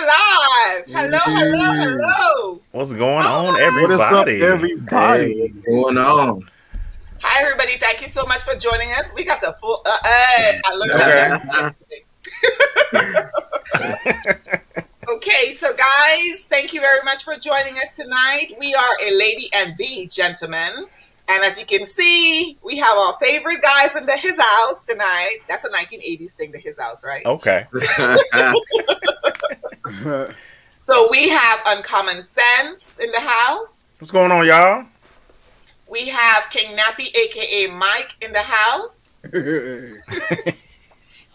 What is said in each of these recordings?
live. Hello, hello, hello. What's going on, What is up, everybody? everybody? Hey, what's going on? Hi, everybody. Thank you so much for joining us. We got the full. I learned that yesterday. Okay, so guys, thank you very much for joining us tonight. We are a lady and the gentleman. And as you can see, we have our favorite guys in his house tonight. That's a 1980s thing, the his house, right? Okay. So we have Uncommon Sense in the house. What's going on, y'all? We have King Nappy, aka Mike, in the house.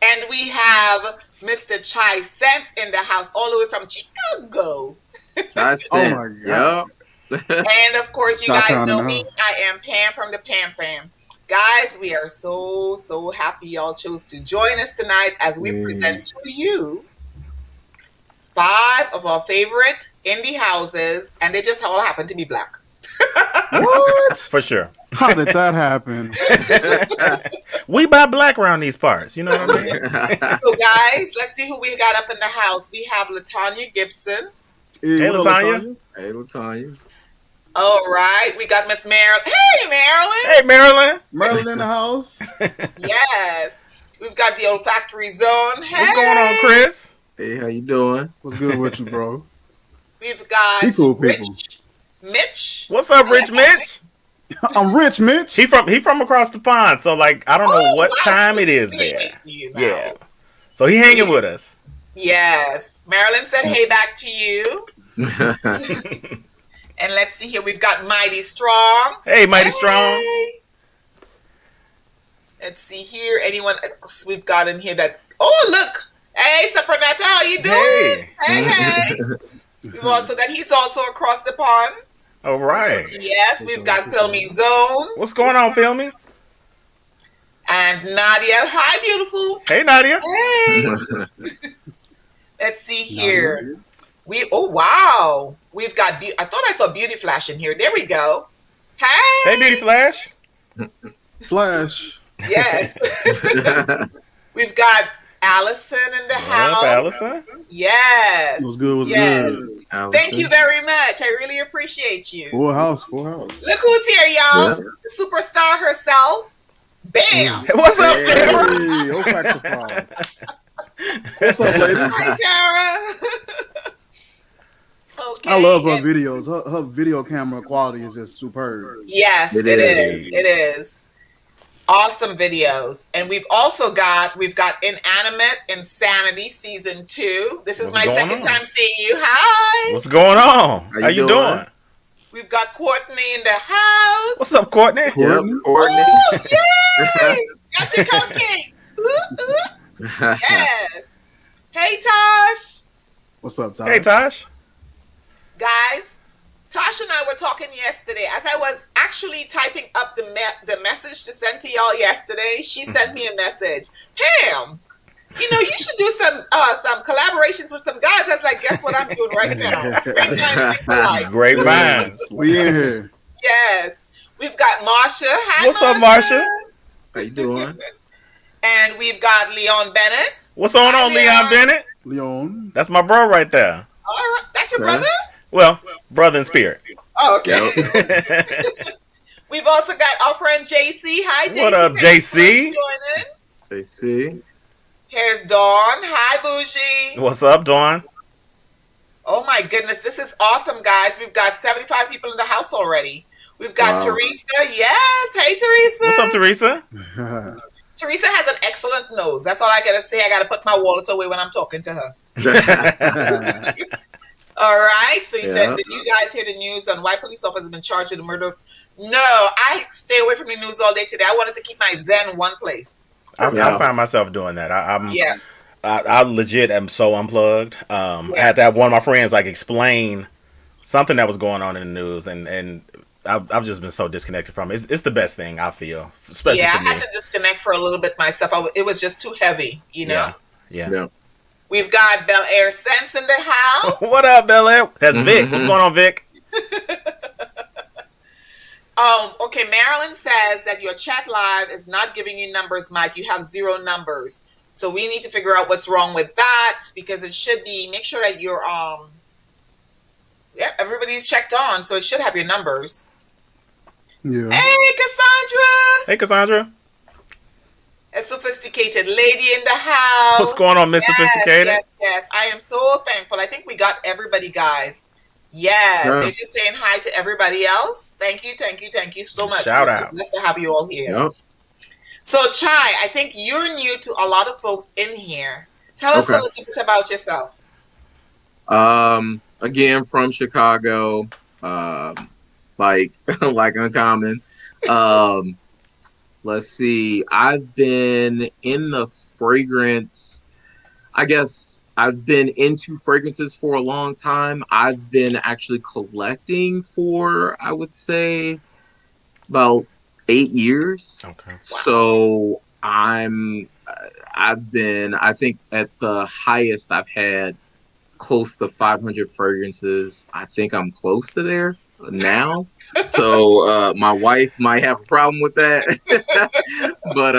And we have Mr. Chai Sense in the house, all the way from Chicago. Oh my God. And of course, you guys know me. I am Pam from the Pam Fam. Guys, we are so happy y'all chose to join us tonight as we present to you 5 of our favorite indie houses, and they just all happen to be black. What? For sure. How did that happen? We buy black around these parts. You know what I mean? So, guys, let's see who we got up in the house. We have LaTanya Gibson. Hey, LaTanya. Hey, LaTanya. All right, we got Miss Marilyn. Hey, Marilyn. Hey, Marilyn. Marilyn in the house. Yes. We've got the olfactory zone. Hey. What's going on, Chris? Hey, how you doing? What's good with you, bro? We've got He cool people. Rich Mitch. What's up, Rich Mitch? I'm Rich Mitch. He from across the pond, so like I don't know what wow. time it is there. Yeah. So he hanging with us. Yes. Marilyn said hey back to you. And let's see here. We've got Mighty Strong. Hey, Mighty Strong. Let's see here. Anyone else we've got in here that... Oh, look. Hey, Supernetta, how you doing? Hey. We've also got... He's also across the pond. All right. Yes, we've got Filmy Zone. What's going on, Filmy? And Nadia. Hi, beautiful. Hey, Nadia. Hey. Let's see here. Oh, wow. We've got... I thought I saw Beauty Flash in here. There we go. Hey. Hey, Beauty Flash. Flash. Yes. We've got Allison in the house. Up, Allison. Yes. What's good? What's yes. good? Allison. Thank you very much. I really appreciate you. Full house. Full house. Look who's here, y'all. Yeah. The superstar herself. Bam. What's up, Tara? Hey, olfactory. What's up, lady? Hi, Tara. Okay. I love her videos. Her video camera quality is just superb. Yes, It it is. is. It is. Awesome videos. And we've got Inanimate Insanity Season 2. This is What's my going second on? time seeing you. Hi. What's going on? How you doing? We've got Courtney in the house. What's up, Courtney? Yep, Courtney? Courtney. Oh, yay! Got your cupcake. Yes. Hey, Tosh. What's up, Ty? Hey, Tosh. Guys, Tosh and I were talking yesterday. As I was actually typing up the message to send to y'all yesterday, she sent me a message. Pam, you know, you should do some collaborations with some guys. I was like, guess what I'm doing right now? Great minds think alike. Great minds. We in here. Yes. We've got Marsha. Hi, What's up, Marsha? How you doing? And we've got Leon Bennett. What's going on, Leon Bennett? Leon. That's my bro right there. All right. That's your Right. brother? Well, brother in spirit. Oh, okay. Yep. We've also got our friend JC. Hi, JC. What up, Thanks for JC? joining. They see. Here's Dawn. Hi, Bougie. What's up, Dawn? Oh my goodness, this is awesome, guys. We've got 75 people in the house already. We've got Wow. Teresa. Yes. Hey, Teresa. What's up, Teresa? Teresa has an excellent nose. That's all I got to say. I got to put my wallet away when I'm talking to her. All right. So you said, did you guys hear the news on why police officers have been charged with the murder? No, I stay away from the news all day today. I wanted to keep my zen in one place. I find myself doing that. I legit am so unplugged. I had to have one of my friends like explain something that was going on in the news, and I've just been so disconnected from it. It's the best thing, I feel, especially I for me. had to disconnect for a little bit myself. It was just too heavy, you know. Yeah. We've got Bel Air Sense in the house. What up, Bel Air? That's Vic. What's going on, Vic? Okay, Marilyn says that your chat live is not giving you numbers, Mike. You have 0 numbers. So we need to figure out what's wrong with that, because it should be, make sure that you're, everybody's checked on, so it should have your numbers. Yeah. Hey, Cassandra! Hey, Cassandra. A sophisticated lady in the house. What's going on, Miss Sophisticated? Yes. I am so thankful. I think we got everybody, guys. Yes. Yeah. They're just saying hi to everybody else. Thank you so much. Shout out. Nice to have you all here. Yep. So, Chai, I think you're new to a lot of folks in here. Tell us a little bit about yourself. Again, from Chicago, like Uncommon. Let's see. I've been in the fragrance. I guess I've been into fragrances for a long time. I've been actually collecting for, I would say, about 8 years. Okay. So I think at the highest I've had close to 500 fragrances. I think I'm close to there now. So my wife might have a problem with that. But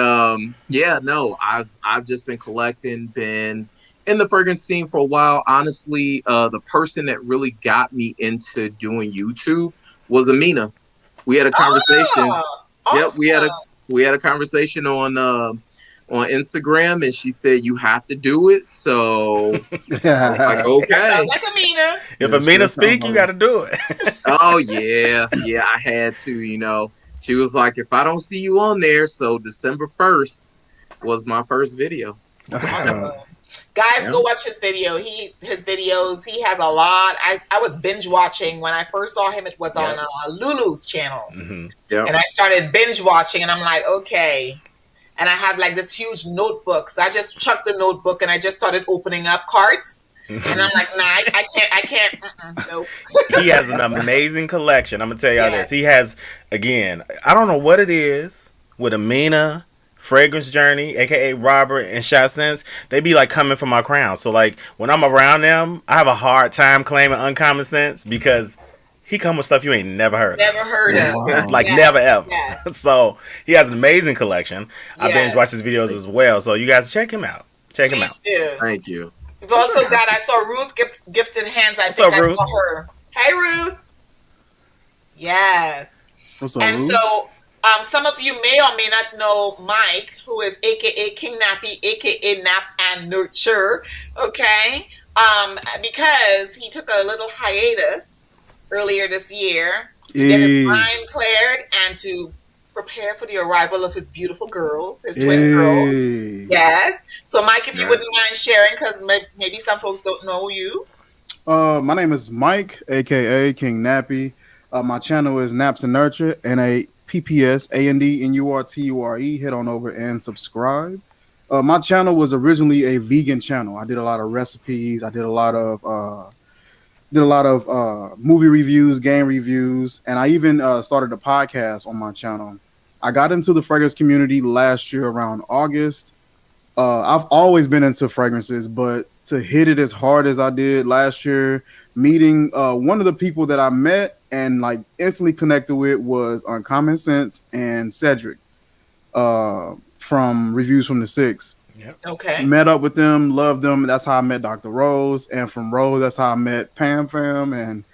I've just been collecting, been in the fragrance scene for a while. Honestly, the person that really got me into doing YouTube was Amina. We had a conversation. Awesome. Yep, we had a conversation on Instagram, and she said you have to do it. So I was like, okay. Sounds like Amina. If Amina speak, you got to do it. Oh yeah, I had to. She was like, if I don't see you on there, so December 1st was my first video. Guys, go watch his video. His videos, he has a lot. I was binge watching when I first saw him. It was on Lulu's channel. Mm-hmm. Yep. And I started binge watching, and I'm like, okay. And I had like this huge notebook. So I just chucked the notebook and I just started opening up cards. And I'm like, nah, I can't. Nope. He has an amazing collection. I'm going to tell y'all this. He has, again, I don't know what it is with Amina, Fragrance Journey, aka Robert, and Shot Sense. They be like coming for my crown. So like when I'm around them, I have a hard time claiming Uncommon Sense because he come with stuff you ain't never heard of. Never heard of. Wow. Like never ever. Yes. So he has an amazing collection. I Yes. binge watch his videos as well. So you guys check him out. Check him out. Please do. Thank you. We've also got, I saw Ruth gifted hands. I What's think up, I Ruth? saw her. Hey, Ruth. Yes. What's up, And Ruth? so some of you may or may not know Mike, who is aka King Nappy, aka Naps and Nurture. Okay. Because he took a little hiatus earlier this year to get his mind cleared and to prepare for the arrival of his beautiful girls, his twin girls. Yes. So, Mike, if you wouldn't mind sharing, because maybe some folks don't know you. My name is Mike, aka King Nappy. My channel is Naps and Nurture, NAPPS ANDNURTURE. Head on over and subscribe. My channel was originally a vegan channel. I did a lot of recipes. I did a lot of movie reviews, game reviews, and I even started a podcast on my channel. I got into the fragrance community last year around August. I've always been into fragrances, but to hit it as hard as I did last year, meeting one of the people that I met and like instantly connected with was Uncommon Sense and Cedric from Reviews from the Six. Yep. Okay. Met up with them, loved them. That's how I met Dr. Rose, and from Rose, that's how I met Pam Fam, and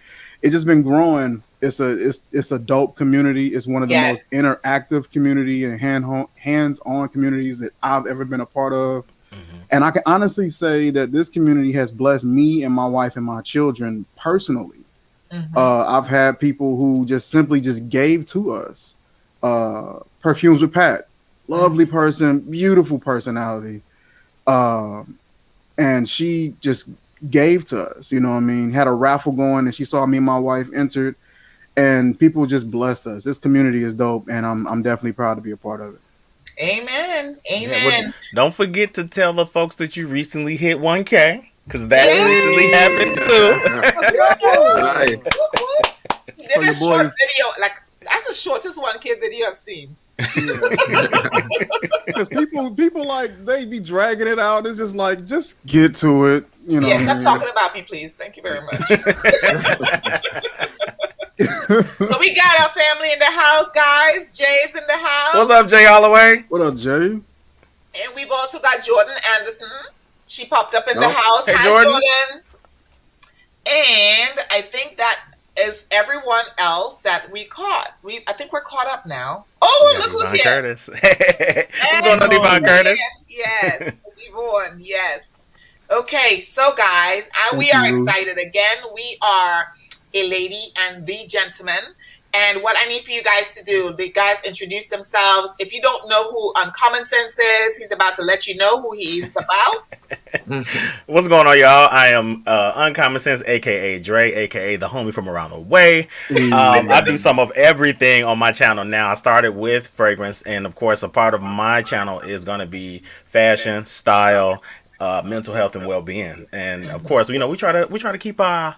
it's just been growing. It's a dope community. It's one of the most interactive community and hands-on communities that I've ever been a part of. Mm-hmm. And I can honestly say that this community has blessed me and my wife and my children personally. Mm-hmm. I've had people who just simply gave to us. Perfumes with Pat, lovely person, beautiful personality. And she just gave to us, you know what I mean? Had a raffle going and she saw me and my wife entered. And people just blessed us. This community is dope, and I'm definitely proud to be a part of it. Amen. Amen. Yeah, well, don't forget to tell the folks that you recently hit 1K, because that recently happened Nice. You did a short video, like that's the shortest 1K video I've seen. Because people like they be dragging it out. It's just like, just get to it, you know. Yeah, stop talking about me, please. Thank you very much. So we got our family in the house, guys. Jay's in the house. What's up, Jay Holloway? What up, Jay? And we've also got Jordan Anderson. She popped up in the Oh. house. Hey, Hi, Jordan. And I think that is everyone else that we caught. I think we're caught up now. Oh, look who's here. Curtis. What's going on, And Devon Curtis? yes, it's Yvonne. Yes. Okay, so guys, we Thank are you. excited again. We are a lady and the gentleman. And what I need for you guys to do, the guys introduce themselves. If you don't know who Uncommon Sense is, he's about to let you know who he's about. What's going on, y'all? I am Uncommon Sense, aka Dre, aka the homie from around the way. I do some of everything on my channel now. I started with fragrance, and of course, a part of my channel is going to be fashion, style, mental health, and well-being. And of course, we try to keep our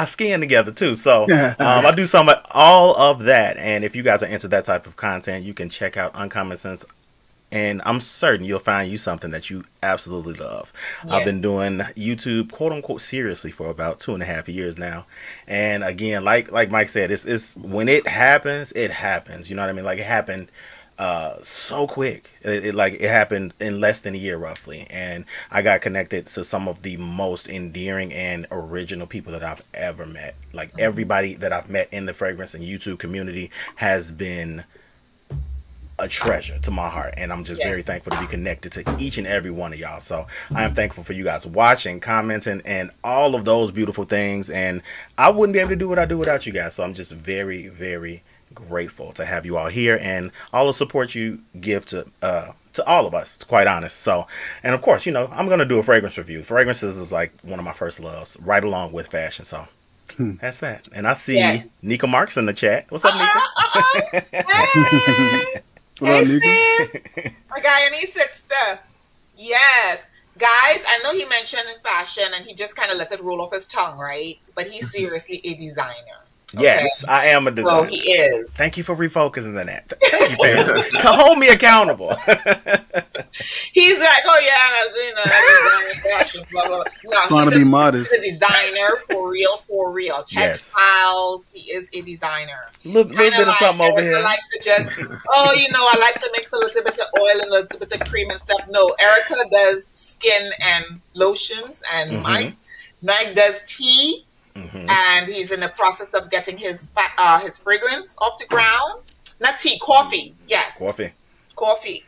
skin together too. So I do some of all of that. And if you guys are into that type of content, you can check out Uncommon Sense. And I'm certain you'll find you something that you absolutely love. Yes. I've been doing YouTube, quote unquote, seriously for about 2.5 years now. And again, like Mike said, it's when it happens, it happens. You know what I mean? Like, it happened so quick. It happened in less than a year roughly, and I got connected to some of the most endearing and original people that I've ever met. Like, everybody that I've met in the fragrance and YouTube community has been a treasure to my heart, and I'm just very thankful to be connected to each and every one of y'all. So I am thankful for you guys watching, commenting, and all of those beautiful things, and I wouldn't be able to do what I do without you guys. So I'm just very, very grateful to have you all here and all the support you give to all of us, to quite honest. So, and of course, I'm gonna do a fragrance review. Fragrances is like one of my first loves, right along with fashion. So that's that. And I see Nika Marks in the chat. What's up, Nika? Hey. What up, Nika? My Guyanese sister. Yes. Guys, I know he mentioned fashion and he just kind of let it roll off his tongue, right? But he's seriously a designer. Okay? Yes, I am a designer. So he is. Thank you for refocusing on that. Thank you, Pam. Hold me accountable. He's like, oh yeah, I design fashion, blah, blah, blah. No, trying to be modest. He's a designer for real. Textiles. He is a designer. Little bit of something over here. Like to just, I like to mix a little bit of oil and a little bit of cream and stuff. No, Erica does skin and lotions, and Mike does tea. And he's in the process of getting his fragrance off the ground. Not tea, coffee. Yes. Coffee.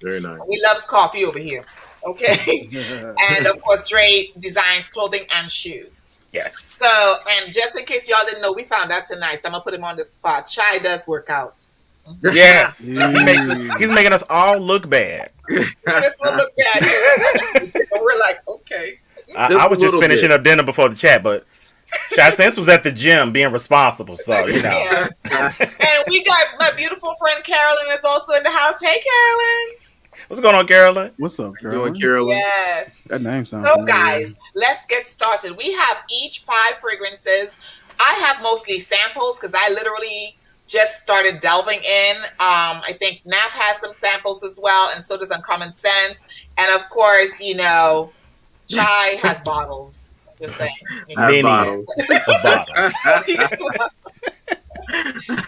Very nice. He loves coffee over here. Okay. And of course, Dre designs clothing and shoes. Yes. So, and just in case y'all didn't know, we found out tonight. So I'm gonna put him on the spot. Chai does workouts. Yes. He's making us all look bad. We're like, okay. I was just finishing up dinner before the chat, but Shy Sense was at the gym being responsible, so Yeah. And we got my beautiful friend Carolyn is also in the house. Hey, Carolyn. What's going on, Carolyn? What's up, Carolyn? Yes. That name sounds so, familiar. Guys, let's get started. We have each 5 fragrances. I have mostly samples because I literally just started delving in. I think Nap has some samples as well, and so does Uncommon Sense. And of course, Chai has bottles. Just saying. Many bottles.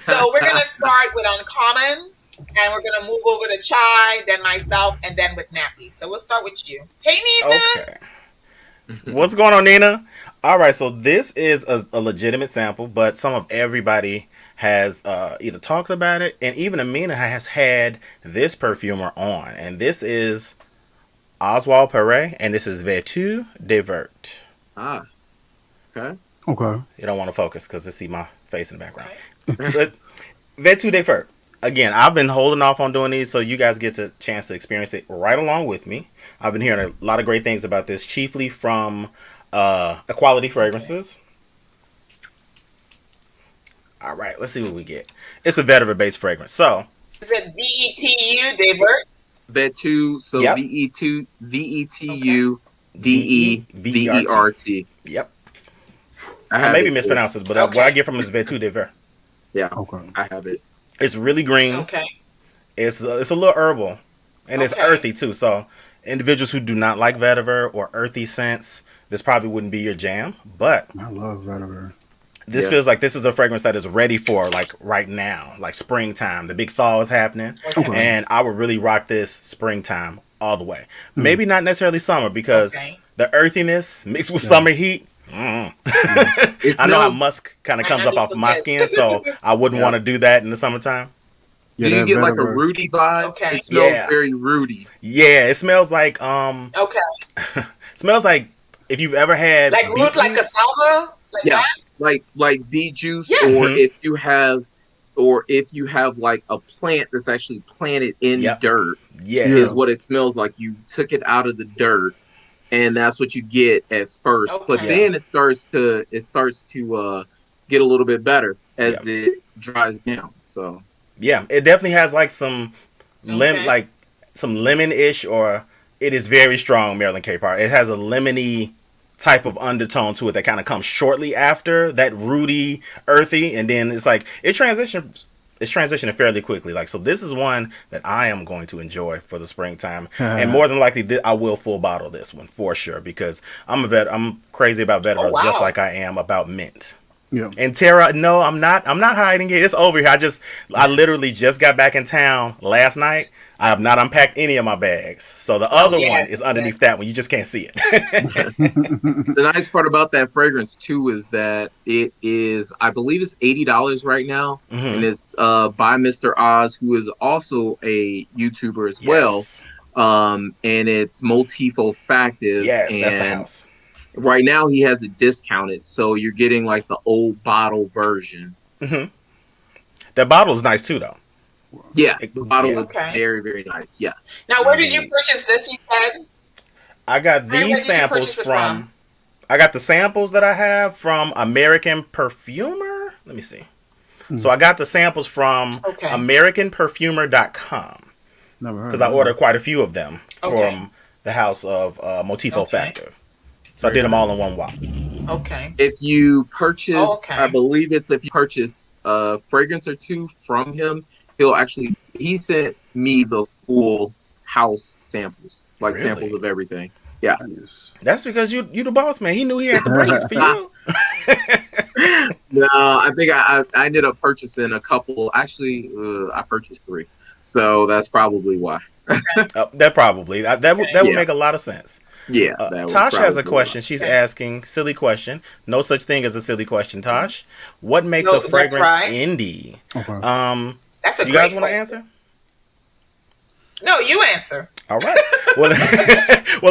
So we're going to start with Uncommon, and we're going to move over to Chai, then myself, and then with Nappy. So we'll start with you. Hey, Nina. Okay. What's going on, Nina? All right, so this is a legitimate sample, but some of everybody has either talked about it, and even Amina has had this perfumer on, and this is Oswald Perret, and this is Vêtu de Vert. Ah, okay. You don't want to focus because I see my face in the background. But Vêtu de Vert. Again, I've been holding off on doing these so you guys get a chance to experience it right along with me. I've been hearing a lot of great things about this, chiefly from Equality Fragrances. All right, let's see what we get. It's a vetiver-based fragrance. So, is it Vêtu de Vert? Vêtu, so Vêtu, Vêtu, DEVERT. Yep. I maybe mispronounced it, but what I get from is Vêtu de Vert. Yeah, I have it. It's really green. Okay. It's a little herbal, and it's earthy too. So, individuals who do not like vetiver or earthy scents, this probably wouldn't be your jam. But I love vetiver. This feels like this is a fragrance that is ready for like right now, like springtime. The big thaw is happening, and I would really rock this springtime all the way. Maybe not necessarily summer because the earthiness mixed with summer heat. I know how musk kind of comes up off of my skin, so I wouldn't want to do that in the summertime. Do you get like a Rudy vibe? Okay. It smells very Rudy. Yeah, it smells like smells like if you've ever had like root, like cassava, like that? like beet juice, or if you have like a plant that's actually planted in dirt. Is what it smells like. You took it out of the dirt, and that's what you get at first. But then it starts to get a little bit better as it dries down. So yeah, it definitely has like some lemon-ish, or it is very strong Maryland Cape Heart. It has a lemony type of undertone to it that kind of comes shortly after that rooty, earthy, and then it's like it's transitioning fairly quickly. Like, so this is one that I am going to enjoy for the springtime, and more than likely I will full bottle this one for sure because I'm crazy about vetiver just like I am about mint. Yeah. And Tara, no, I'm not hiding it. It's over here. I literally just got back in town last night. I have not unpacked any of my bags. So the other one is underneath that one. You just can't see it. The nice part about that fragrance too is that it is, I believe it's $80 right now. And it's by Mr. Oz, who is also a YouTuber as well. And it's Motif Olfactive. Yes, that's the house. Right now he has it discounted, so you're getting like the old bottle version. That bottle is nice too, though. Yeah, the bottle is very, very nice. Yes. Now, where did you purchase this? You said I got these samples from. I got the samples that I have from American Perfumer. Let me see. So I got the samples from AmericanPerfumer.com because I ordered quite a few of them from the house of Motif Olfactive. So I did them all in one while. Okay. If you purchase, I believe it's if you purchase a fragrance or two from him, he sent me the full house samples, like samples of everything. Yeah. That's because you the boss man. He knew he had to bring it for you. No, I think I ended up purchasing a couple. Actually, I purchased 3. So that's probably why. That would make a lot of sense. Yeah. Tosh has a question. She's asking, silly question. No such thing as a silly question, Tosh. What makes a fragrance indie? That's a you guys want to answer? No, you answer. All right. Well,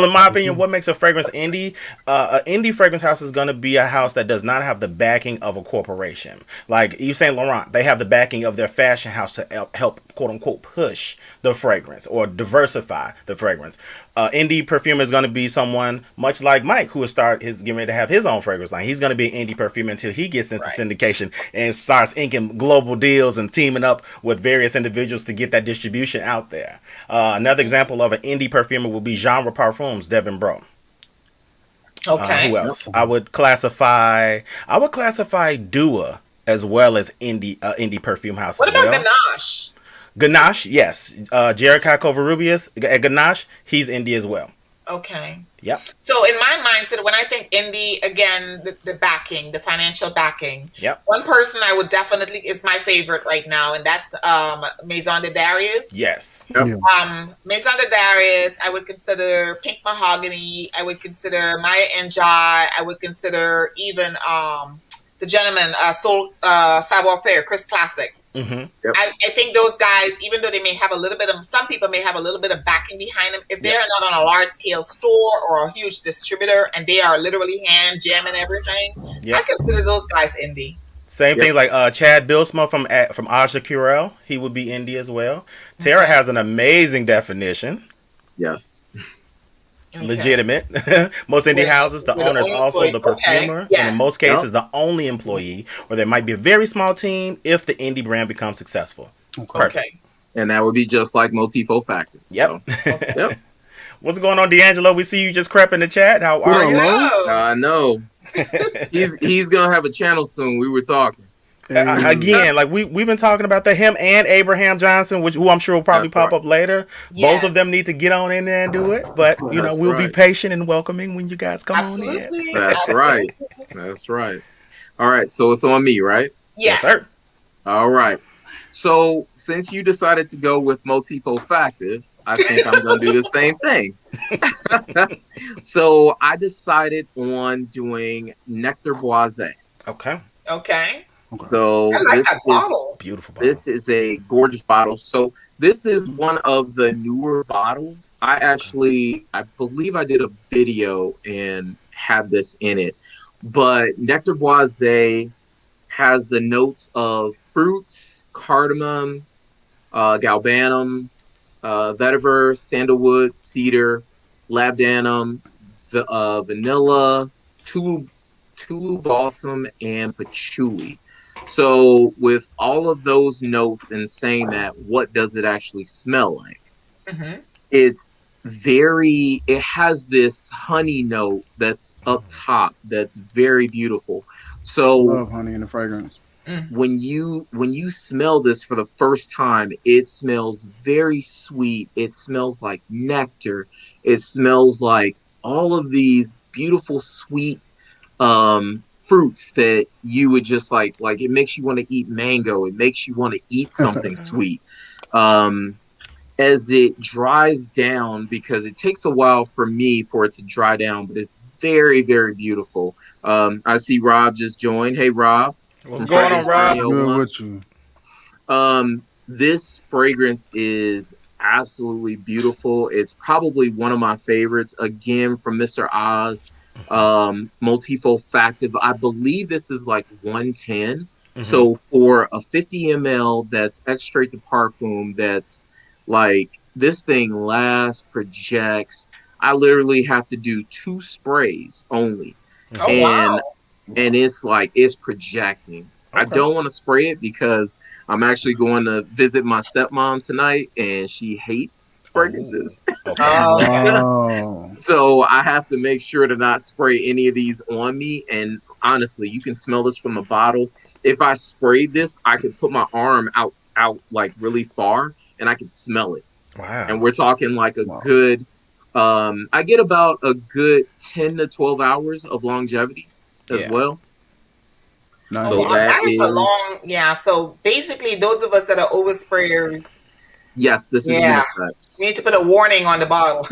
in my opinion, what makes a fragrance indie? An indie fragrance house is going to be a house that does not have the backing of a corporation. Like Yves Saint Laurent, they have the backing of their fashion house to help, quote unquote, push the fragrance or diversify the fragrance. Indie perfumer is going to be someone much like Mike, who is getting ready to have his own fragrance line. He's going to be an indie perfumer until he gets into syndication and starts inking global deals and teaming up with various individuals to get that distribution out there. Another example of an indie perfumer will be Genre Parfums, Devin Bro. Okay. Who else? I would classify Dua as well as indie perfume house. What about Ganache? Ganache, yes. Jared Covarrubias at Ganache, he's indie as well. Okay. Yep. So in my mindset, when I think indie, again, the backing, the financial backing. Yep. One person I would definitely is my favorite right now, and that's Maison de Darius. Yes. Yep. Maison de Darius. I would consider Pink Mahogany. I would consider Maya Angelou. I would consider even the gentleman Soul Savoir Faire, Chris Classic. Mm-hmm. Yep. I think those guys, even though they may have a little bit of, some people may have a little bit of backing behind them, if they're not on a large scale store or a huge distributor and they are literally hand jamming everything, I consider those guys indie. Same thing like Chad Bilsma from Aja Curel. He would be indie as well. Tara has an amazing definition. Yes. Legitimate. Most indie houses, the owner is also the perfumer, and in most cases, the only employee, or there might be a very small team if the indie brand becomes successful. Perfect. And that would be just like Motif Olfactive. Yep. So, yep. What's going on, D'Angelo? We see you just crept in the chat. How are you? I know. He's gonna have a channel soon. We were talking. Again, like we've been talking about that. Him and Abraham Johnson, who I'm sure will probably pop up later. Yes. Both of them need to get on in there and do it. But we'll be patient and welcoming when you guys come on in. That's right. That's right. All right, so it's on me, right? Yes, Yes. sir. All right. So since you decided to go with multifactive, I think I'm going to do the same thing. So I decided on doing Nectar Boisé. Okay. Okay. Okay. I So like that bottle. Beautiful bottle. this is a gorgeous bottle. So this is one of the newer bottles. Okay. I believe I did a video and have this in it. But Nectar Boisé has the notes of fruits, cardamom, galbanum, vetiver, sandalwood, cedar, labdanum, vanilla, tulu, tulu balsam, and patchouli. So, with all of those notes and saying that, what does it actually smell like? Mm-hmm. It's it has this honey note that's up top that's very beautiful. So, Love honey in the fragrance. Mm. when you smell this for the first time, it smells very sweet. It smells like nectar. It smells like all of these beautiful sweet fruits that you would just like it makes you want to eat mango. It makes you want to eat something sweet. Um as it dries down, because it takes a while for me for it to dry down, but it's very, very beautiful. I see Rob just joined. Hey, Rob What's from going on, Fragrance Rob? Good 301. with you. This fragrance is absolutely beautiful. It's probably one of my favorites. Again, from Mr. Oz, multifactive. I believe this is like 110. Mm-hmm. So for a 50 ml that's extrait de parfum, that's like this thing lasts, projects. I literally have to do 2 sprays only, Oh Mm-hmm. wow. and it's like it's projecting. I Okay. don't want to spray it because I'm actually going to visit my stepmom tonight, and she hates Oh. fragrances. Okay. Okay. Wow. So I have to make sure to not spray any of these on me. And honestly, you can smell this from the bottle. If I sprayed this, I could put my arm out like really far, and I could smell it. And Wow. we're talking like a Wow. good. I get about a good 10 to 12 hours of longevity as Yeah. well. Oh Nice. So wow. that That is a is, long. Yeah. So basically, those of us that are oversprayers, yes, this is yeah, unisex. you need to put a warning on the bottle.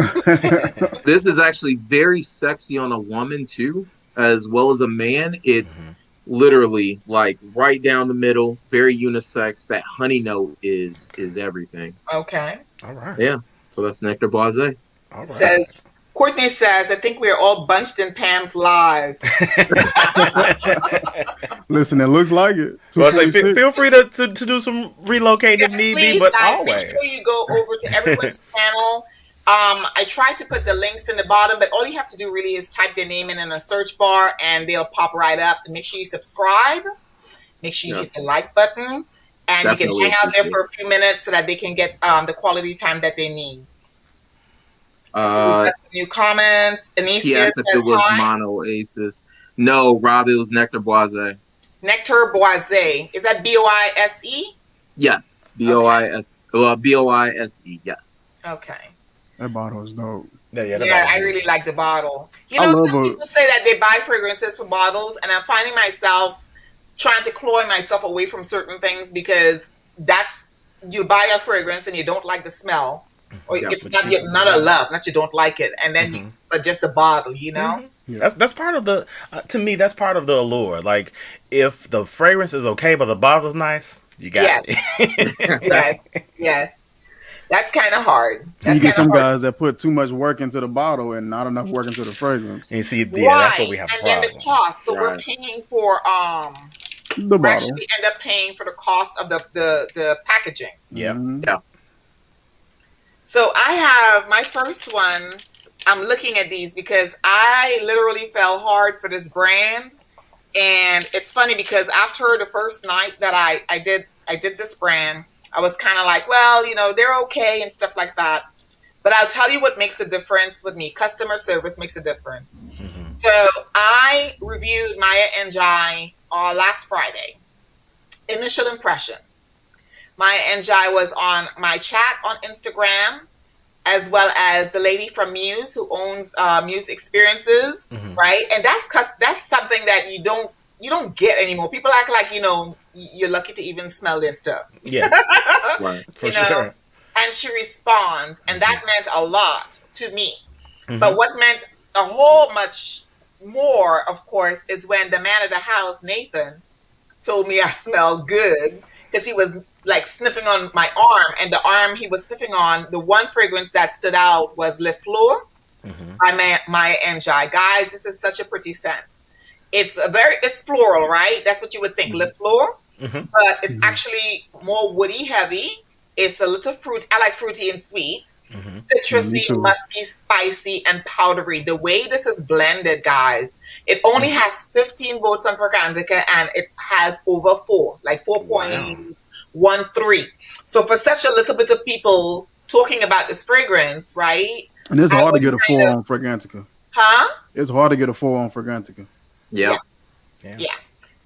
This is actually very sexy on a woman too, as well as a man. It's Mm-hmm. literally like right down the middle, very unisex. That honey note is everything. Okay. All right. Yeah. So that's Nectar Boisé. All It right. says Courtney says, I think we're all bunched in Pam's live. Listen, it looks like it. Well, I say feel 246. free to do some relocating if Yes, need be, please, but guys, make sure always. you go over to everyone's channel. I tried to put the links in the bottom, but all you have to do really is type their name in a search bar and they'll pop right up. And make sure you subscribe. Make sure you hit the Yes. like button. And you can Definitely hang out there appreciate for a few minutes so that they can get the quality time that they need. So we've it. got some new comments. He Anicia asked if it says was hi. mono aces. No, Rob, it was Nectar Boisé. Nectar Boise. Is that Boise? Yes. Okay. Boise. Yes. Okay. That bottle is dope. Yeah, yeah. Yeah, I really like the bottle. You I know, love some a people say that they buy fragrances for bottles, and I'm finding myself trying to cloy myself away from certain things because that's you buy a fragrance and you don't like the smell, or Yeah, it's but not you- not a love, not you don't like it, and then Mhm. you adjust the bottle. You know? That's part of the to me that's part of the allure. Like if the fragrance is okay but the bottle's nice, you got Yes. it. Yes, yes. That's kind of hard. you That's get kind of some hard. guys that put too much work into the bottle and not enough work into the fragrance. And see, yeah, that's where we have a and then the problem. cost. So we're Right. paying for The we bottle. actually end up paying for the cost of the packaging. Yeah. Mhm. So I have my first one. I'm looking at these because I literally fell hard for this brand. And it's funny because after the first night that I did this brand, I was kind of like, well, you know, they're okay and stuff like that. But I'll tell you what makes a difference with me. Customer service makes a difference. Mhm. So I reviewed Maya Njai last Friday. Initial impressions. Maya Njai was on my chat on Instagram, as well as the lady from Muse who owns Muse Experiences, Mhm. right? And that's something that you don't you don't get anymore. People act like, you know, you're lucky to even smell their stuff. Yeah. Right. For You know, sure. and she responds, and that meant a lot to me. Mm-hmm. But what meant a whole much more, of course, is when the man of the house, Nathan, told me I smelled good because he was like sniffing on my arm, and the arm he was sniffing on, the one fragrance that stood out was Le Fleur by Maya Angelou. Guys, this is such a pretty scent. It's floral, right? That's what you would think, Le Fleur, but it's actually more woody heavy. It's a little fruit. I like fruity and sweet, citrusy, musky, spicy, and powdery. The way this is blended, guys, it only has 15 votes on Fragrantica, and it has over 4, like 4.13. So for such a little bit of people talking about this fragrance, right? And it's hard to get a 4 on Fragrantica. Huh? It's hard to get a 4 on Fragrantica. Yeah.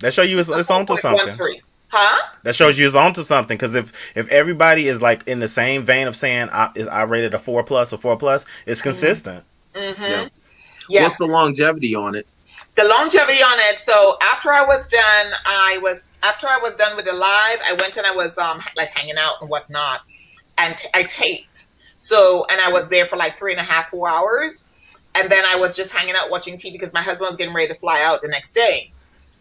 That shows you it's onto something. Huh? That shows you it's onto something, because if everybody is like in the same vein of saying I rated a 4+, it's consistent. Yeah. What's the longevity on it? The longevity on it. So after I was done with the live, I went and I was like hanging out and whatnot, and I taped. So, and I was there for like 3.5, 4 hours, and then I was just hanging out watching TV because my husband was getting ready to fly out the next day.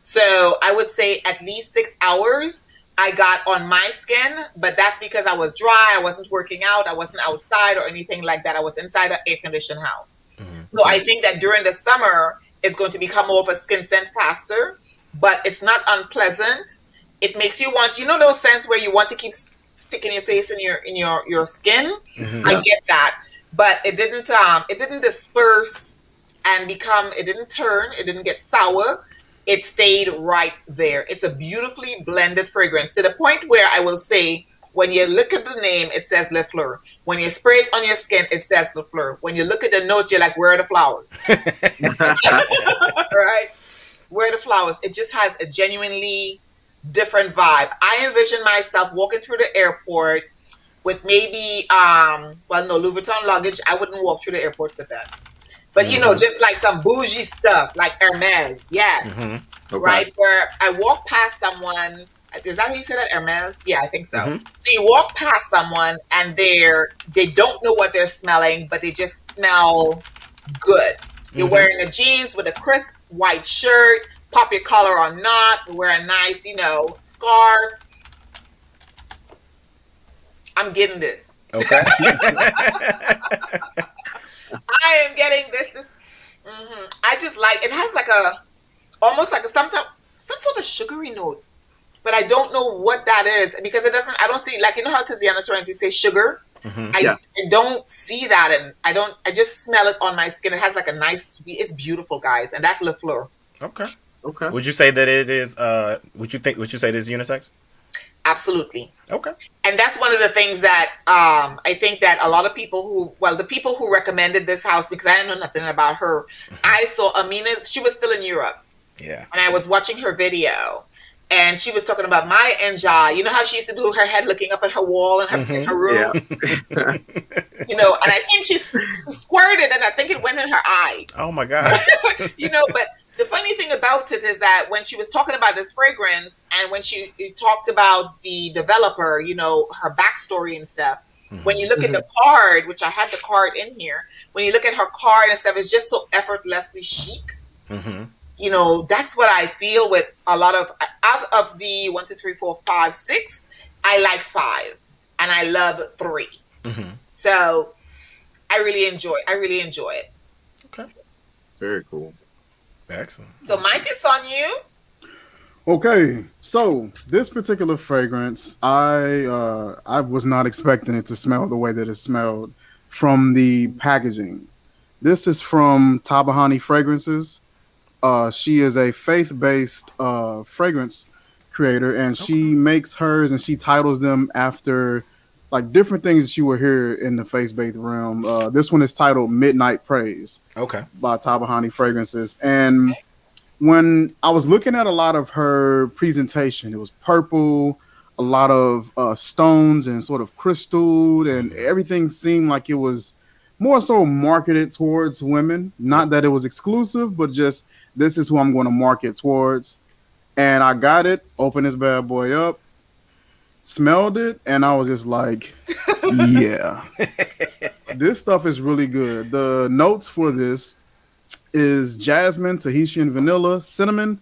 So I would say at least 6 hours I got on my skin, but that's because I was dry. I wasn't working out. I wasn't outside or anything like that. I was inside an air-conditioned house. So I think that during the summer, it's going to become more of a skin scent faster, but it's not unpleasant. It makes you want, you know, those scents where you want to keep sticking your face in your skin. I get that, but it didn't disperse and it didn't turn. It didn't get sour. It stayed right there. It's a beautifully blended fragrance to the point where I will say, when you look at the name, it says Le Fleur. When you spray it on your skin, it says Le Fleur. When you look at the notes, you're like, where are the flowers? Right? Where are the flowers? It just has a genuinely different vibe. I envision myself walking through the airport with maybe, Louis Vuitton luggage. I wouldn't walk through the airport with that. But, you know, just like some bougie stuff, like Hermes, yes. Right? Where I walk past someone, is that how you say that, Hermes? Yeah, I think so. So you walk past someone and they don't know what they're smelling, but they just smell good. You're wearing a jeans with a crisp white shirt, pop your collar or not, wear a nice, you know, scarf. I'm getting this. Okay. I am getting this. I just like, it has like almost like some sort of sugary note, but I don't know what that is because I don't see, like, you know how Tiziana Torrance say sugar? I don't see that, and I just smell it on my skin. It has like a nice sweet, it's beautiful, guys, and that's Le Fleur. Okay. Would you say that it is, would you say it is unisex? Absolutely. Okay. And that's one of the things that I think that a lot of people the people who recommended this house, because I didn't know nothing about her, I saw Amina's, she was still in Europe. Yeah. And I was watching her video, and she was talking about Maya Angelou. You know how she used to do her head looking up at her wall in her room? Yeah. You know, and I think she squirted, and I think it went in her eye. Oh, my God. You know, but the funny thing about it is that when she was talking about this fragrance, and when she talked about the developer, you know, her backstory and stuff, when you look at the card, which I had the card in here, when you look at her card and stuff, it's just so effortlessly chic. You know, that's what I feel with a lot of, out of the 1, 2, 3, 4, 5, 6, I like 5, and I love 3. So I really enjoy it. Okay. Very cool. Excellent. So Mike, it's on you. Okay, so this particular fragrance, I was not expecting it to smell the way that it smelled from the packaging. This is from Tabahani Fragrances. She is a faith-based fragrance creator, and she makes hers and she titles them after like different things that you will hear in the faith-based realm. This one is titled Midnight Praise. Okay. By Tabahani Fragrances. And when I was looking at a lot of her presentation, it was purple, a lot of stones and sort of crystal, and everything seemed like it was more so marketed towards women. Not that it was exclusive, but just this is who I'm going to market towards. And I got it, opened this bad boy up, smelled it, and I was just like, yeah, this stuff is really good. The notes for this is jasmine, Tahitian vanilla, cinnamon,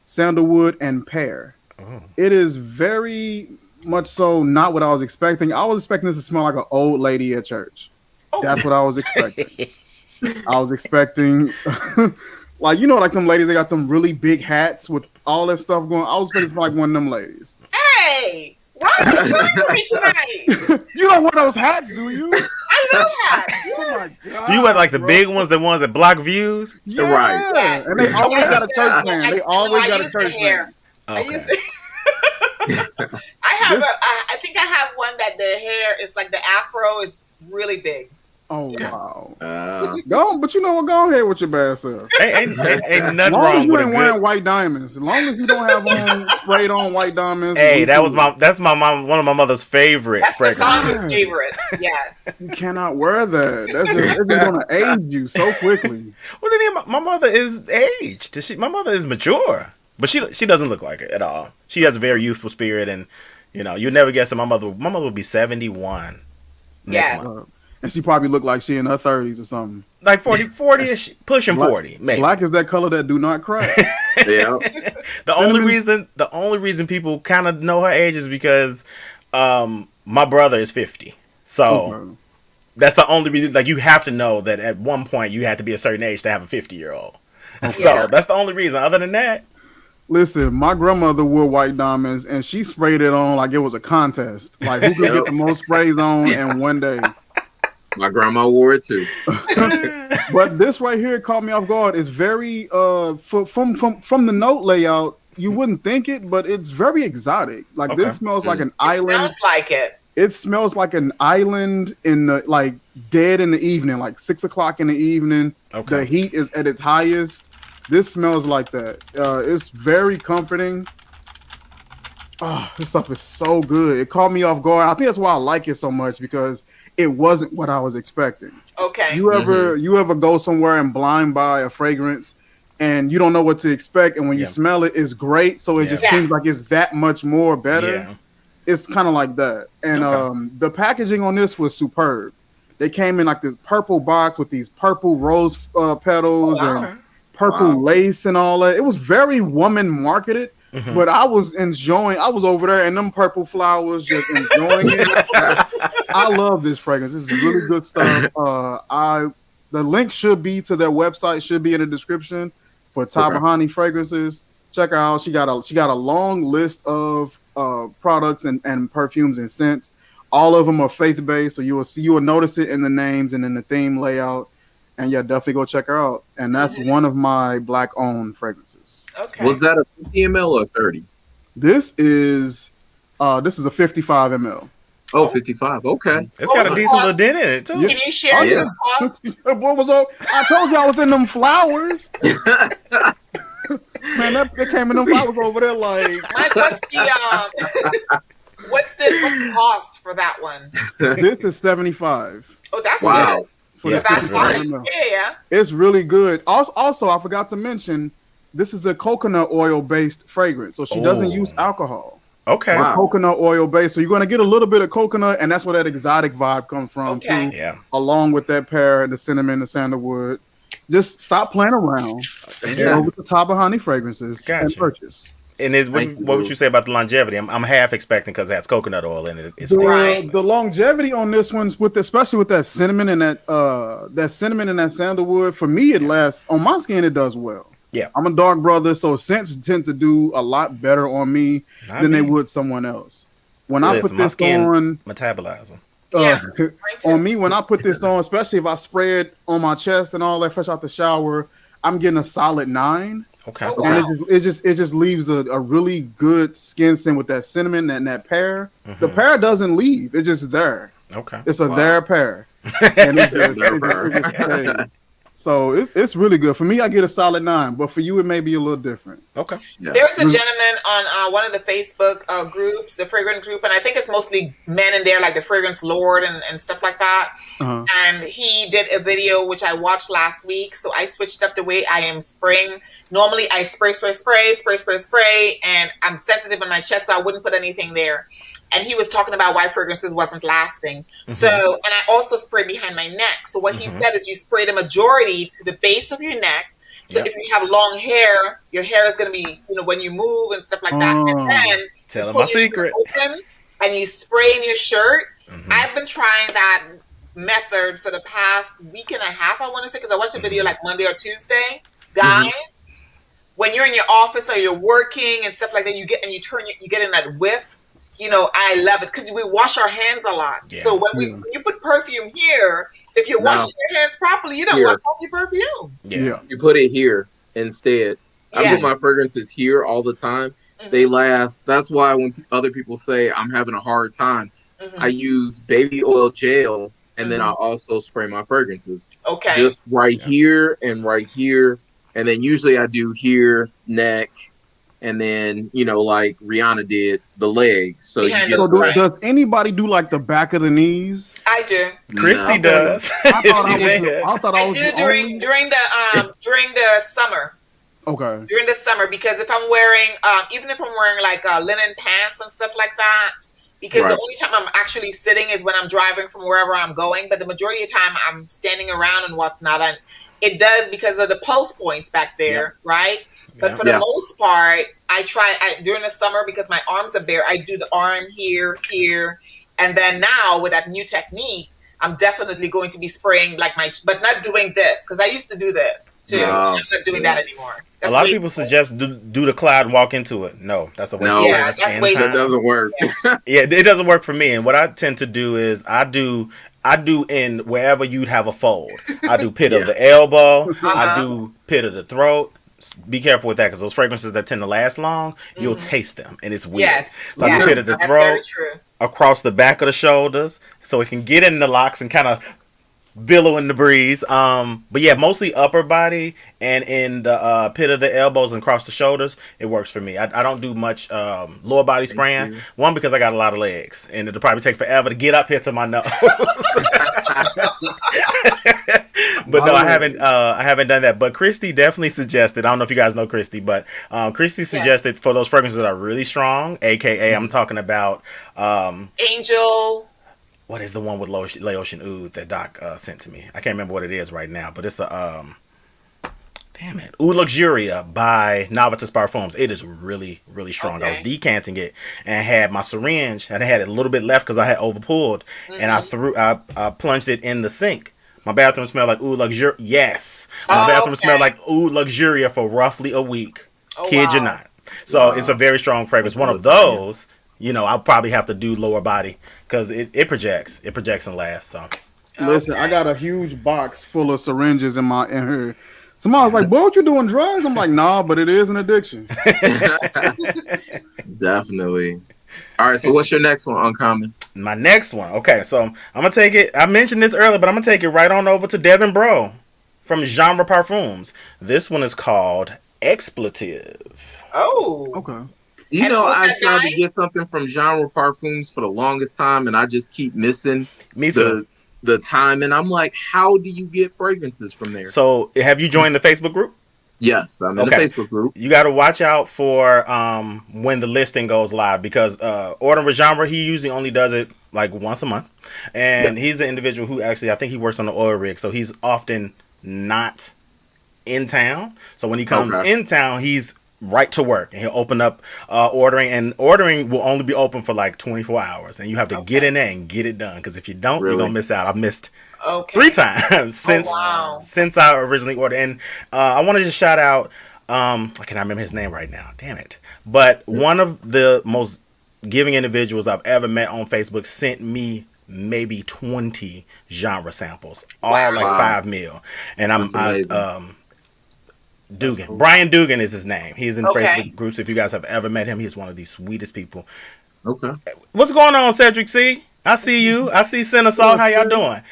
sandalwood, and pear. Oh. It is very much so not what I was expecting. I was expecting this to smell like an old lady at church. Oh. That's what I was expecting. I was expecting, like, you know, like them ladies, they got them really big hats with all that stuff going. I was expecting to smell like one of them ladies. Hey, why are you playing me tonight? You don't wear those hats, do you? I love hats. Oh my god! You wear like the bro. big ones, the ones that block views. Yeah. Right. Yes. And they always got a church man. I- They always I got a use the church hair. man. I Okay. use I think I have one that the hair is like the afro is really big. Oh wow! Uh, Go, but you know what? Go ahead with your bad self. Ain't As nothing long as wrong you with a ain't wearing good. white diamonds, as long as you don't have on sprayed on white diamonds. Hey, we that was cool. that's my mom. One of my mother's favorite That's fragrances. Cassandra's favorite. Yes. You cannot wear that. It's just gonna age you so quickly. Well, then again, my mother is aged. My mother is mature, but she doesn't look like it at all. She has a very youthful spirit, and you know you never guess that my mother will be 71 next Yeah. month. And she probably looked like she in her 30s or something. Like 40-ish, pushing 40, maybe. Black is that color that do not crack. yeah. The only reason people kind of know her age is because my brother is 50. So Okay. that's the only reason. Like you have to know that at one point you had to be a certain age to have a 50-year-old. So Yeah. that's the only reason. Other than that, Listen, my grandmother wore white diamonds, and she sprayed it on like it was a contest. Like who could get the most sprays on in one day. My grandma wore it too. But this right here caught me off guard. It's very from the note layout, you wouldn't think it, but it's very exotic. Like Okay. this smells like an It island. smells like it. It smells like an island in the like dead in the evening, like 6 o'clock in the evening. Okay. The heat is at its highest. This smells like that. It's very comforting. Oh, this stuff is so good. It caught me off guard. I think that's why I like it so much because it wasn't what I was expecting. Okay. You ever go somewhere and blind buy a fragrance and you don't know what to expect, and when you Yeah. smell it, it's great. So it just Yeah. seems like it's that much more better. yeah. It's kind of like that. And Okay. the packaging on this was superb. They came in like this purple box with these purple rose petals Oh, wow. and purple Wow. lace and all that. It was very woman marketed, Mhm. but I was enjoying. I was over there and them purple flowers, just enjoying it. I love this fragrance. This is really good stuff. The link should be to their website, should be in the description for Tabahani fragrances. Check her out. She got a long list of products and perfumes and scents. All of them are faith based, so you will notice it in the names and in the theme layout. And yeah, definitely go check her out. And that's one of my black owned fragrances. Okay. Was that a 50 ml or 30? This is a 55 ml. Oh, 55. Okay. It's got a decent little dent in it too. Can you share Yeah. the cost? What was up? I told you I was in them flowers. Man, that came in them flowers over there like Mike, what's the cost for that one? this is 75. Oh, that's Wow. good. For Yeah, the That's 55 nice. ml. Yeah. It's really good. Also, I forgot to mention this is a coconut oil based fragrance, so she doesn't Oh. use alcohol. Okay. Wow. Coconut oil based, so you're going to get a little bit of coconut, and that's where that exotic vibe comes from Okay. too. Yeah. Along with that pear, the cinnamon, the sandalwood. Just stop playing around. Yeah. Go with the Tabahani fragrances and Gotcha. purchase. And Thank you. what would you say about the longevity? I'm half expecting because it has coconut oil in it. It's Right. The longevity on this one's especially with that cinnamon and that sandalwood. For me, it lasts on my skin. It does well. Yeah. I'm a dark brother, so scents tend to do a lot better on me Not than they me. would someone else. When I Listen, put my this skin on, metabolizer. Yeah. on me, when I put this on, especially if I spray it on my chest and all that fresh out the shower, I'm getting a solid 9. Okay. Oh, And wow. it just leaves a really good skin scent with that cinnamon and that pear. The pear doesn't leave; it's just there. Okay. It's a Wow. there pear, and it There just pear. stays. So it's really good. For me, I get a solid 9, but for you, it may be a little different. Okay. Yeah. There's a gentleman on one of the Facebook groups, the fragrance group, and I think it's mostly men in there, like the fragrance lord and stuff like that. Uh-huh. And he did a video which I watched last week, so I switched up the way I am spraying. Normally, I spray, and I'm sensitive in my chest, so I wouldn't put anything there. And he was talking about why fragrances wasn't lasting. So, and I also spray behind my neck. So what he said is you spray the majority to the base of your neck. So if you have long hair, your hair is going to be, when you move and stuff like that. And then tell him my secret. Open and you spray in your shirt. I've been trying that method for the past week and a half, I want to say, because I watched the video like Monday or Tuesday. Guys, when you're in your office or you're working and stuff like that, you get in that whiff. I love it because we wash our hands a lot. Yeah. So when you put perfume here, if you're washing your hands properly, you don't want your perfume. Yeah. You put it here instead. I put my fragrances here all the time. They last. That's why when other people say I'm having a hard time, I use baby oil gel and then I also spray my fragrances. Okay. Just right here and right here. And then usually I do here, neck, and then, like Rihanna did, the legs. So does anybody do like the back of the knees? I do. Christy does. I thought I was during the summer. Okay. During the summer, because if I'm wearing, even if I'm wearing like linen pants and stuff like that, because the only time I'm actually sitting is when I'm driving from wherever I'm going. But the majority of the time I'm standing around and whatnot. And it does because of the pulse points back there, right? But for the most part, during the summer, because my arms are bare, I do the arm here. And then now with that new technique, I'm definitely going to be spraying but not doing this, because I used to do this too. I'm not doing that anymore. That's a lot of people suggest do the cloud and walk into it. No, that's a waste of time. That doesn't work. Yeah, it doesn't work for me. And what I tend to do is I do in wherever you'd have a fold. I do pit of the elbow. I do pit of the throat. Be careful with that, because those fragrances that tend to last long, you'll taste them, and it's weird. So I do pit of the throat, across the back of the shoulders, so it can get in the locks and kind of billow in the breeze. But yeah, mostly upper body and in the pit of the elbows and across the shoulders. It works for me. I don't do much lower body spraying. One, because I got a lot of legs, and it'll probably take forever to get up here to my nose. But no, I haven't done that. But Christy definitely suggested. I don't know if you guys know Christy, but Christy suggested for those fragrances that are really strong, aka I'm talking about Angel. What is the one with Laotian Oud that Doc sent to me? I can't remember what it is right now, but it's a damn it, Oud Luxuria by Novitas Parfums. It is really, really strong. Okay. I was decanting it and had my syringe, and I had a little bit left because I had overpulled, and I plunged it in the sink. My bathroom smelled like Oud Luxuria. Yes, my bathroom smelled like Oud Luxuria for roughly a week. Kid you not. So it's a very strong fragrance. One of those. I'll probably have to do lower body because it projects. It projects and lasts. So, listen, I got a huge box full of syringes in here. Somebody was like, "Boy, what you doing drugs?" I'm like, "Nah, but it is an addiction." Definitely. All right, so what's your next one, Uncommon? My next one. Okay, so I'm gonna take it. I mentioned this earlier, but I'm gonna take it right on over to Devin Bro from Genre Parfums. This one is called Expletive. Oh, okay. I've tried to get something from Genre Parfums for the longest time, and I just keep missing the time. And I'm like, how do you get fragrances from there? So, have you joined the Facebook group? Yes, I'm in the Facebook group. You got to watch out for when the listing goes live, because Ordering with Genre, he usually only does it like once a month. And he's an individual who actually, I think he works on the oil rig, so he's often not in town. So when he comes in town, he's right to work, and he'll open up ordering, and ordering will only be open for like 24 hours, and you have to get in there and get it done, because if you don't, you're gonna miss out. I've missed 3 times since I originally ordered. And I want to just shout out, I cannot remember his name right now, damn it, but one of the most giving individuals I've ever met on Facebook sent me maybe 20 genre samples, all like 5 mil, and Dugan. Cool. Brian Dugan is his name. He's in Facebook groups. If you guys have ever met him, he's one of the sweetest people. Okay. What's going on, Cedric C? I see you. I see Senasaw. How y'all doing?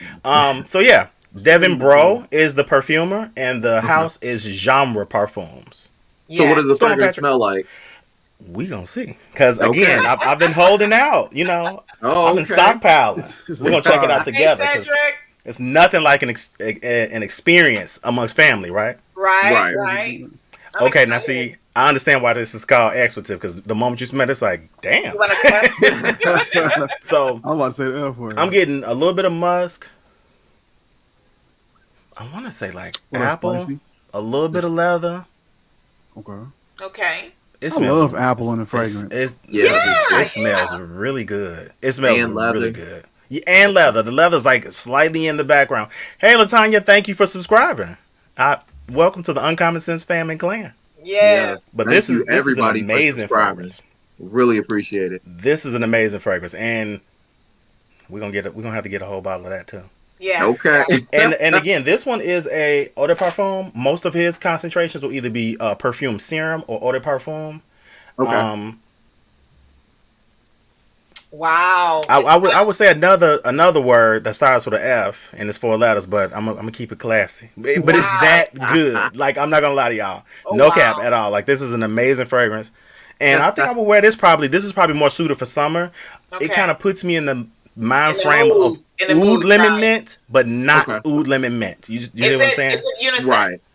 So yeah, Devin Bro is the perfumer, and the Okay. house is Genre Parfums. So what does the What's going on, fragrance Patrick? smell like? We gonna see. Because again, Okay. I've been holding out. You know, Oh, I've been okay. stockpiling. We're gonna check it out Hey, together because Cedric. it's nothing like an experience amongst family, right? Right, Right. right. I'm Okay, now excited. see, I understand why this is called expletive because the moment you smell it, it's like, damn. You want to So I'm about to say the F word. I'm getting a little bit of musk. I want to say like What, that's apple, spicy? a little bit of leather. Okay. Okay. It I smells. love apple in the fragrance. Yeah, I do too. It smells really good. It smells And leather. really good. Yeah, and leather. The leather's like slightly in the background. Hey, Latanya, thank you for subscribing. Welcome to the Uncommon Sense fam and clan. Yes. But Thank this you, is an everybody, for amazing subscribing. fragrance. Really appreciate it. This is an amazing fragrance, and we're gonna have to get a whole bottle of that too. Yeah. Okay. And again, this one is a eau de parfum. Most of his concentrations will either be perfume serum or eau de parfum. Okay. Wow. I would say another word that starts with an F and it's 4 letters, but I'm gonna keep it classy. But it's Wow. that good. Like, I'm not gonna lie to y'all. Oh, No wow. cap at all. Like, this is an amazing fragrance, and I think I will wear this probably. This is probably more suited for summer. Okay. It kind of puts me in the mind In the frame mood. of In the oud mood, lemon right. mint, but not Okay. oud lemon mint. You Is know what I'm saying? Is it unisex? Right. Is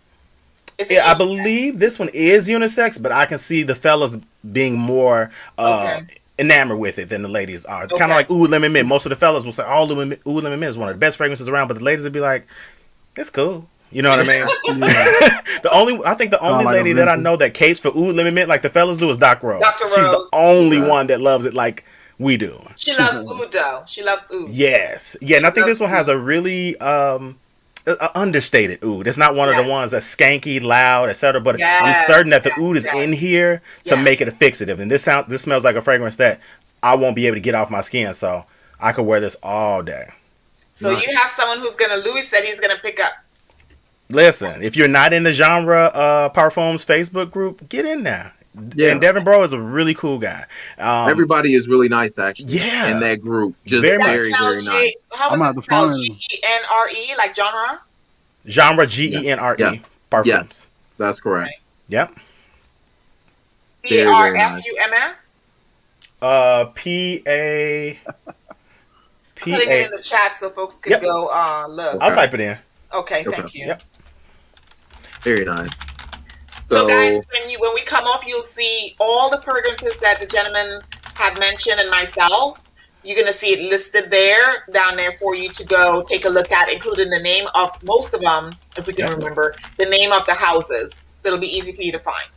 it Yeah, I unisex? believe this one is unisex, but I can see the fellas being more Okay. enamored with it than the ladies are. It's kind Okay. of like oud lemon mint. Most of the fellas will say, "Oh, oud lemon mint is one of the best fragrances around," but the ladies will be like, "It's cool." You know what I mean? Yeah. I think the only like a lady that I vintage. know that capes for oud lemon mint like the fellas do is Doc Rose. Dr. She's the Rose. only Right. one that loves it like we do. She loves oud though. She loves oud. Yes. Yeah, and I think loves this one has a really understated oud. It's not one of Yes. the ones that's skanky, loud, etc. But I'm Yes, certain that the yes, oud is yes. in here to Yes. make it a fixative. And this smells like a fragrance that I won't be able to get off my skin, so I could wear this all day. So Nice. you have someone who's gonna. Louis said he's gonna pick up. Listen, if you're not in the Genre Parfums Facebook group, get in there. Yeah. And Devin Bro is a really cool guy. Everybody is really nice, actually. Yeah. In that group. Just Very much. very, very nice. How I'm was about it to spelled? find- GENRE, like genre? Genre GENRE Yeah. Parfums. Yes, that's correct. Yep. Very, very nice. PARFUMS? PA. Putting it in the chat so folks can Yep. go look. I'll type it in. Okay, Okay. thank you. Yep. Very nice. So guys, when we come off, you'll see all the fragrances that the gentleman have mentioned and myself. You're going to see it listed there, down there for you to go take a look at, including the name of most of them, if we can Yep. remember, the name of the houses. So it'll be easy for you to find.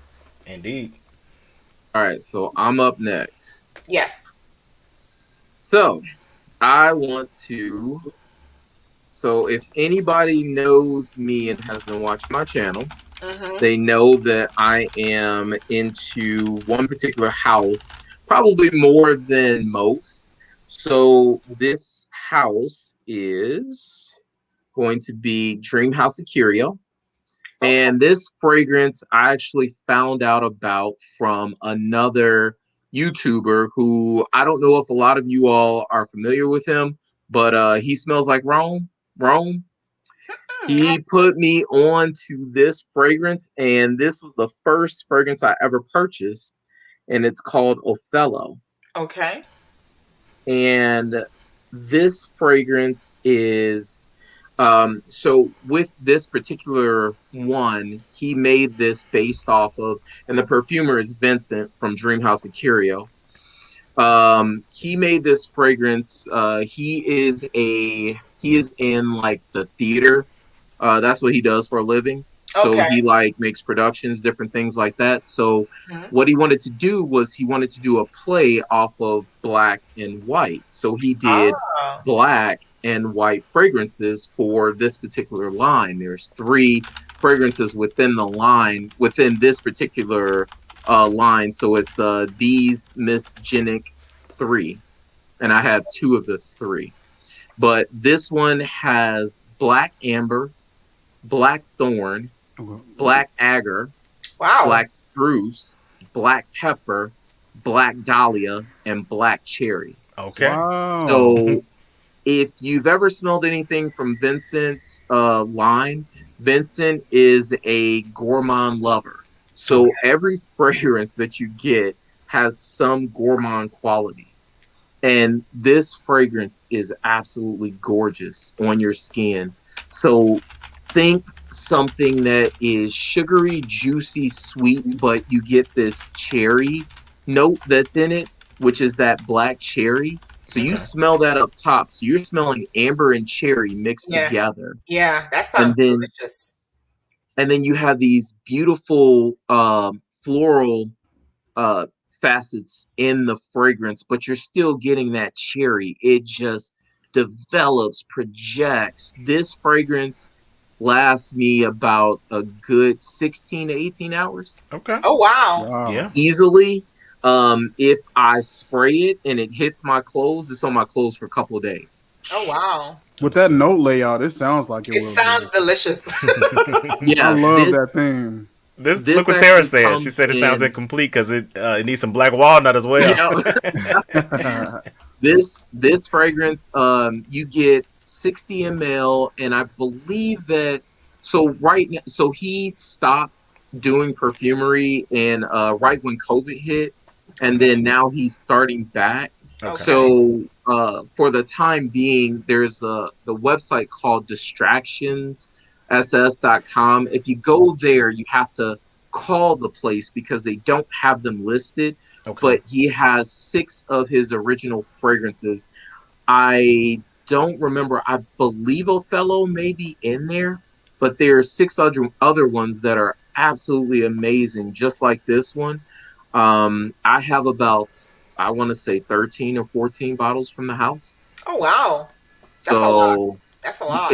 Indeed. All right, so I'm up next. Yes. So I want to. So if anybody knows me and has been watching my channel, Mm-hmm. they know that I am into one particular house, probably more than most. So this house is going to be Dream House of Curio. And this fragrance I actually found out about from another YouTuber who I don't know if a lot of you all are familiar with him, but he smells like Rome. Rome. He put me on to this fragrance, and this was the first fragrance I ever purchased, and it's called Othello. Okay. And this fragrance is so with this particular one, he made this based off of, and the perfumer is Vincent from Dream House of Curio. He made this fragrance. He is in like the theater. That's what he does for a living. So Okay. he like makes productions, different things like that. So Mhm. what he wanted to do was he wanted to do a play off of black and white. So he did Ah. black and white fragrances for this particular line. There's 3 fragrances within the line, within this particular line. So it's these Misgenic 3. And I have 2 of the 3. But this one has black amber, black thorn, black agar, Wow. black spruce, black pepper, black dahlia, and black cherry. Okay. Wow. So if you've ever smelled anything from Vincent's line, Vincent is a gourmand lover. Okay. So every fragrance that you get has some gourmand quality. And this fragrance is absolutely gorgeous on your skin. So think something that is sugary, juicy, sweet, but you get this cherry note that's in it, which is that black cherry. So you Okay. smell that up top. So you're smelling amber and cherry mixed Yeah. together. Yeah, that And sounds then delicious. and then you have these beautiful floral uh facets in the fragrance, but you're still getting that cherry. It just develops, projects. This fragrance lasts me about a good 16 to 18 hours Okay. Oh wow. Wow. Yeah. easily. If I spray it and it hits my clothes, it's on my clothes for a couple of days. Oh wow. With that Understood. note layout, it sounds like it It will sounds be. delicious. I Yeah, love that theme. This look this what Tara actually said. She comes said it sounds in. incomplete because it needs some black walnut as well. Yeah, this fragrance, you get 60 ml, and I believe that. So right now, so he stopped doing perfumery and right when COVID hit, and Okay. then now he's starting back. Okay. Okay. So for the time being, there's the website called distractionsss.com. If you go there, you have to call the place because they don't have them listed. Okay. But he has 6 of his original fragrances. I don't remember. I believe Othello may be in there, but there are 6 other ones that are absolutely amazing, just like this one. I have about, I want to say 13 or 14 bottles from the house. Oh wow. That's a lot. So That's a lot.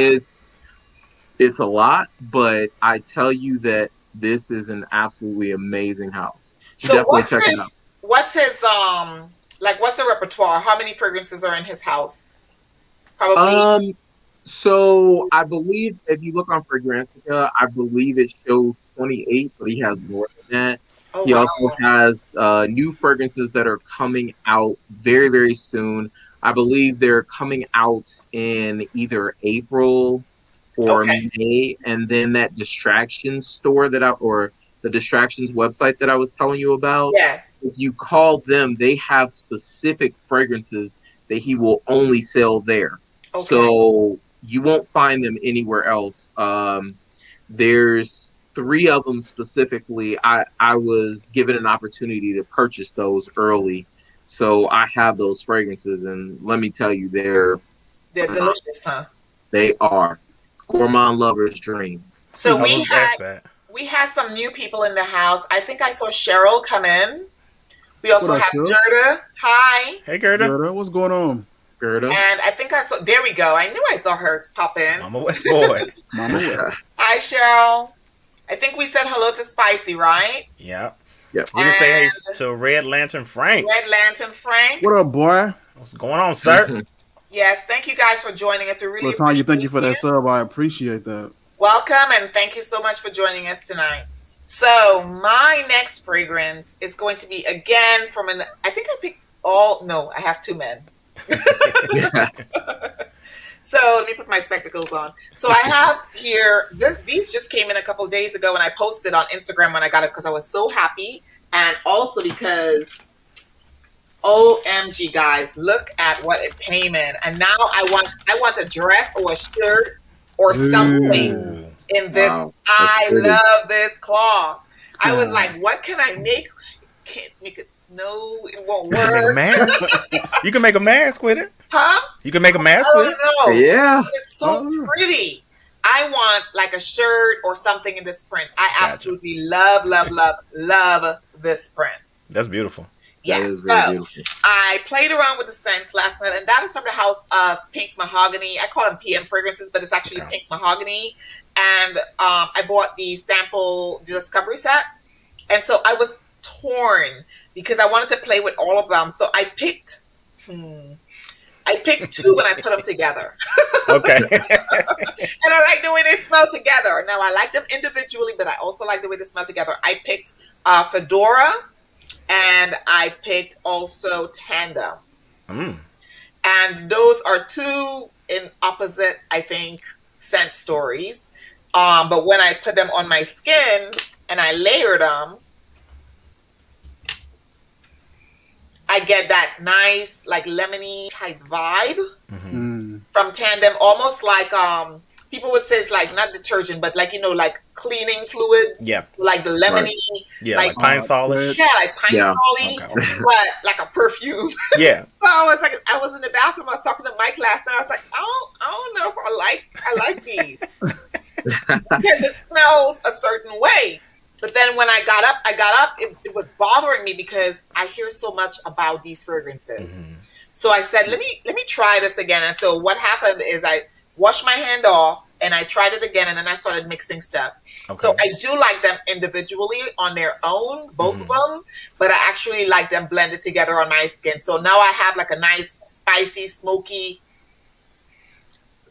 it's a lot, but I tell you that this is an absolutely amazing house. So Definitely check it out. what's his like what's the repertoire? How many fragrances are in his house? Probably. Um, so I believe if you look on Fragrantica, I believe it shows 28, but he has more than that. Oh He wow. also has new fragrances that are coming out very, very soon. I believe they're coming out in either April or Okay. May, and then that distractions store or the distractions website that I was telling you about. Yes. If you call them, they have specific fragrances that he will only sell there. Okay. So you won't find them anywhere else. There's 3 of them specifically. I was given an opportunity to purchase those early. So I have those fragrances, and let me tell you, They're delicious, huh? they are gourmand lover's dream. So I was asked that. we had some new people in the house. I think I saw Cheryl come in. We What also up, have Cheryl? Gerda. Hi. Hey, Gerda. Gerda, what's going on? Gerda. And I think I saw there we go. I knew I saw her pop in. Mama West Boy. Mama West. Hi Cheryl. I think we said hello to Spicy, right? Yeah. Yep. We didn't say hey to Red Lantern Frank. Red Lantern Frank. What up, boy? What's going on, sir? Yes, thank you guys for joining us. We really Latanya, appreciate thank you for that sub. I appreciate that. Welcome and thank you so much for joining us tonight. So my next fragrance is going to be again from I think I picked I have 2 men. Yeah. So let me put my spectacles on. So I have here, these just came in a couple days ago and I posted on Instagram when I got it because I was so happy. And also because, OMG guys, look at what it came in. And now I want a dress or a shirt or something Ooh. in this. Wow, I pretty. love this cloth. I was Yeah. like, what can I make? Can't make it. No, it won't You can make a work. mask. You can make a mask with it. Huh? You can make a mask I with don't it. know. Yeah. It's so Oh. pretty. I want like a shirt or something in this print. I Gotcha. absolutely love, love, love, love this print. That's beautiful. Yes. That is very So beautiful. I played around with the scents last night, and that is from the house of Pink Mahogany. I call them PM fragrances, but it's actually Okay. Pink Mahogany. And I bought the sample discovery set, and so I was torn because I wanted to play with all of them. So I picked 2 and I put them together. Okay. And I like the way they smell together. Now, I like them individually, but I also like the way they smell together. I picked Fedora, and I picked also Tandem. Mm. And those are two in opposite, I think, scent stories. But when I put them on my skin and I layer them, I get that nice, like lemony type vibe from Tandem, almost like people would say it's like not detergent, but like like cleaning fluid. Yeah. Like the lemony. Yeah, like pine solish. Yeah, like pine solly, but like a perfume. Yeah. So I was in the bathroom. I was talking to Mike last night. I was like, I don't know if I like these because it smells a certain way. But then when I got up, it was bothering me because I hear so much about these fragrances. So I said, let me try this again. And so what happened is I washed my hand off and I tried it again, and then I started mixing stuff. Okay. So I do like them individually on their own, both of them, but I actually like them blended together on my skin. So now I have like a nice, spicy, smoky,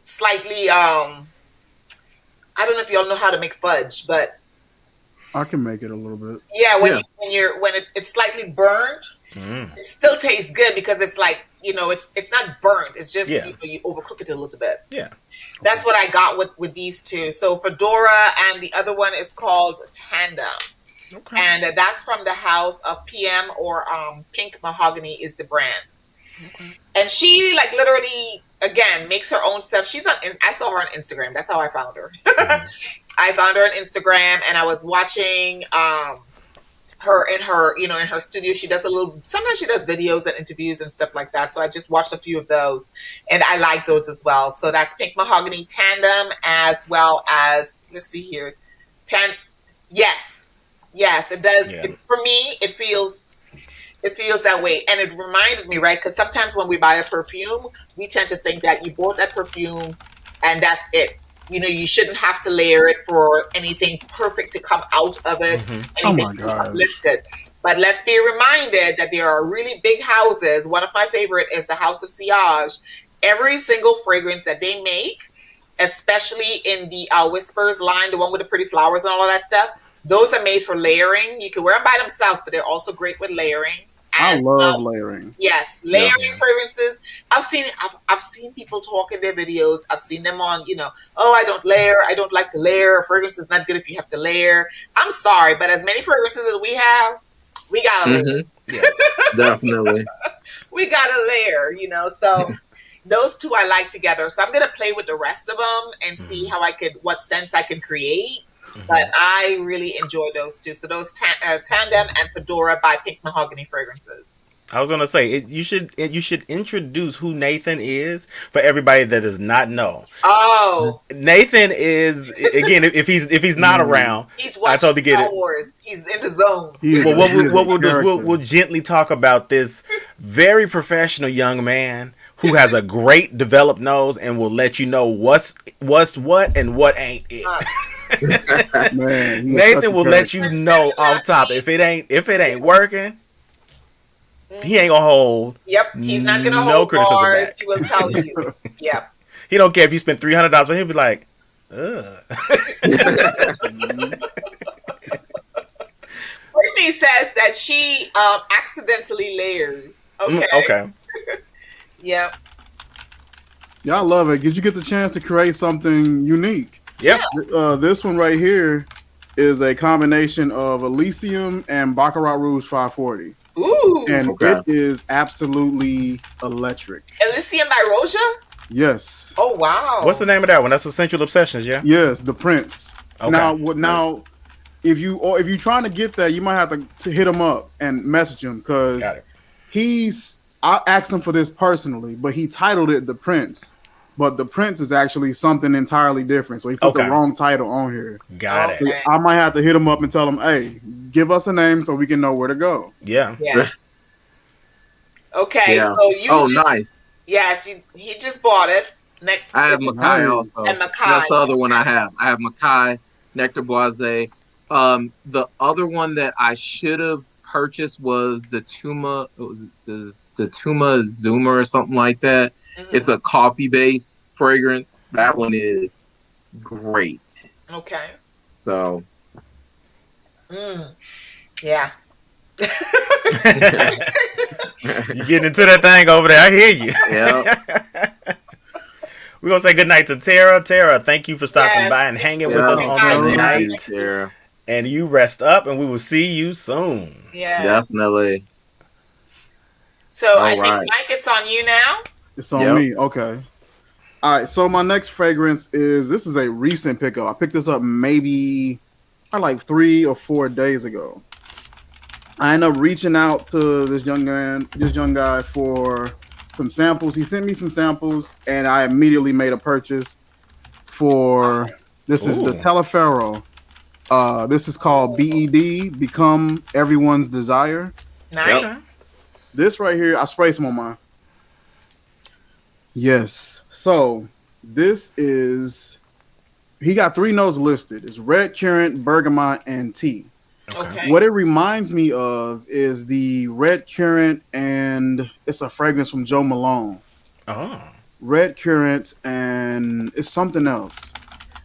slightly, I don't know if y'all know how to make fudge, but I can make it a little bit. Yeah, when it's slightly burnt, it still tastes good because it's like it's not burnt. It's just you overcook it a little bit. Yeah, that's what I got with these two. So Fedora, and the other one is called Tandem, and that's from the house of PM or Pink Mahogany is the brand. And she like literally again makes her own stuff. She's on. I saw her on Instagram. That's how I found her. I found her on Instagram, and I was watching her in her studio. She does sometimes she does videos and interviews and stuff like that. So I just watched a few of those, and I like those as well. So that's Pink Mahogany Tandem, as well as, let's see here, yes, it does. Yeah. For me, it feels that way. And it reminded me, right? Because sometimes when we buy a perfume, we tend to think that you bought that perfume and that's it. You shouldn't have to layer it for anything perfect to come out of it, anything to be uplifted. But let's be reminded that there are really big houses. One of my favorite is the House of Sillage. Every single fragrance that they make, especially in the Whispers line, the one with the pretty flowers and all of that stuff, those are made for layering. You can wear them by themselves, but they're also great with layering. I love layering. Yes, layering fragrances. I've seen people talk in their videos. I've seen them on, I don't layer. I don't like to layer. A fragrance is not good if you have to layer. I'm sorry, but as many fragrances as we have, we gotta layer. Yeah, definitely. We gotta layer, so those two I like together. So I'm gonna play with the rest of them and see what scents I can create. But I really enjoy those two. So those Tandem and Fedora by Pink Mahogany fragrances. I was gonna say you should introduce who Nathan is for everybody that does not know. Oh, Nathan is again if he's not around, he's watching Star Wars. He's in the zone. Well, what we'll do is we'll gently talk about this very professional young man who has a great developed nose and will let you know what's what and what ain't it. Man, Nathan will let you know off top if it ain't working. He ain't gonna hold. Yep, he's not gonna hold bars. He will tell you. Yep. He don't care if you spend $300, but he'll be like, ugh. Brittany says that she accidentally layers. Okay. Okay. Yep. Yeah, I love it. Did you get the chance to create something unique? Yep. This one right here is a combination of Elysium and Baccarat Rouge 540. Ooh. And it is absolutely electric. Elysium by Roja? Yes. Oh, wow. What's the name of that one? That's Essential Obsessions, yeah? Yes, The Prince. Okay. Now, if you're trying to get that, you might have to hit him up and message him because I asked him for this personally, but he titled it The Prince. But The Prince is actually something entirely different. So he put the wrong title on here. Got it. So I might have to hit him up and tell him, hey, give us a name so we can know where to go. Yeah. Okay. Yeah. So you nice. Yes, he just bought it. I have Makai also. And Makai. That's the other one I have. I have Makai, Nectar Boise. The other one that I should have purchased was the Tuma. Was the Tuma Zoomer or something like that? It's a coffee-based fragrance. That one is great. Okay. So. Yeah. You getting into that thing over there? I hear you. Yeah. We're gonna say goodnight to Tara. Tara, thank you for stopping Yes. by and Thank hanging you with for us Yeah. coming on by, Tara. Thank you, tonight. Thank you. Sarah. And you rest up, and we will see you soon. Yes. Definitely. So I All think right. Mike, it's on you now. It's on Yep. me. Okay. All right. So my next fragrance is this is a recent pickup. I picked this up maybe like 3 or 4 days ago. I ended up reaching out to this young guy for some samples. He sent me some samples, and I immediately made a purchase for this is the Ooh. Telefero. This is called BED, Become Everyone's Desire. Nice. Okay. This right here, I spray some on mine. Yes. So this is he got 3 notes listed. It's red currant, bergamot, and tea. Okay. What it reminds me of is the red currant, and it's a fragrance from Joe Malone. Oh. Red currant, and it's something else.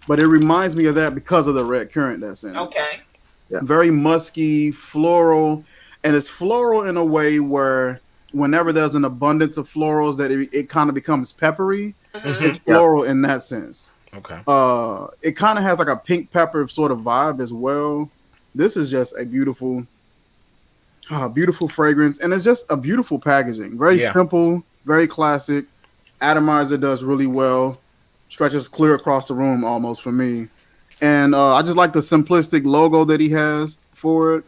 But it reminds me of that because of the red currant that's in it. Okay. Yeah. Very musky, floral, and it's floral in a way where whenever there's an abundance of florals that it kind of becomes peppery. It's floral in that sense. Okay. It kind of has like a pink pepper sort of vibe as well. This is just a beautiful fragrance, and it's just a beautiful packaging. Very simple, very classic. Atomizer does really well. Stretches clear across the room almost for me. And I just like the simplistic logo that he has for it.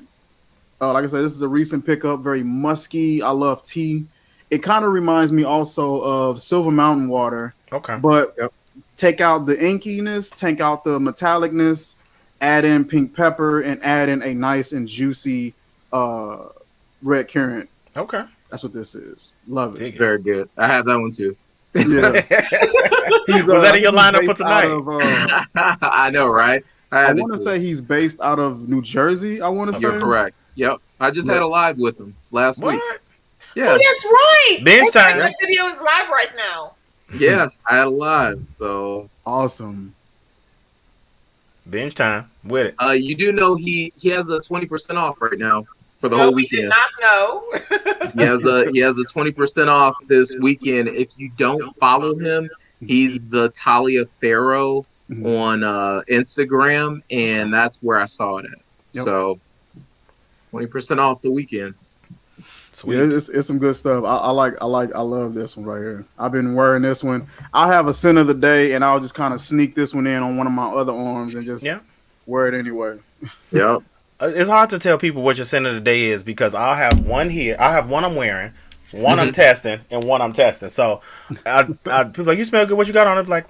Like I said, this is a recent pickup, very musky. I love tea. It kind of reminds me also of Silver Mountain Water. Okay. But take out the inkiness, take out the metallicness, add in pink pepper, and add in a nice and juicy red currant. Okay. That's what this is. Love it. Very good. I have that one too. Yeah. Was that in your lineup for tonight? I know, right? I want to say he's based out of New Jersey. I want to say. You're correct. Yep. I just had a live with him last week. Yeah. Oh, that's right. Bench time. That video is live right now. Yeah, I had a live. So awesome. Bench time with it. You do know he has a 20% off right now for the whole weekend. Did not know. he has a 20% off this weekend. If you don't follow him, he's the Talia Pharaoh on Instagram, and that's where I saw it at. Yep. So 20% off the weekend. Sweet. Yeah, it's some good stuff. I love this one right here. I've been wearing this one. I'll have a scent of the day, and I'll just kind of sneak this one in on one of my other arms and just wear it anyway. Yep. It's hard to tell people what your scent of the day is because I'll have one here. I have one I'm wearing, one I'm testing, and one I'm testing. So people like, you smell good. What you got on it? Like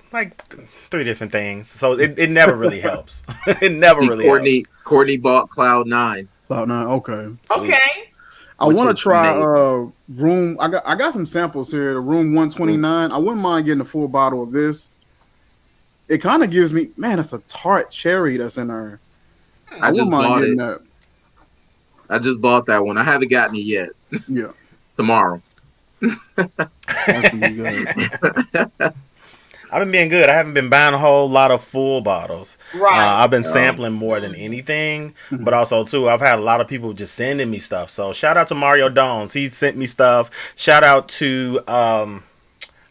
3 different things. So it never really helps. It never really helps. Courtney bought Cloud 9. Cloud 9. Okay. Okay. I want to try room. I got some samples here. The room 129. I wouldn't mind getting a full bottle of this. It kind of gives me, man, it's a tart cherry that's in there. I just bought it. That. I just bought that one. I haven't gotten it yet. Yeah. Tomorrow. That's gonna be good. I've been being good. I haven't been buying a whole lot of full bottles. Right. I've been sampling more than anything, but also too, I've had a lot of people just sending me stuff. So shout out to Mario Dones. He sent me stuff. Shout out to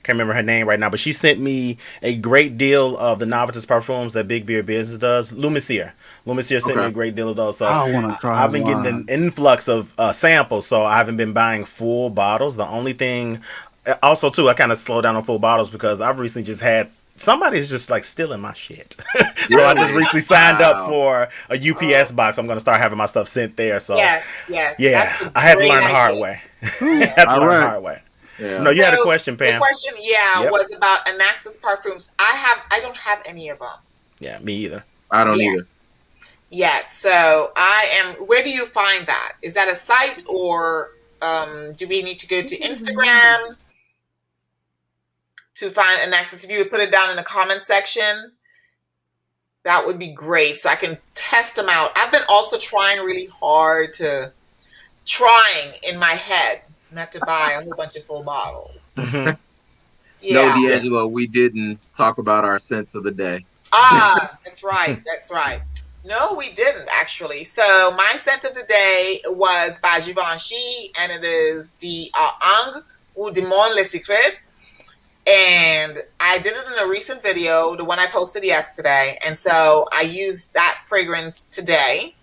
can't remember her name right now, but she sent me a great deal of the Novices perfumes that Big Beer Business does. Lumicier sent me a great deal of those. So I want to try. I've been getting an influx of samples, so I haven't been buying full bottles. The only thing. Also, too, I kind of slow down on full bottles because I've recently just had somebody's just like stealing my shit. So I just recently signed up for a UPS box. I'm going to start having my stuff sent there. So yes. Yeah, I had to learn the hard way. Yeah. No, you had a question, Pam. The question, was about Anaxis perfumes. I don't have any of them. Yeah, me either. I don't either. Yet. So where do you find that? Is that a site or do we need to go to Instagram to find Anaxis? If you would put it down in the comment section, that would be great. So I can test them out. I've been also trying really hard in my head not to buy a whole bunch of full bottles. No, D'Angelo, we didn't talk about our scents of the day. That's right. No, we didn't actually. So my scent of the day was by Givenchy, and it is the Ang ou Demande Le Secret. And I did it in a recent video, the one I posted yesterday. And so I used that fragrance today.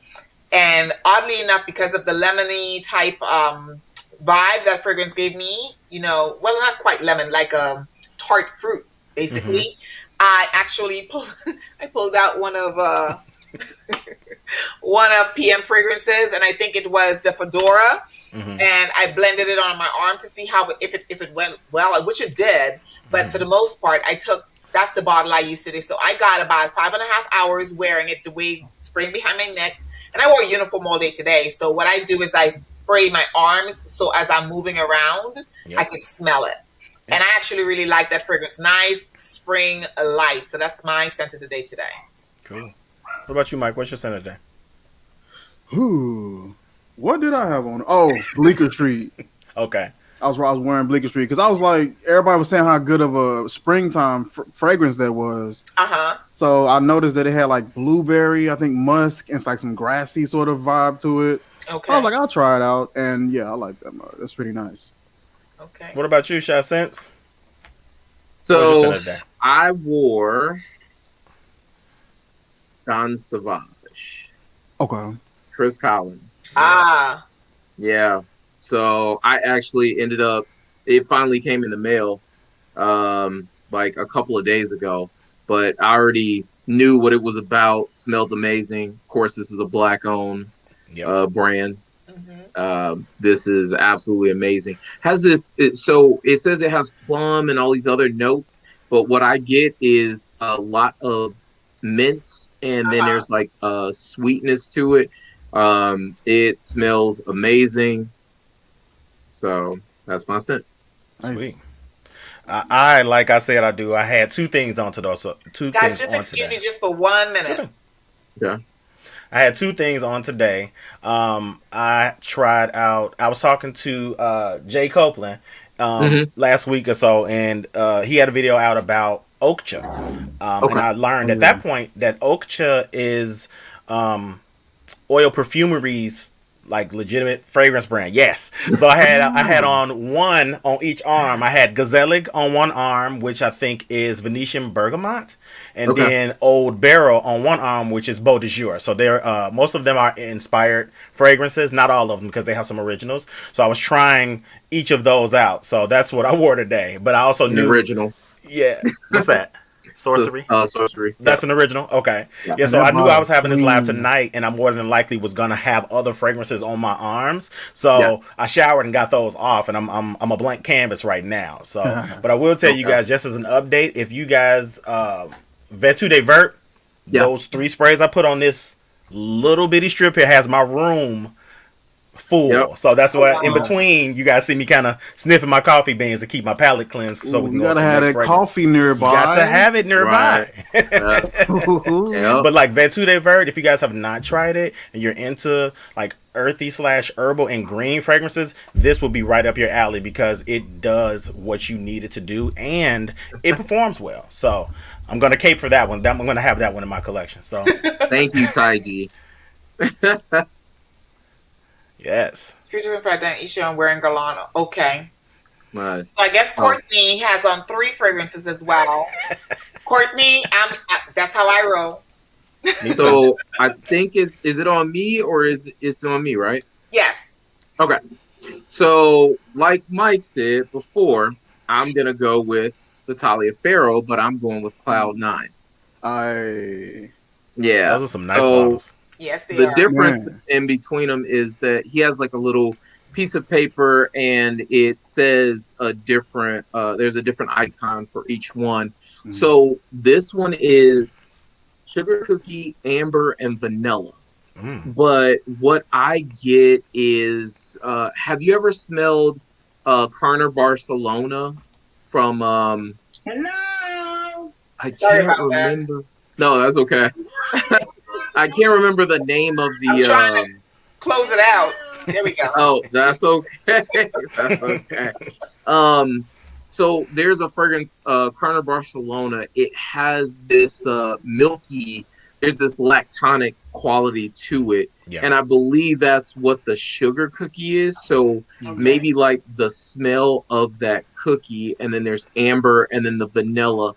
And oddly enough, because of the lemony type vibe that fragrance gave me, well, not quite lemon, like a tart fruit, basically. Mm-hmm. I actually pulled out one of PM fragrances, and I think it was the Fedora, and I blended it on my arm to see how if it went well, which it did. But for the most part, that's the bottle I used today. So I got about 5.5 hours wearing it the way spraying behind my neck. And I wore a uniform all day today. So what I do is I spray my arms so as I'm moving around, I can smell it. And I actually really like that fragrance. Nice spring light. So that's my scent of the day today. Cool. What about you, Mike? What's your scent of the day? What did I have on? Oh, Bleecker Street. Okay. I was wearing Bleecker Street because I was like, everybody was saying how good of a springtime fragrance that was. So I noticed that it had like blueberry, I think musk, and it's like some grassy sort of vibe to it. Okay. I was like, I'll try it out, and yeah, I like that. That's pretty nice. Okay. What about you, Shy Sense? So I wore Don Savage. Okay. Chris Collins. Yeah. So I actually ended up, it finally came in the mail like a couple of days ago, but I already knew what it was about, smelled amazing. Of course, this is a Black-owned brand. This is absolutely amazing. So it says it has plum and all these other notes, but what I get is a lot of mint, and then there's like a sweetness to it. It smells amazing. So that's my scent. Sweet. I like I said, I had two things on today. So guys, just excuse me just for 1 minute. Yeah. I had two things on today. I tried out. I was talking to Jay Copeland last week or so, and he had a video out about Okcha, and I learned at that point that Okcha is oil perfumery's like legitimate fragrance brand. Yes. So I had on one on each arm. I had Gazelle on one arm, which I think is Venetian Bergamot, and then Old Barrel on one arm, which is Beau de Jour. So they're most of them are inspired fragrances, not all of them because they have some originals. So I was trying each of those out. So that's what I wore today. But I also knew original. Yeah. What's that? Sorcery? Sorcery. That's an original? Okay. Yeah, so I knew I was having this live tonight, and I more than likely was going to have other fragrances on my arms. So I showered and got those off, and I'm a blank canvas right now. So, but I will tell you guys, just as an update, if you guys, Vetu de Vert, those 3 sprays I put on this little bitty strip here has my room full. So that's why in between you guys see me kind of sniffing my coffee beans to keep my palate cleansed so we can go to the next fragrance. Coffee nearby. You got to have it nearby. But like Vetu de Vert, if you guys have not tried it and you're into like earthy / herbal and green fragrances, this will be right up your alley because it does what you need it to do and it performs well. So I'm going to cape for that one. I'm going to have that one in my collection. So thank you, Taiji. Yes. Here's your friend Isha. I'm wearing Galano. Okay. Nice. So I guess Courtney has on 3 fragrances as well. Courtney, that's how I roll. So I think is it on me or is it on me, right? Yes. Okay. So like Mike said before, I'm gonna go with the Taliaferro, but I'm going with Cloud 9. Yeah. Those are some nice bottles. Yes, they are. The difference in between them is that he has like a little piece of paper and it says a different, there's a different icon for each one. So this one is sugar cookie, amber, and vanilla. But what I get is, have you ever smelled Carner Barcelona from, Hello. I can't remember. That. No, that's okay. I can't remember the name of the. I'm trying to close it out. There we go. Oh, that's okay. That's okay. So there's a fragrance, Carner Barcelona. It has this milky. there's this lactonic quality to it. Yeah. And I believe that's what the sugar cookie is. So maybe like the smell of that cookie, and then there's amber, and then the vanilla.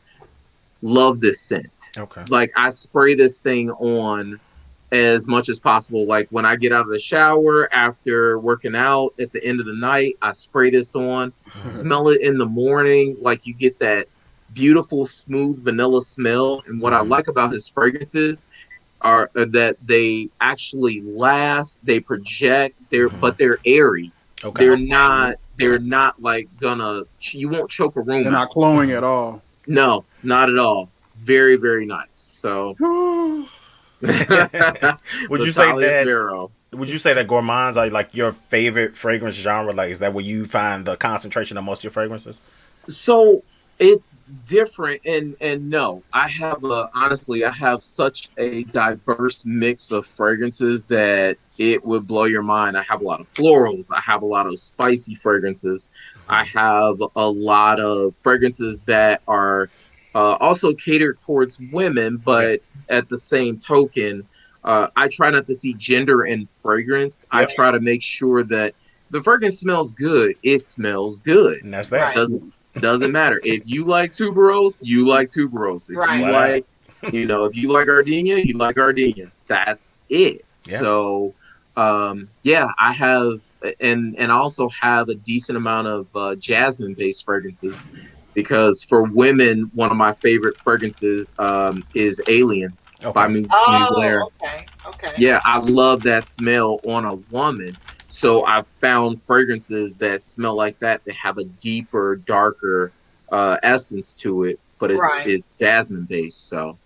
Love this scent. Okay. Like I spray this thing on as much as possible. Like when I get out of the shower after working out at the end of the night, I spray this on, smell it in the morning. Like you get that beautiful, smooth vanilla smell. And what I like about his fragrances are that they actually last, they project, but they're airy. Okay. They're not like you won't choke a room. They're not cloying at all. No, not at all. Very, very nice. So would you say that gourmands are like your favorite fragrance genre? Like, is that where you find the concentration of most of your fragrances? So it's different, and no, I have such a diverse mix of fragrances that it would blow your mind. I have a lot of florals. I have a lot of spicy fragrances. I have a lot of fragrances that are also catered towards women, but at the same token, I try not to see gender in fragrance. I try to make sure that the fragrance smells good. It smells good. And that's that. Doesn't matter. If you like tuberose, you like tuberose. If you like, if you like gardenia, you like gardenia. That's it. Yeah. So, I have, and I also have a decent amount of jasmine-based fragrances, because for women, one of my favorite fragrances is Alien by Mugler. Okay. Yeah, I love that smell on a woman. So I've found fragrances that smell like that have a deeper, darker essence to it, but it's jasmine based. So,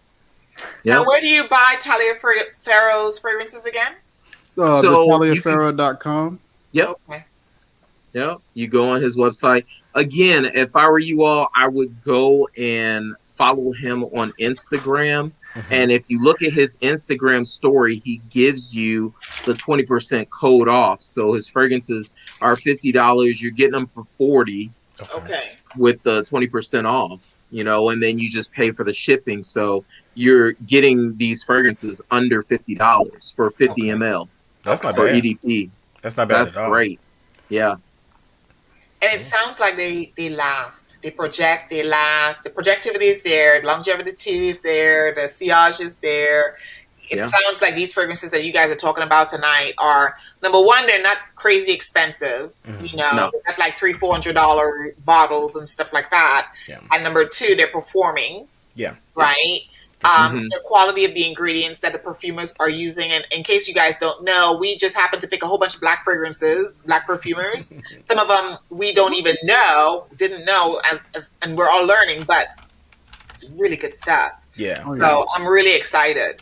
Now, where do you buy Taliaferro's fragrances again? Taliaferro.com. Yep. Okay. Yep. You go on his website. Again, if I were you all, I would go and follow him on Instagram. And if you look at his Instagram story, he gives you the 20% code off. So his fragrances are $50. You're getting them for $40. Okay. With the 20% off, and then you just pay for the shipping. So you're getting these fragrances under $50 for 50 ml. That's not for bad. EDP. That's not bad That's at all. Great. Yeah. And it sounds like they last. They project, they last. The projectivity is there. Longevity is there. The sillage is there. It sounds like these fragrances that you guys are talking about tonight are, number one, they're not crazy expensive. Not like $300-$400 bottles and stuff like that. Yeah. And number two, they're performing. Yeah. Right? The quality of the ingredients that the perfumers are using. And in case you guys don't know, we just happened to pick a whole bunch of black fragrances, black perfumers. Some of them we didn't know, and we're all learning, but it's really good stuff. Yeah. So I'm really excited.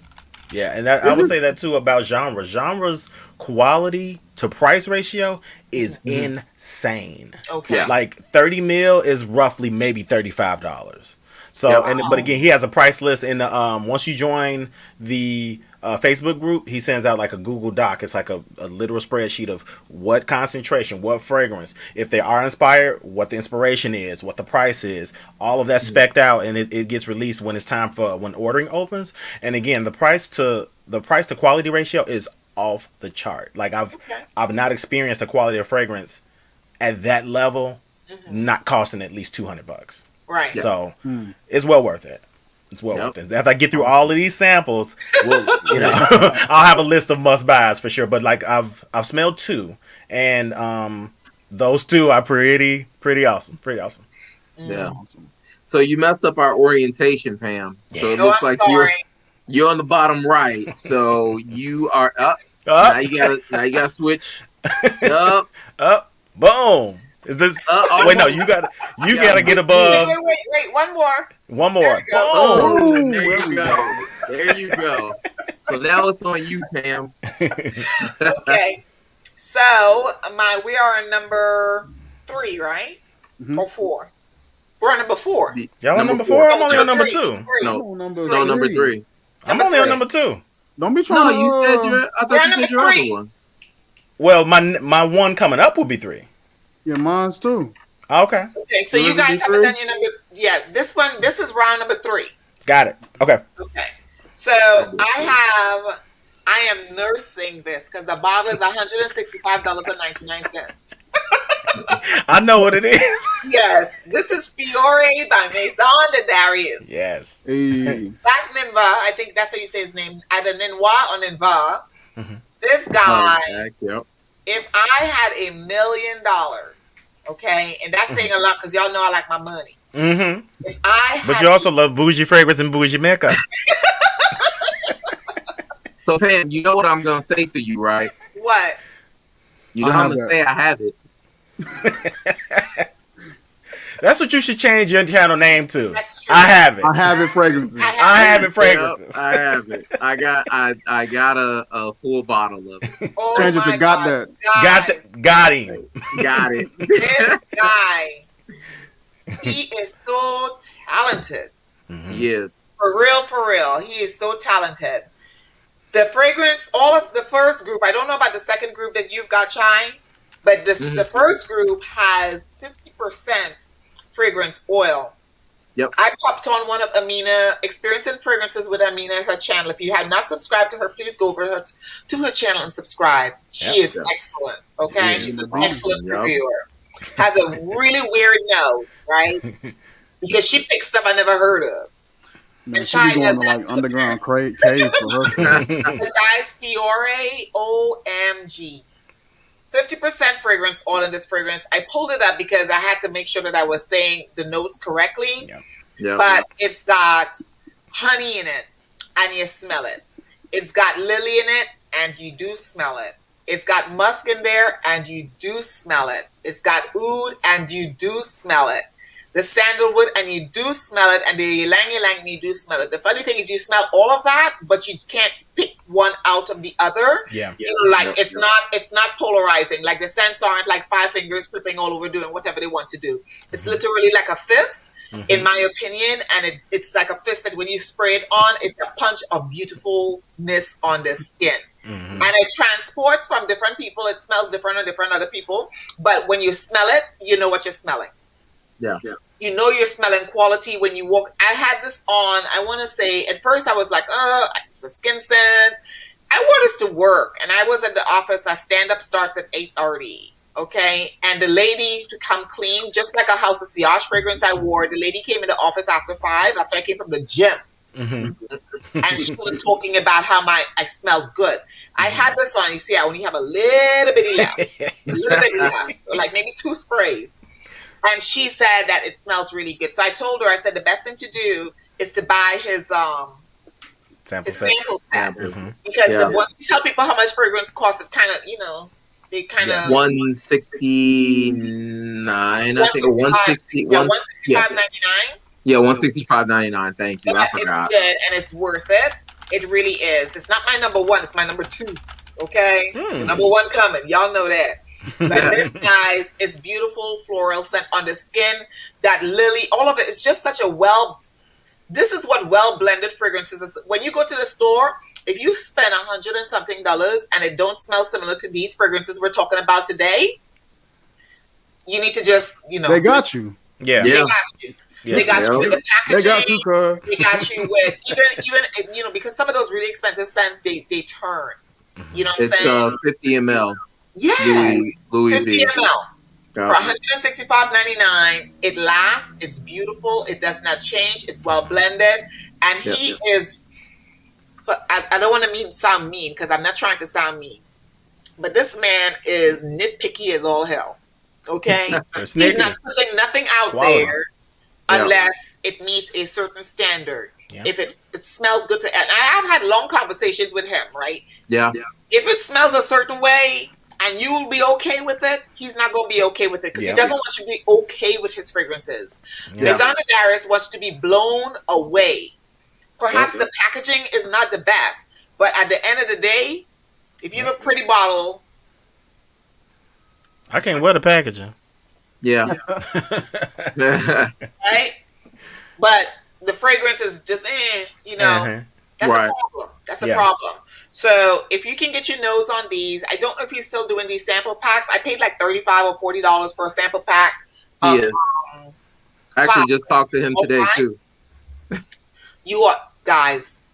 Yeah, and I would say that too about genres. Genres quality to price ratio is insane. Okay. Yeah. Like 30 mil is roughly maybe $35. So, but again, he has a price list in the once you join the Facebook group, he sends out like a Google Doc. It's like a literal spreadsheet of what concentration, what fragrance, if they are inspired, what the inspiration is, what the price is, all of that specced out, and it gets released when it's time for when ordering opens. And again, the price to quality ratio is off the chart. Like I've not experienced a quality of fragrance at that level not costing at least $200. Right. So it's well worth it. It's well worth it. After I get through all of these samples, I'll have a list of must buys for sure. But like I've smelled two, and those two are pretty awesome. Pretty awesome. Yeah. Awesome. So you messed up our orientation, Pam. So it looks like you're on the bottom right. So you are up. Now you gotta switch. Up. Boom. Is this? Wait, no. You gotta get above. Wait. One more. There you go. There you go. So now it's on you, Pam. Okay. So we are on number 3, right? Or 4? We're on number 4. Y'all on number 4? I'm only on number 2. No, number 3. I'm only on number 2. Don't be trying. No, you said I thought you said your other one. Well, my one coming up will be 3. Yeah, mine's too. Okay. Okay, so you guys haven't done your number. Yeah, this is round number 3. Got it. Okay. So I am nursing this because the bottle is $165.99. I know what it is. Yes, this is Fiore by Maison de Darius. Yes. Hey. Black Ninva, I think that's how you say his name. Either Ninwa or Ninva. This guy, if I had $1 million, okay, and that's saying a lot because y'all know I like my money. If but you also love bougie fragrance and bougie makeup. So Pam, you know what I'm gonna say to you, right? What? You know I'm gonna say I have it. That's what you should change your channel name to. I have it. I have it fragrances. I have it fragrances. Yep, I have it. I got a full bottle of it. Oh change it to got that. Got him. Got it. This guy, he is so talented. He is. For real. He is so talented. The fragrance, all of the first group, I don't know about the second group that you've got, Chai, but the first group has 50% fragrance oil. Yep. I popped on one of Amina, Experiencing Fragrances with Amina, her channel. If you have not subscribed to her, please go over to her channel and subscribe. She is excellent, okay? She's an excellent reviewer. Has a really weird nose, right? Because she picks stuff I never heard of. Man, she be going to like underground cave for her. The guy's Fiore, OMG. 50% fragrance oil in this fragrance. I pulled it up because I had to make sure that I was saying the notes correctly. But it's got honey in it, and you smell it. It's got lily in it, and you do smell it. It's got musk in there, and you do smell it. It's got oud, and you do smell it. The sandalwood, and you do smell it, and the ylang-ylang, you do smell it. The funny thing is you smell all of that, but you can't pick one out of the other. It's not polarizing. Like the scents aren't like 5 fingers flipping all over doing whatever they want to do. It's literally like a fist, in my opinion, and it's like a fist that when you spray it on, it's a punch of beautifulness on the skin. And it transports from different people. It smells different on different other people. But when you smell it, you know what you're smelling. You know you're smelling quality when you walk. I had this on, I want to say, at first I was like, it's a skin scent. I wore this to work, and I was at the office. Our stand-up starts at 8:30, okay? And the lady to come clean, just like a House of Sillage fragrance I wore, the lady came in the office after 5, after I came from the gym. And she was talking about how I smelled good. I had this on, you see, I only have a little bitty left, like maybe 2 sprays. And she said that it smells really good. So I told her, I said, the best thing to do is to buy his sample set. Because once you tell people how much fragrance costs, it's kind of, they kind of... $169, I think. Or $160. $165.99? Yeah, $165.99. Thank you. I forgot. It's good and it's worth it. It really is. It's not my number 1. It's my number 2. Okay? The number 1 coming. Y'all know that. But this, guys, it's beautiful floral scent on the skin. That lily, all of it. It's just such a this is what well-blended fragrances is. When you go to the store, if you spend $100 and something and it don't smell similar to these fragrances we're talking about today, you need to just, They got you. Yeah. They got you. Yeah. They got you with the packaging. They got you, cuz. They got you with even because some of those really expensive scents they turn. You know what I'm saying? 50 ml. Yes. Louis 50 V. ml. For $165.99, it lasts. It's beautiful. It does not change. It's well blended, and he is. I don't want to sound mean because I'm not trying to sound mean, but this man is nitpicky as all hell. Okay, he's not putting nothing out there unless it meets a certain standard. Yeah. If it smells good and I've had long conversations with him. Right? Yeah. If it smells a certain way, and you will be okay with it, he's not going to be okay with it because he doesn't want you to be okay with his fragrances. Maison de Darius wants to be blown away. Perhaps the packaging is not the best, but at the end of the day, if you have a pretty bottle... I can't wear the packaging. Yeah. Right? But the fragrance is just, that's a problem. That's a problem. So if you can get your nose on these, I don't know if he's still doing these sample packs. I paid like $35 or $40 for a sample pack. He is. I actually just talked to him today too. You are, guys,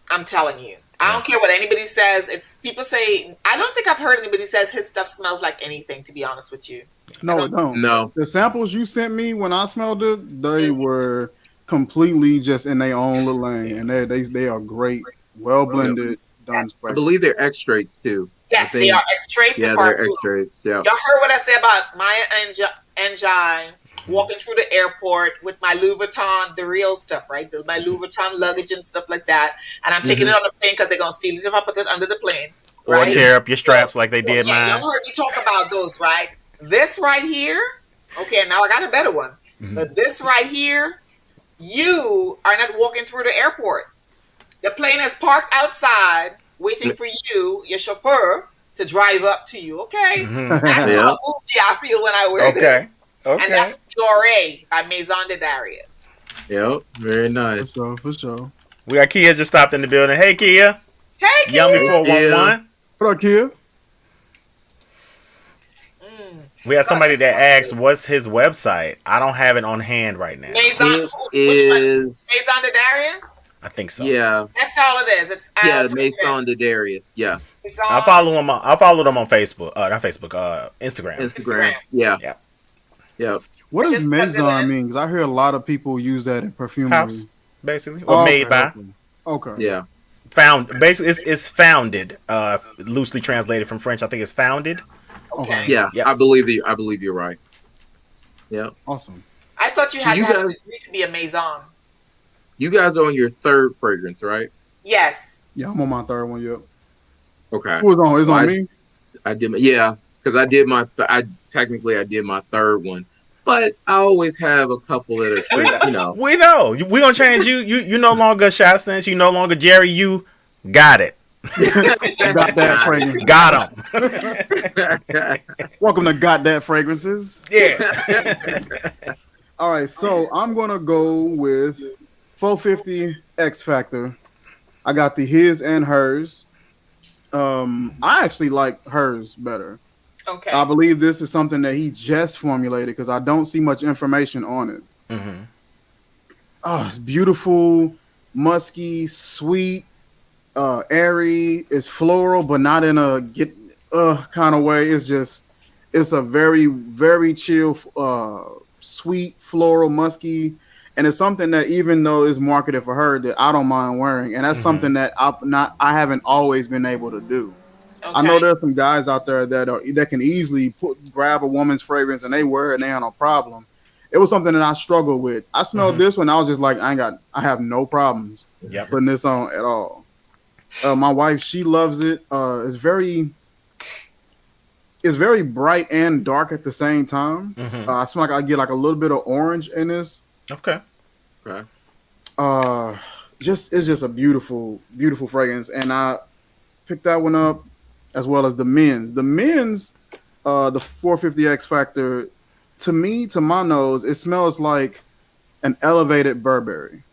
I'm telling you. I don't care what anybody says. It's people say. I don't think I've heard anybody says his stuff smells like anything. To be honest with you, No, it don't. No. The samples you sent me when I smelled it, they were completely just in their own little lane, and they are great, well blended, done. I believe they're extracts too. Yes, they are extracts. Yeah, they're extracts. Yeah. Y'all heard what I said about Maya Angelou walking through the airport with my Louis Vuitton, the real stuff, right? My Louis Vuitton luggage and stuff like that. And I'm taking it on the plane because they're going to steal it if I put it under the plane. Right? Or tear up your straps like they did mine. Y'all heard me talk about those, right? This right here, okay, now I got a better one. But this right here, you are not walking through the airport. The plane is parked outside waiting for you, your chauffeur, to drive up to you, okay? That's how bougie I feel when I wear this. Okay. And that's Fiore by Maison de Darius. Yep, very nice. For sure. We got Kia just stopped in the building. Hey, Kia. Hey, Kia. Yummy 411. What up, Kia? We have somebody that asked, what's his website? I don't have it on hand right now. Maison, which one? Maison de Darius? I think so. Yeah. That's all it is. It's Maison de Darius. Yes. I follow them on Facebook. Not Facebook. Instagram. Yeah. Yeah. What does Maison mean? Because I hear a lot of people use that in perfumery. House, basically, or made by. Okay. Yeah. Basically, it's founded. Loosely translated from French, I think it's founded. Okay. Yeah. Yep. I believe you're right. Yeah. Awesome. I thought you had to be a Maison. You guys are on your third fragrance, right? Yes. Yeah, I'm on my third one. Yep. Okay. Who's on? It's on me. I did. Because I did my. I did my third one, but I always have a couple that are. We know. We gonna change you. You no longer shot sense. You no longer Jerry. You got it. Got that fragrance. Got him. Welcome to Got That Fragrances. Yeah. All right, so I'm gonna go with 450 X Factor. I got the his and hers. I actually like hers better. Okay. I believe this is something that he just formulated because I don't see much information on it. Mm-hmm. Oh, it's beautiful, musky, sweet, airy. It's floral, but not in a kind of way. It's a very, very chill, sweet, floral, musky. And it's something that even though it's marketed for her, that I don't mind wearing. And that's something that I haven't always been able to do. Okay. I know there's some guys out there that can easily grab a woman's fragrance and they wear it and they have no problem. It was something that I struggled with. I smelled this one. I was just like, I have no problems putting this on at all. My wife, she loves it. It's very bright and dark at the same time. I smell like I get like a little bit of orange in this. Okay. It's just a beautiful, beautiful fragrance, and I picked that one up as well as the men's. The 450 X Factor, to my nose, it smells like an elevated Burberry.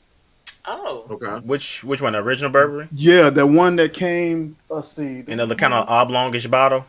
Oh, okay. Which one? The original Burberry? Yeah, the one that came. Let's see. In a kind of oblongish bottle.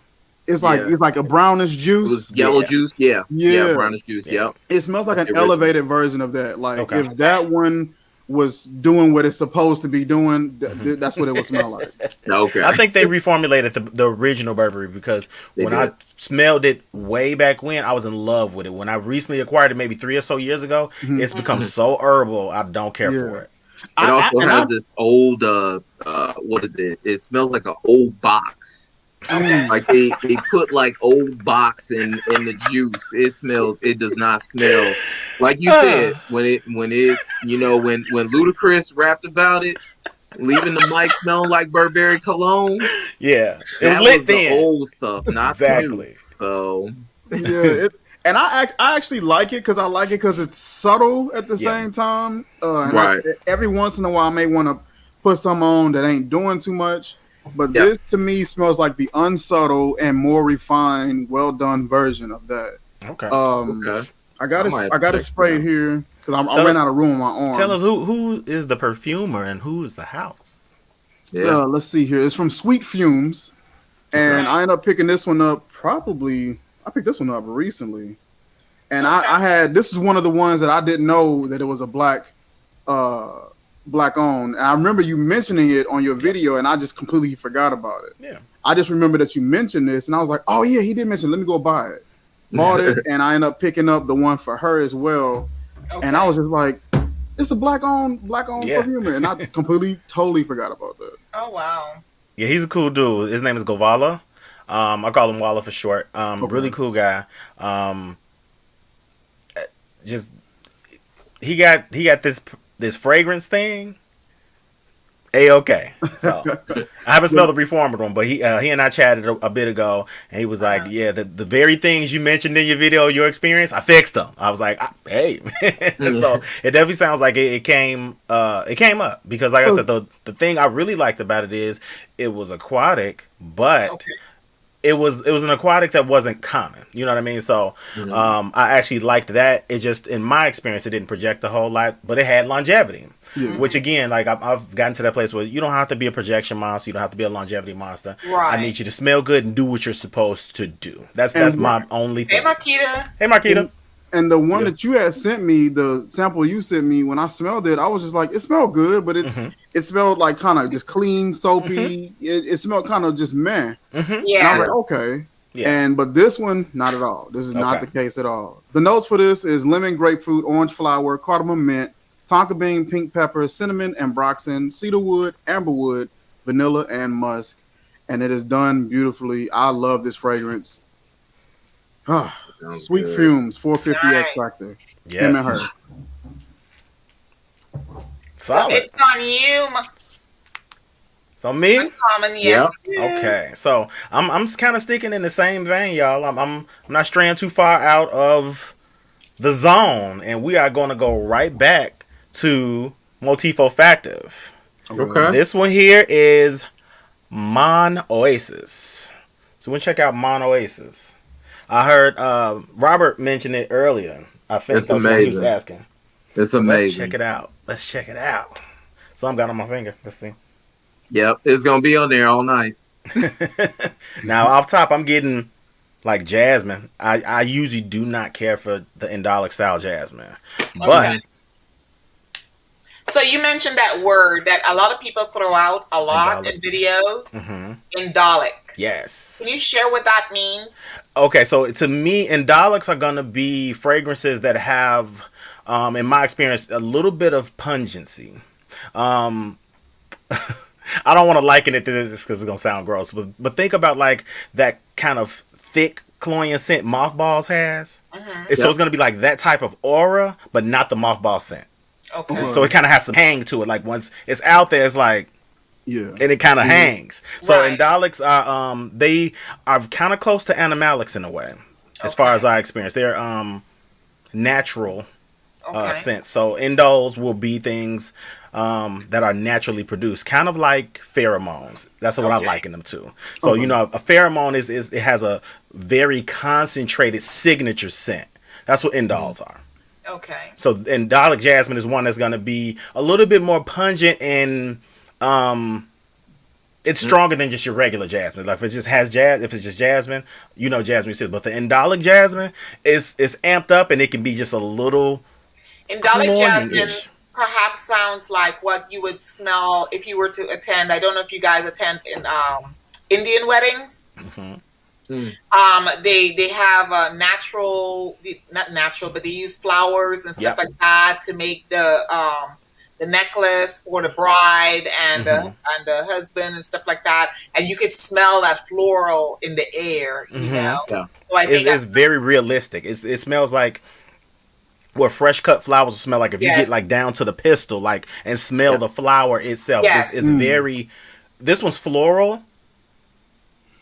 It's like a brownish juice. It was yellow juice. Yeah, brownish juice. Yeah. It smells like an elevated version of that. Like if that one was doing what it's supposed to be doing, that's what it would smell like. Okay. I think they reformulated the original Burberry because when I smelled it way back when, I was in love with it. When I recently acquired it maybe 3 or so years ago, it's become so herbal, I don't care for it. It also has this old, what is it? It smells like an old box. Like they put like old box in the juice. It does not smell like you said when Ludacris rapped about it, leaving the mic smelling like Burberry cologne. Yeah, it was lit then. The old stuff, not exactly. So yeah, and I actually like it because it's subtle at the same time. And every once in a while, I may want to put some on that ain't doing too much. But this to me smells like the unsubtle and more refined, well done version of that. Okay. I got it sprayed here because I ran out of room on my arm. Tell us who is the perfumer and who is the house. Yeah. Let's see here. It's from Sweet Fumes, and I ended up picking this one up. I picked this one up recently, and I had this is one of the ones that I didn't know that it was a black black owned. And I remember you mentioning it on your video, and I just completely forgot about it. Yeah. I just remember that you mentioned this, and I was like, oh yeah, he did mention. Let me go buy it. Bought it, and I ended up picking up the one for her as well. Okay. And I was just like, it's a black owned perfume, and I totally forgot about that. Oh wow. Yeah, he's a cool dude. His name is Govala. I call him Walla for short. Really cool guy. Just he got this fragrance thing. A-okay. So I haven't smelled the reformer one, but he and I chatted a bit ago, and he was like, "Yeah, the very things you mentioned in your video, your experience, I fixed them." I was like, "Hey," so it definitely sounds like it came up because, like I said, the thing I really liked about it is it was aquatic, but it was an aquatic that wasn't common. You know what I mean? So I actually liked that. It just, in my experience, it didn't project a whole lot, but it had longevity. Yeah. Which again, like I've gotten to that place where you don't have to be a projection monster, you don't have to be a longevity monster. Right. I need you to smell good and do what you're supposed to do. That's my only thing. Hey Marquita. And the one that you had sent me, the sample you sent me, when I smelled it, I was just like, it smelled good, but it smelled like kind of just clean, soapy. It smelled kind of just meh. Yeah. And I was like, okay. Yeah. But this one, not at all. This is not the case at all. The notes for this is lemon, grapefruit, orange flower, cardamom, mint, tonka bean, pink pepper, cinnamon, ambroxan, cedarwood, amberwood, vanilla, and musk. And it is done beautifully. I love this fragrance. Sweet good. Fumes, 450 extractor. Yes. Him and her. Solid. So it's on you. It's on me? Yes. Okay. So I'm kind of sticking in the same vein, y'all. I'm not straying too far out of the zone, and we are going to go right back to Motif Olfactive. Okay. This one here is Mon Oasis. So we'll check out Mon Oasis. I heard Robert mention it earlier. I think that's what he was asking. It's amazing. Let's check it out. Some got on my finger. Let's see. Yep, it's gonna be on there all night. Now, off top, I'm getting like jasmine. I usually do not care for the Indolic style jasmine, but. So you mentioned that word that a lot of people throw out a lot in videos. Indolic. Yes. Can you share what that means? Okay, so to me, Indolics are going to be fragrances that have, in my experience, a little bit of pungency. I don't want to liken it to this because it's going to sound gross, but think about like that kind of thick cloying scent mothballs has. So it's going to be like that type of aura, but not the mothball scent. Okay. So it kind of has some hang to it. Like once it's out there, it's like, and it kind of hangs. So Indolics are they are kind of close to animalics in a way, as far as I experience. They're natural scents. So indoles will be things that are naturally produced, kind of like pheromones. That's what I liken them to. So you know, a pheromone is it has a very concentrated signature scent. That's what indoles are. Okay. So Indolic jasmine is one that's going to be a little bit more pungent and it's stronger than just your regular jasmine. Like if it's just jasmine, you know jasmine says. But the Indolic jasmine is amped up and it can be just a little. Indolic jasmine perhaps sounds like what you would smell if you were to attend. I don't know if you guys attend in Indian weddings. They have a not natural, but they use flowers and stuff like that to make the necklace for the bride and the husband and stuff like that, and you can smell that floral in the air. You know, so I think it's very realistic. It smells like what fresh cut flowers smell like if you get like down to the pistil, like and smell the flower itself. It's very. This one's floral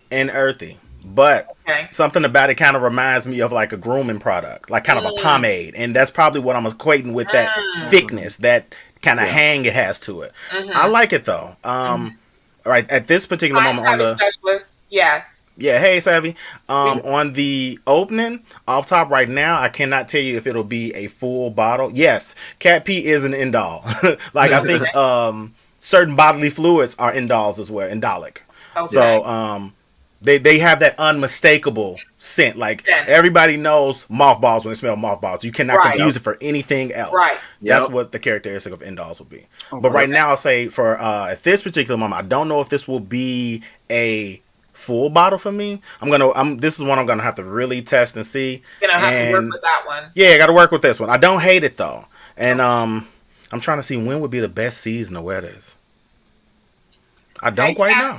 and earthy. But something about it kind of reminds me of like a grooming product, like kind of a pomade. And that's probably what I'm equating with that thickness, that kind of hang it has to it. I like it though. Right at this particular moment on the specialist. Yes. Yeah, hey Savvy. On the opening, off top right now, I cannot tell you if it'll be a full bottle. Yes, Cat P is an indol. Like I think certain bodily fluids are indols as well, indolic. Okay. So they have that unmistakable scent. Like everybody knows mothballs when they smell mothballs. You cannot confuse it for anything else. Right. That's what the characteristic of indoors will be. Okay. But right now, I'll say for at this particular moment, I don't know if this will be a full bottle for me. This is one I'm gonna have to really test and see. You're gonna have to work with that one. Yeah, I gotta work with this one. I don't hate it though. And I'm trying to see when would be the best season to wear this. I don't quite know.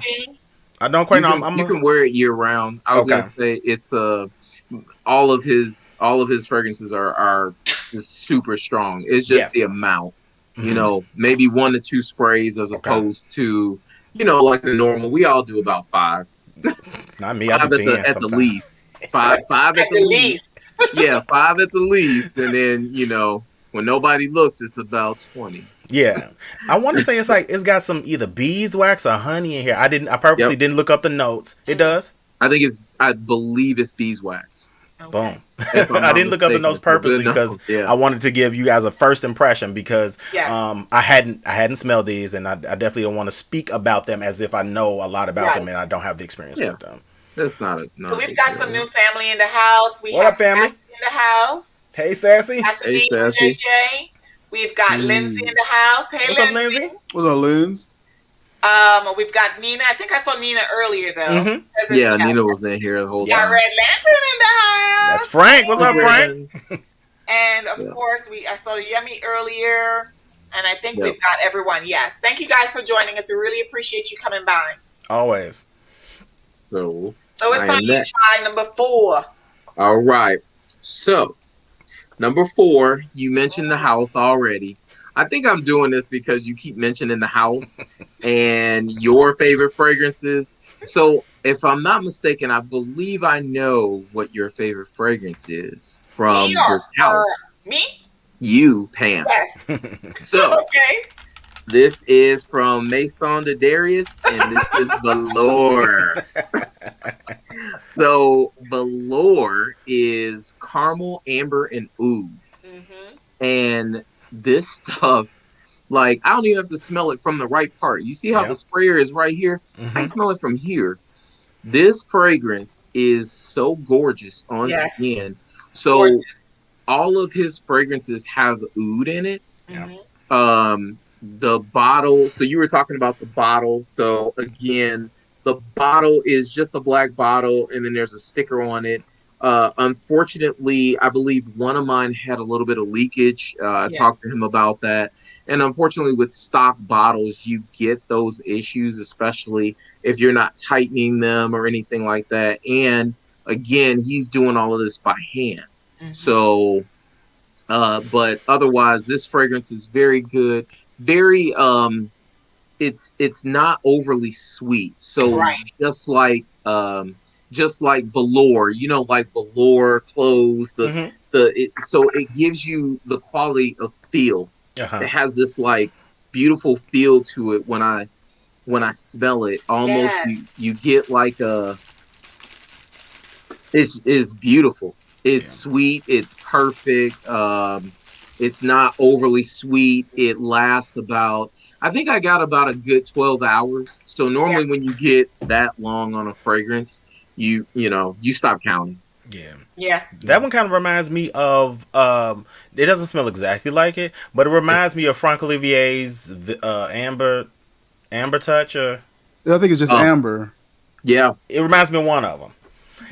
I don't quite know. You can wear it year round. I was gonna say it's all of his fragrances are just super strong. It's just the amount. You know, maybe 1 to 2 sprays as opposed to, you know, like the normal. We all do about 5. Not me. 5 at the least. Five at the least. Yeah, 5 at the least, and then, you know, when nobody looks, it's about 20. Yeah, I want to say it's got some either beeswax or honey in here. I purposely didn't look up the notes. It does. I believe it's beeswax. Okay. Boom. I didn't look up the notes purposely because I wanted to give you guys a first impression because I hadn't smelled these, and I definitely don't want to speak about them as if I know a lot about them and I don't have the experience with them. That's not a. So we've got some new family in the house. What up, family? Sassy in the house. Hey, Sassy. Hey, Sassy. JJ. We've got Lindsay in the house. Hey, what's up, Lindsay? What's up, Lindsay? We've got Nina. I think I saw Nina earlier though. Mm-hmm. Yeah, Nina was in here the whole time. Got Red Lantern in the house. That's Frank. What's up, Frank? And of course, I saw Yummy earlier, and I think we've got everyone. Yes, thank you guys for joining us. We really appreciate you coming by. Always. So it's time to try number 4. All right. So number 4, you mentioned the house already. I think I'm doing this because you keep mentioning the house and your favorite fragrances. So if I'm not mistaken, I believe I know what your favorite fragrance is from this house. Me? You, Pam. Yes. So this is from Maison de Darius, and this is Velour. So Velour is caramel, amber, and oud. And this stuff, like, I don't even have to smell it from the right part. You see how the sprayer is right here? I can smell it from here. This fragrance is so gorgeous on skin. So all of his fragrances have oud in it. The bottle, so you were talking about the bottle. So again, the bottle is just a black bottle, and then there's a sticker on it. Unfortunately, I believe one of mine had a little bit of leakage. I talked to him about that. And unfortunately, with stock bottles, you get those issues, especially if you're not tightening them or anything like that. And again, he's doing all of this by hand. So, but otherwise, this fragrance is very good. Very, it's not overly sweet. So just like velour, you know, like velour clothes, so it gives you the quality of feel. It has this like beautiful feel to it when I smell it. Almost you get like it's beautiful. It's sweet. It's perfect. It's not overly sweet. It lasts I think I got about a good 12 hours. So normally when you get that long on a fragrance, you stop counting. Yeah. That one kind of reminds me of it doesn't smell exactly like it, but it reminds me of Franck Olivier's Amber Touch. I think it's just Amber. Yeah. It reminds me of one of them.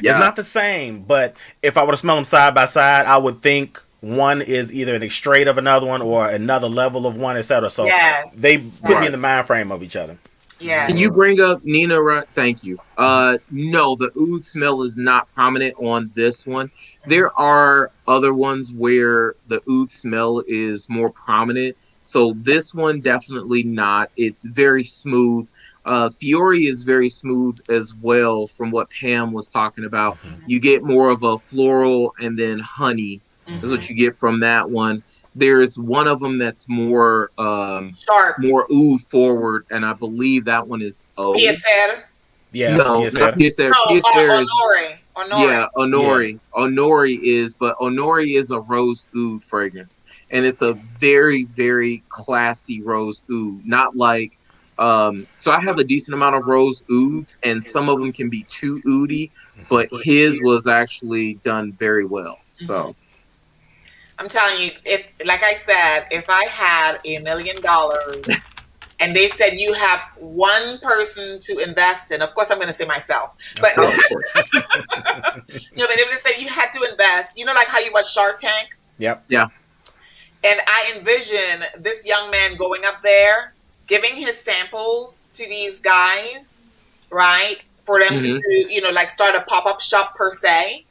Yeah. It's not the same, but if I were to smell them side by side, I would think one is either an extrait of another one or another level of one, etc. So they put me in the mind frame of each other. Yeah. Can you bring up Nina? Thank you. No, the oud smell is not prominent on this one. There are other ones where the oud smell is more prominent. So this one definitely not. It's very smooth. Fiore is very smooth as well from what Pam was talking about. You get more of a floral and then honey is what you get from that one. There's one of them that's more sharp, more oud forward, and I believe that one is Piecer. Yeah, no, Piecer. not Piecer. Piecer is Honore. Yeah, Honore is, but Honore is a rose oud fragrance, and it's a very, very classy rose oud, not like So I have a decent amount of rose ouds, and some of them can be too oudy, but his was actually done very well. So I'm telling you, if like I said, if I had $1 million and they said you have one person to invest in, of course I'm going to say myself, but but if they said you had to invest, like how you watch Shark Tank. Yep. Yeah. And I envision this young man going up there, giving his samples to these guys, right? For them to, like start a pop-up shop per se,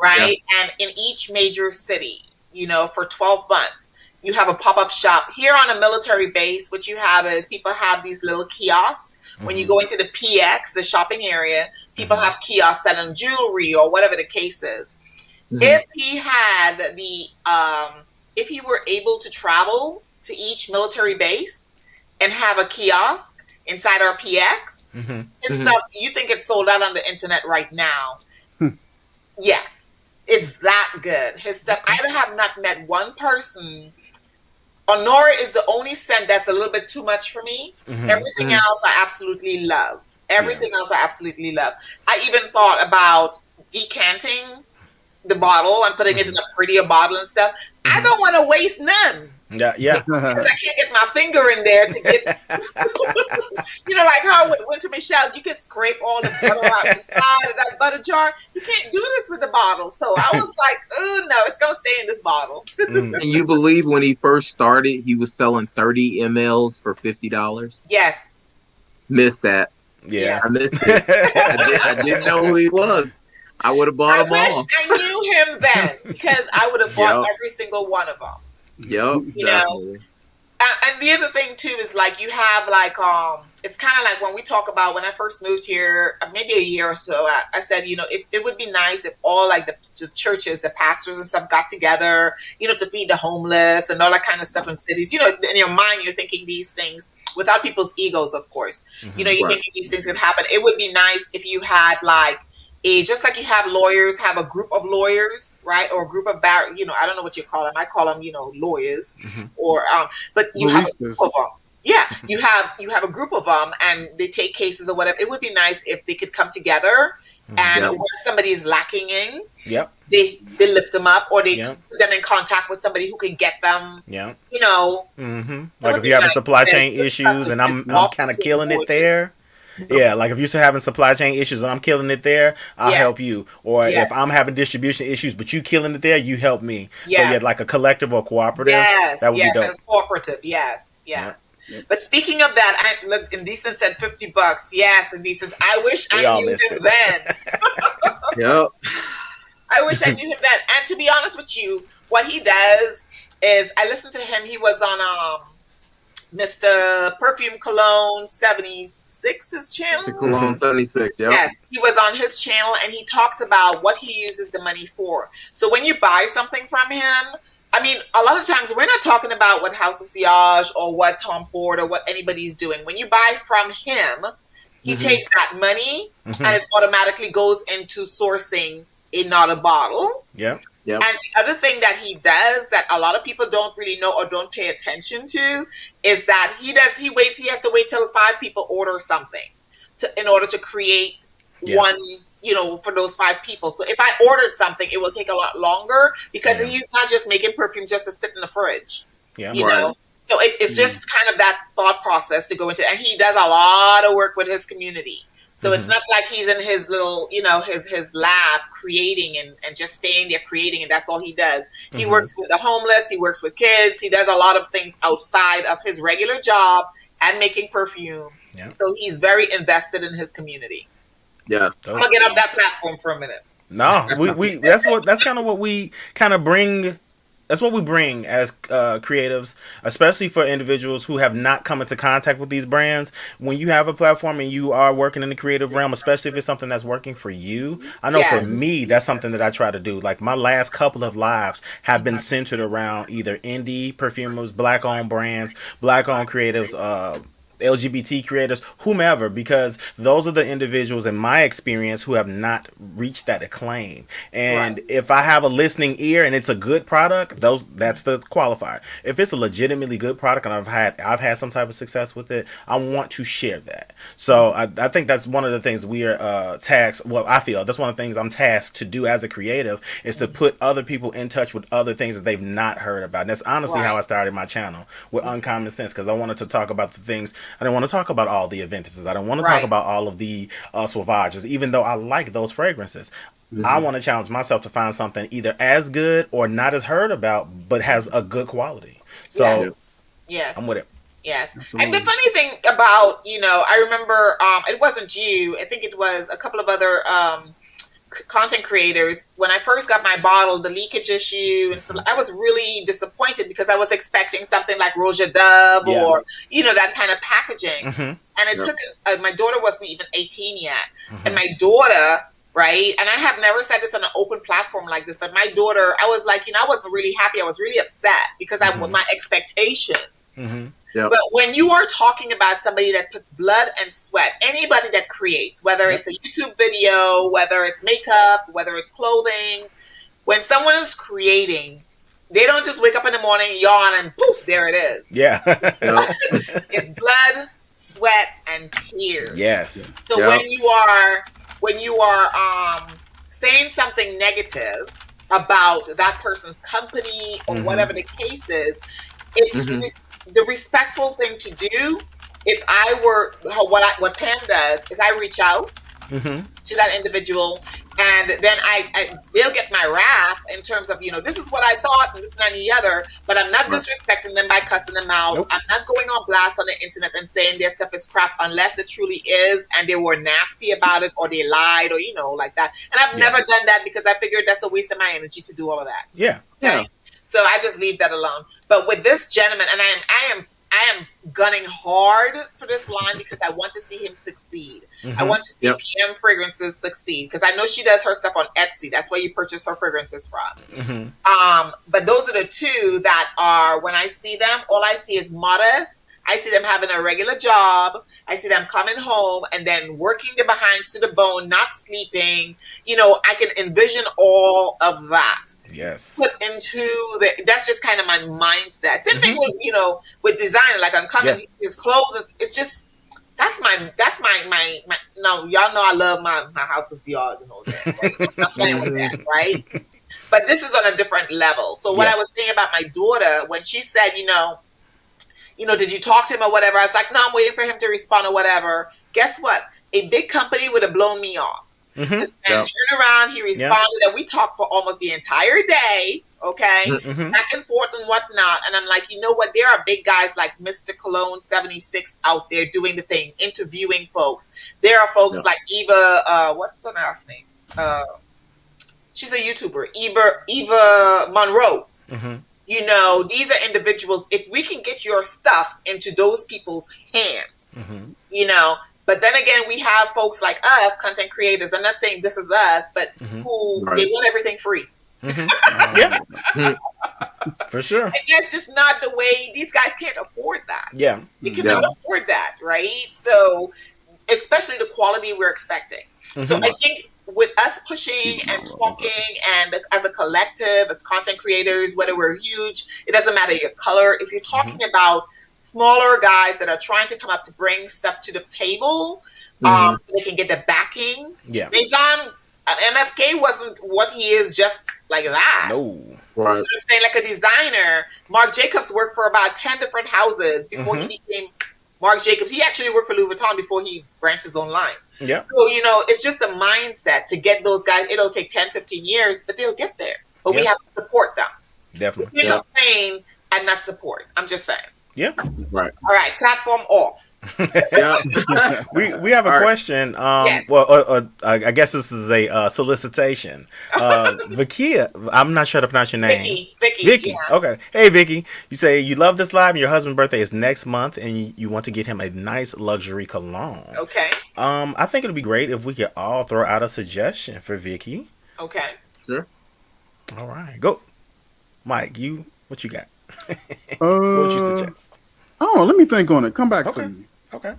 right? Yeah. And in each major city, for 12 months, you have a pop-up shop. Here on a military base, what you have is people have these little kiosks. When you go into the PX, the shopping area, people have kiosks selling jewelry or whatever the case is. If he had if he were able to travel to each military base and have a kiosk inside our PX, his stuff, you think it's sold out on the internet right now. Yes, it's that good. His stuff, I have not met one person. Honora is the only scent that's a little bit too much for me. Everything else I absolutely love. Everything else I absolutely love. I even thought about decanting the bottle and putting it in a prettier bottle and stuff. I don't want to waste none. Yeah. Because I can't get my finger in there to get, like how it went to Michelle, you can scrape all the butter out the side of that butter jar. You can't do this with the bottle. So I was like, oh no, it's going to stay in this bottle. And you believe when he first started, he was selling 30 mLs for $50? Yes. Missed that. Yeah. I missed it. I didn't know who he was. I would have bought them all. I wish I knew him then, because I would have bought every single one of them. Yep. Definitely. And the other thing too is like you have like it's kind of like when we talk about when I first moved here, maybe a year or so, I said it would be nice if all like the churches, the pastors and stuff got together, to feed the homeless and all that kind of stuff in cities. In your mind you're thinking these things without people's egos, of course. You're thinking these things could happen. It would be nice if you had like just like you have lawyers, have a group of lawyers, right? Or a group of I don't know what you call them. I call them, lawyers, or but you have a group of them. Yeah, you have a group of them, and they take cases or whatever. It would be nice if they could come together, and where somebody is lacking in, they lift them up, or they put them in contact with somebody who can get them. Yeah, like if you have supply chain issues, and I'm kind of killing it there. Yeah, like if you're having supply chain issues and I'm killing it there, I'll help you. Or if I'm having distribution issues, but you killing it there, you help me. Yeah. So yeah, like a collective or cooperative. Yes, that would be dope. A cooperative. Yes. Yep. But speaking of that, look, Indecent said $50. Yes, Indecent. I wish I knew him then. Yep. I wish I knew him then. And to be honest with you, what he does is I listened to him. He was on Mr. Perfume Cologne 76's channel. Mr. Cologne 76, yeah. Yes, he was on his channel and he talks about what he uses the money for. So when you buy something from him, I mean, a lot of times we're not talking about what House of Sillage or what Tom Ford or what anybody's doing. When you buy from him, he takes that money and it automatically goes into sourcing another bottle. Yeah. Yep. And the other thing that he does that a lot of people don't really know or don't pay attention to is that he has to wait till 5 people order something in order to create one, for those 5 people. So if I ordered something, it will take a lot longer because he's not just making perfume just to sit in the fridge. Yeah. You know? So it's just kind of that thought process to go into, and he does a lot of work with his community. So it's not like he's in his little, his lab creating and just staying there creating, and that's all he does. He works with the homeless, he works with kids, he does a lot of things outside of his regular job and making perfume. Yeah. So he's very invested in his community. Yeah. I'm gonna get off that platform for a minute. No, we that's kind of what we kind of bring. That's what we bring as creatives, especially for individuals who have not come into contact with these brands. When you have a platform and you are working in the creative realm, especially if it's something that's working for you, I know for me, that's something that I try to do. Like my last couple of lives have been centered around either indie perfumers, black-owned brands, black-owned creatives, LGBT creators, whomever, because those are the individuals in my experience who have not reached that acclaim. And if I have a listening ear and it's a good product, that's the qualifier. If it's a legitimately good product and I've had some type of success with it, I want to share that. So I think that's one of the things we are tasked. Well, I feel that's one of the things I'm tasked to do as a creative is to put other people in touch with other things that they've not heard about. And that's honestly how I started my channel with Uncommon Sense, because I wanted to talk about the things. I didn't want to talk about all the Aventuses. I don't want to talk about all of the Sauvages, even though I like those fragrances. I want to challenge myself to find something either as good or not as heard about, but has a good quality. So, yes, I'm with it. Yes. Absolutely. And the funny thing about, I remember it wasn't you. I think it was a couple of other content creators. When I first got my bottle, the leakage issue, and so I was really disappointed because I was expecting something like Rouge à Dove or, that kind of packaging. And it took, my daughter wasn't even 18 yet. And my daughter, right, and I have never said this on an open platform like this, but my daughter, I was like, I wasn't really happy. I was really upset because I my expectations. But when you are talking about somebody that puts blood and sweat, anybody that creates, whether it's a YouTube video, whether it's makeup, whether it's clothing, when someone is creating, they don't just wake up in the morning, yawn, and poof, there it is. Yeah. It's blood, sweat, and tears. Yes. So when you are saying something negative about that person's company or whatever the case is, it's the respectful thing to do. If I were what Pam does is I reach out to that individual, and then they'll get my wrath in terms of this is what I thought and this and the other, but I'm not disrespecting them by cussing them out. I'm not going on blast on the internet and saying their stuff is crap unless it truly is and they were nasty about it or they lied or like that. And I've never done that because I figured that's a waste of my energy to do all of that. Okay? So I just leave that alone. But with this gentleman, and I am gunning hard for this line because I want to see him succeed. I want to see PM Fragrances succeed because I know she does her stuff on Etsy. That's where you purchase her fragrances from. But those are the two that are, when I see them, all I see is modest. I see them having a regular job. I see them coming home and then working their behinds to the bone, not sleeping. I can envision all of that. Yes. Put into that's just kind of my mindset. Same thing with, with design, like Uncommon, his clothes, it's just, that's my no, y'all know I love my house's yard and all that, right? I'm not playing with that, right? But this is on a different level. So what I was saying about my daughter, when she said, did you talk to him or whatever? I was like, no, I'm waiting for him to respond or whatever. Guess what? A big company would have blown me off. This man turned around, he responded, and we talked for almost the entire day, okay? Back and forth and whatnot. And I'm like, you know what? There are big guys like Mr. Cologne 76 out there doing the thing, interviewing folks. There are folks like Eva, what's her last name? She's a YouTuber, Eva Monroe. These are individuals. If we can get your stuff into those people's hands, but then again, we have folks like us, content creators. I'm not saying this is us, but who they want everything free. For sure. And that's just not the way. These guys can't afford that. They cannot afford that, right? So, especially the quality we're expecting. So I think with us pushing and talking, and as a collective, as content creators, whether we're huge, it doesn't matter your color. If you're talking about smaller guys that are trying to come up to bring stuff to the table, so they can get the backing. Rizan, MFK wasn't what he is just like that. No. Right. So I'm saying, like a designer, Marc Jacobs worked for about 10 different houses before he became Marc Jacobs. He actually worked for Louis Vuitton before he branched his own line. So, it's just a mindset to get those guys. It'll take 10, 15 years, but they'll get there. But we have to support them. Definitely. We can't complain and not support. I'm just saying. Right. All right. Platform off. We have a question. Well, I guess this is a solicitation. Vicky, I'm not sure to pronounce your name. Vicky. Okay. Hey, Vicky. You say you love this live, and your husband's birthday is next month, and you want to get him a nice luxury cologne. Okay. I think it'd be great if we could all throw out a suggestion for Vicky. Okay. Sure. All right. Go, Mike. What you got? What would you suggest? Oh, let me think on it. Come back to me. Okay.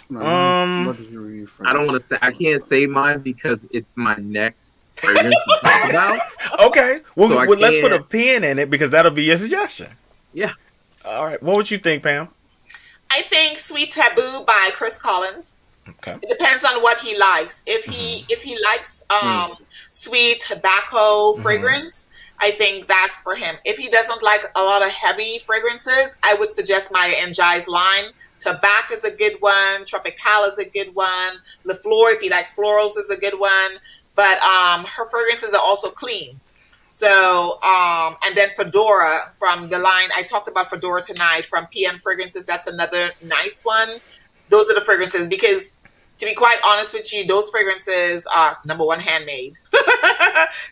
What did you read from? I don't want to say. I can't say mine because it's my next fragrance to talk about. Okay. Well, So let's put a pin in it because that'll be your suggestion. Yeah. All right. What would you think, Pam? I think Sweet Taboo by Chris Collins. Okay. It depends on what he likes. If he likes sweet tobacco fragrance, I think that's for him. If he doesn't like a lot of heavy fragrances, I would suggest Maya Angi's line. Tobacco is a good one. Tropical is a good one. Le Fleur, if he likes florals, is a good one. But her fragrances are also clean. So, and then Fedora from the line, I talked about Fedora tonight from PM Fragrances. That's another nice one. Those are the fragrances because, to be quite honest with you, those fragrances are number one handmade.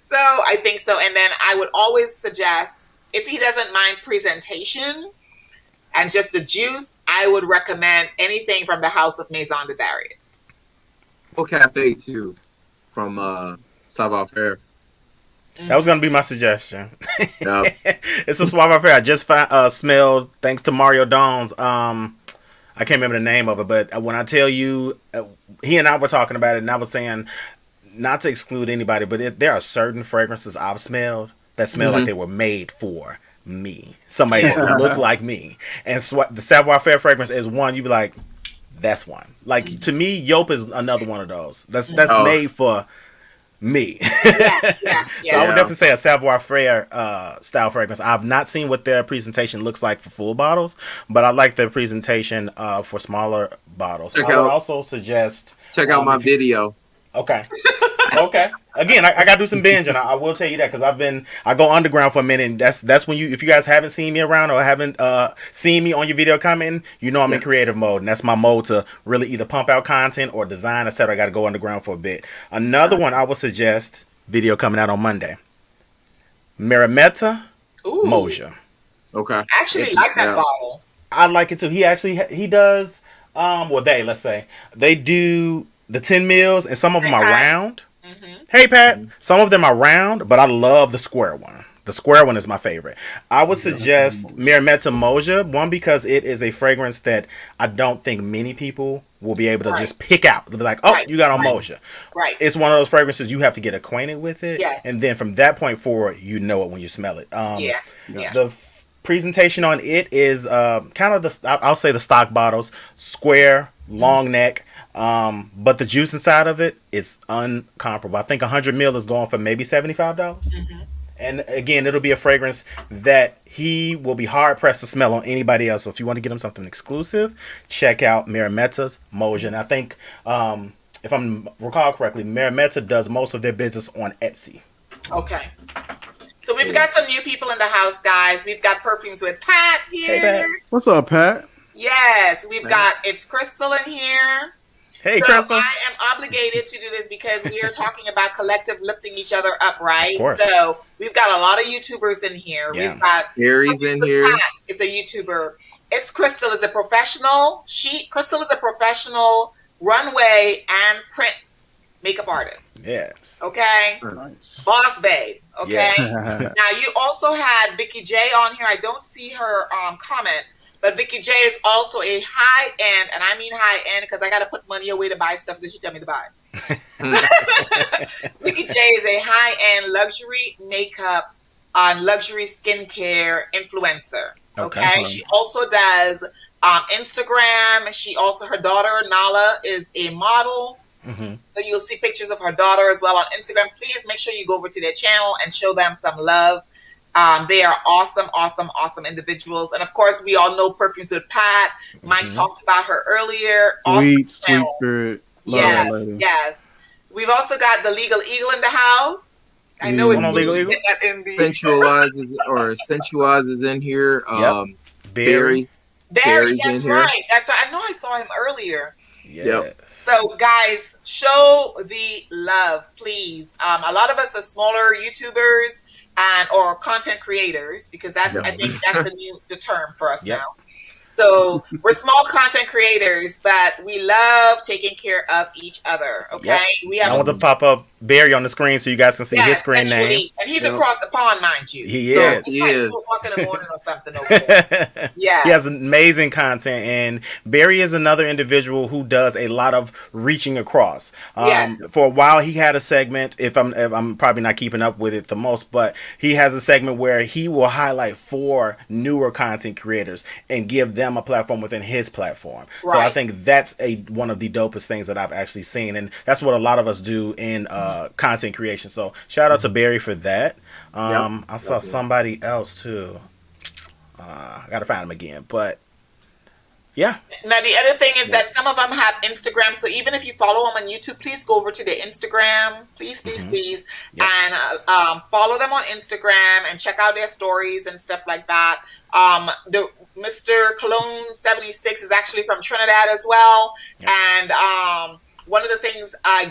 So I think so. And then I would always suggest, if he doesn't mind presentation and just the juice, I would recommend anything from the House of Maison de Darius. Or Cafe too, from Savoir Faire. That was gonna be my suggestion. Yep. It's a Savoir Faire. I just smelled, thanks to Mario Dawn's. I can't remember the name of it, but when I tell you, he and I were talking about it, and I was saying, not to exclude anybody, but there are certain fragrances I've smelled that smell like they were made for me, somebody that looked like me. And the Savoir Faire fragrance is one. You'd be like, that's one. Like to me, Yope is another one of those. That's made for me. So I would definitely say a Savoir Faire style fragrance. I've not seen what their presentation looks like for full bottles, but I like their presentation for smaller bottles. I would also suggest check out my video. Okay. Again, I gotta do some binging. I will tell you that because I go underground for a minute. And that's when if you guys haven't seen me around or haven't seen me on your video commenting, you know I'm in creative mode, and that's my mode to really either pump out content or design, etc. I got to go underground for a bit. Another one I would suggest, video coming out on Monday, Marimetta Moja. Okay. I actually like that bottle. I like it too. He does. Let's say they do the 10 mils, and some of them are round. Hey, Pat. Some of them are round, but I love the square one. The square one is my favorite. I would suggest Marimetta Moja, one, because it is a fragrance that I don't think many people will be able to just pick out. They'll be like, you got on Moja. Right. It's one of those fragrances you have to get acquainted with it. Yes. And then from that point forward, you know it when you smell it. The presentation on it is kind of I'll say the stock bottles, square, long neck. But the juice inside of it is uncomparable. I think 100 ml is going for maybe $75. And again, it'll be a fragrance that he will be hard pressed to smell on anybody else. So if you want to get him something exclusive, check out Marimetta's Moja. And I think, if I'm recall correctly, Marimetta does most of their business on Etsy. Okay. So we've got some new people in the house, guys. We've got Perfumes with Pat here. Hey, Pat. What's up, Pat? Yes, we've got It's Crystal in here. Hey, so Crystal. I am obligated to do this because we are talking about collective lifting each other up, right? Of course. So we've got a lot of YouTubers in here. Yeah. We've got Harry's in here. Pat is a YouTuber. It's Crystal is a professional. Crystal is a professional runway and print makeup artist. Yes. Okay. Nice. Boss babe. Okay. Yes. Now you also had Vicky J on here. I don't see her comment. But Vicky J is also a high end, and I mean high end because I got to put money away to buy stuff that she tell me to buy. Vicky J is a high end luxury makeup, luxury skincare influencer. Okay. She also does Instagram. Her daughter Nala is a model. So you'll see pictures of her daughter as well on Instagram. Please make sure you go over to their channel and show them some love. They are awesome individuals. And of course, we all know Perfumes with Pat. Mike talked about her earlier. Sweet spirit. Yes. We've also got the Legal Eagle in the house. I know it's Legal Eagle. Sensualize is in here. Barry. That's right. I know I saw him earlier. Yes. Yep. So guys, show the love, please. A lot of us are smaller YouTubers or content creators, because I think that's the term for us now. So we're small content creators, but we love taking care of each other. Okay, we have. I want to pop up Barry on the screen so you guys can see his screen name. And he's across the pond, mind you. He is. It's like 2 o'clock in the morning or something over there. Yeah. He has amazing content, and Barry is another individual who does a lot of reaching across. For a while, he had a segment, if I'm probably not keeping up with it the most, but he has a segment where he will highlight 4 newer content creators and give them a platform within his platform. Right. So I think that's one of the dopest things that I've actually seen, and that's what a lot of us do in content creation. So shout out to Barry for that. I saw somebody else too. I gotta find him again, but yeah. Now the other thing is that some of them have Instagram, so even if you follow them on YouTube, please go over to their Instagram, please, and follow them on Instagram and check out their stories and stuff like that. The Mr. Cologne 76 is actually from Trinidad as well, and one of the things I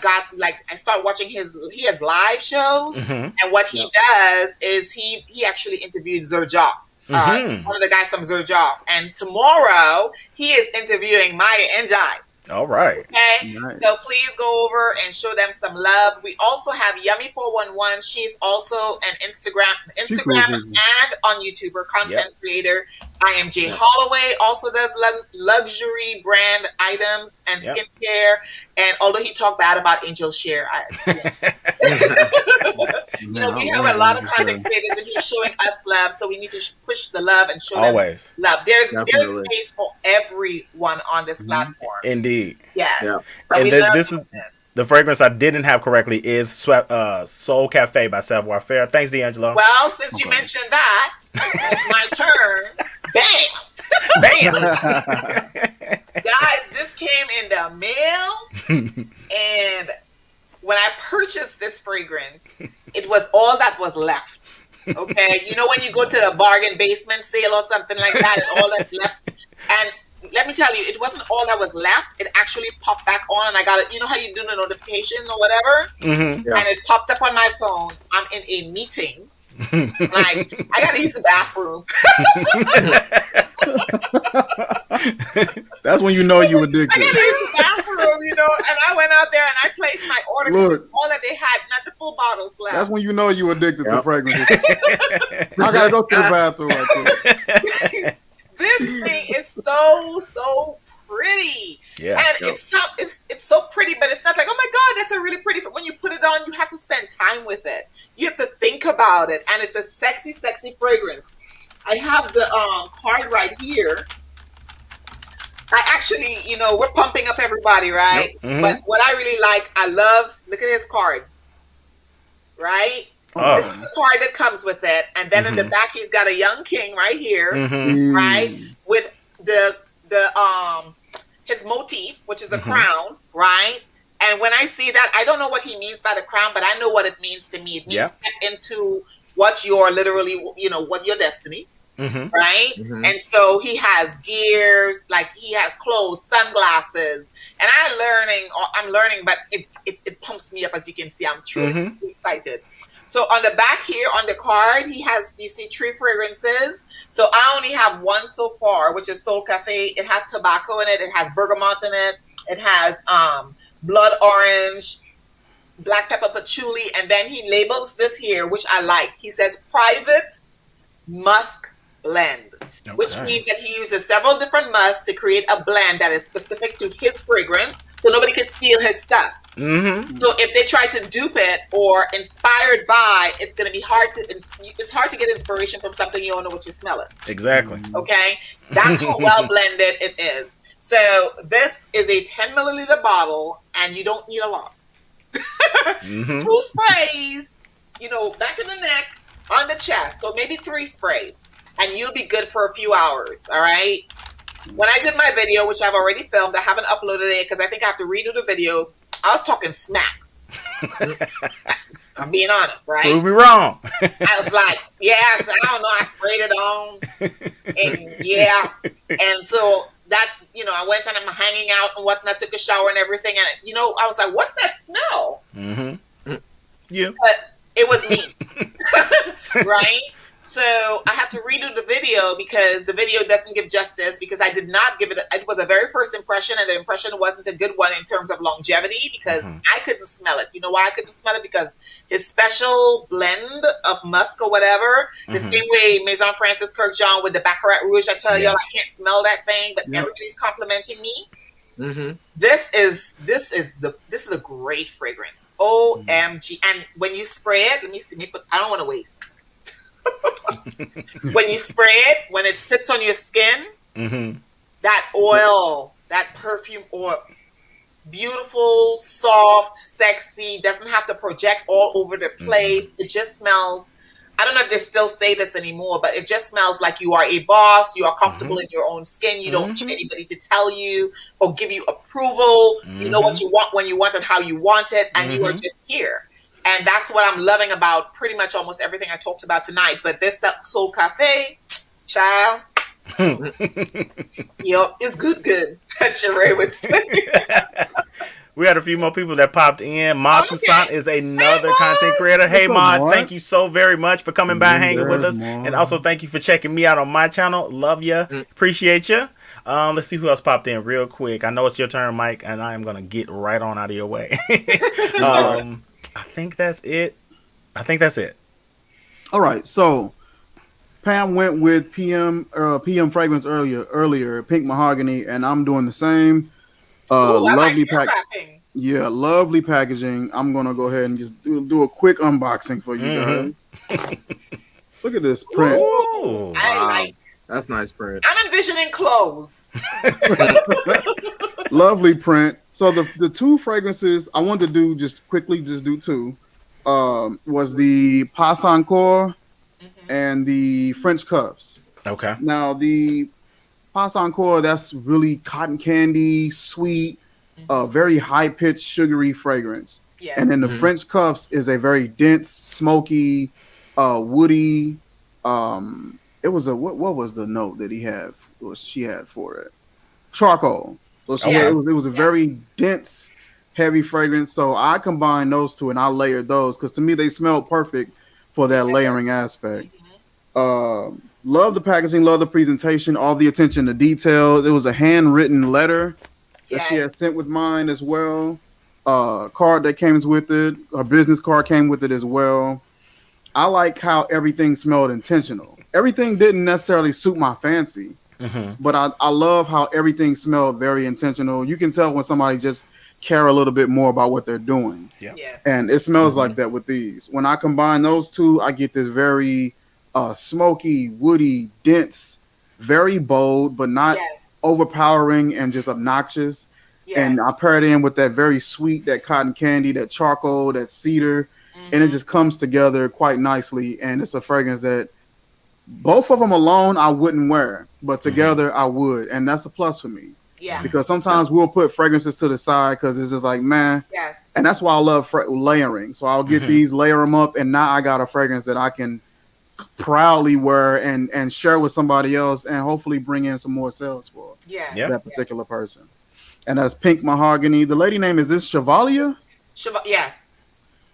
start watching he has live shows, and what he does is he actually interviewed Zerjoff. One of the guys from Zerjoff, and tomorrow he is interviewing Maya Njai. All right. Okay. Nice. So please go over and show them some love. We also have Yummy411. She's also an Instagram and on YouTube, her content creator. I am Jay Holloway, also does luxury brand items and skincare. And although he talked bad about Angel Share, we have a lot of content creators and he's showing us love. So we need to push the love and show them love. There's space for everyone on this platform. Indeed. Yes. Yeah. And this is the fragrance I didn't have correctly is Soul Cafe by Savoir Faire. Thanks, D'Angelo. Well, since you mentioned that, it's my turn. Bam! Guys, this came in the mail, and when I purchased this fragrance, it was all that was left. Okay? You know when you go to the bargain basement sale or something like that, and all that's left? And let me tell you, it wasn't all that was left. It actually popped back on, and I got it. You know how you do the notification or whatever? And it popped up on my phone. I'm in a meeting. I gotta use the bathroom. That's when you know you addicted. I gotta use the bathroom, and I went out there and I placed my order. Look, all that they had, not the full bottles left. That's when you know you addicted to fragrances. I gotta go to the bathroom right there. This thing is so pretty. Yeah, and it's so pretty, but it's not like, oh my god, that's a really pretty. When you put it on, you have to spend time with it. You have to think about it, and it's a sexy fragrance. I have the card right here. I actually, we're pumping up everybody, right? But what I really like, look at his card, right? This is the card that comes with it, and then in the back he's got a young king right here, right, with the his motif, which is a crown, right? And when I see that, I don't know what he means by the crown, but I know what it means to me. It means step into what you're literally, what your destiny, right? And so he has gears, like he has clothes, sunglasses, and I'm learning, but it pumps me up, as you can see. I'm truly excited. So on the back here, on the card, you see 3 fragrances. So I only have one so far, which is Soul Cafe. It has tobacco in it. It has bergamot in it. It has blood orange, black pepper patchouli. And then he labels this here, which I like. He says private musk blend, which means that he uses several different musks to create a blend that is specific to his fragrance, so nobody can steal his stuff. So if they try to dupe it or inspired by, it's going to be it's hard to get inspiration from something you don't know what you smell it. Exactly. Okay. That's how well blended it is. So this is a 10 milliliter bottle, and you don't need a lot. 2 sprays, back in the neck, on the chest. So maybe 3 sprays, and you'll be good for a few hours. All right. When I did my video, which I've already filmed, I haven't uploaded it because I think I have to redo the video. I was talking smack. I'm being honest, right? Prove me wrong. I was like, yes, I don't know. I sprayed it on. And and so that, I went and I'm hanging out and whatnot, took a shower and everything. And, I was like, what's that smell? Yeah. But it was me. Right? So I have to redo the video because the video doesn't give justice because I did not give it. It was a very first impression, and the impression wasn't a good one in terms of longevity because I couldn't smell it. You know why I couldn't smell it? Because his special blend of musk or whatever, the same way Maison Francis Kirk John with the Baccarat Rouge. I tell y'all, I can't smell that thing, but everybody's complimenting me. This is a great fragrance. OMG! And when you spray it, let me see. I don't want to waste. When you spray it, when it sits on your skin, that oil, that perfume oil, beautiful, soft, sexy, doesn't have to project all over the place. It just smells, I don't know if they still say this anymore, but it just smells like you are a boss. You are comfortable in your own skin. You don't need anybody to tell you or give you approval. You know what you want when you want it, how you want it, and you are just here. And that's what I'm loving about pretty much almost everything I talked about tonight. But this Soul Cafe, child, it's good. As Sheree would say. We had a few more people that popped in. Ma Toussaint is another content creator. Hey, Ma, thank you so very much for coming by and hanging with us. And also thank you for checking me out on my channel. Love you. Appreciate you. Let's see who else popped in real quick. I know it's your turn, Mike, and I am going to get right on out of your way. I think that's it. All right, so Pam went with PM fragrance earlier, Pink Mahogany, and I'm doing the same. Lovely packaging. Yeah, lovely packaging. I'm gonna go ahead and just do a quick unboxing for you guys. Look at this print. Ooh, wow. That's nice print. I'm envisioning clothes. Lovely print. So the two fragrances I wanted to do just do two. Was the Pas Encore and the French Cuffs. Okay. Now the Pas Encore, that's really cotton candy, sweet, very high pitched, sugary fragrance. Yes. And then the French Cuffs is a very dense, smoky, woody. It was a what was the note that she had for it? Charcoal. So it was a very dense, heavy fragrance. So I combined those two and I layered those because to me they smelled perfect for that layering aspect. Love the packaging, love the presentation, all the attention to details. It was a handwritten letter that she had sent with mine as well. Card that came with it, a business card came with it as well. I like how everything smelled intentional. Everything didn't necessarily suit my fancy, but I love how everything smelled very intentional. You can tell when somebody just care a little bit more about what they're doing. Yeah. Yes. And it smells like that with these. When I combine those two, I get this very smoky, woody, dense, very bold, but not overpowering and just obnoxious. Yes. And I pair it in with that very sweet, that cotton candy, that charcoal, that cedar, and it just comes together quite nicely. And it's a fragrance that both of them alone I wouldn't wear, but together I would, and that's a plus for me. Yeah. Because sometimes we'll put fragrances to the side because it's just like, man. Yes. And that's why I love layering. So I'll get these, layer them up, and now I got a fragrance that I can proudly wear and share with somebody else and hopefully bring in some more sales for that particular person. And that's Pink Mahogany. The lady name is this Chevalier? Yes.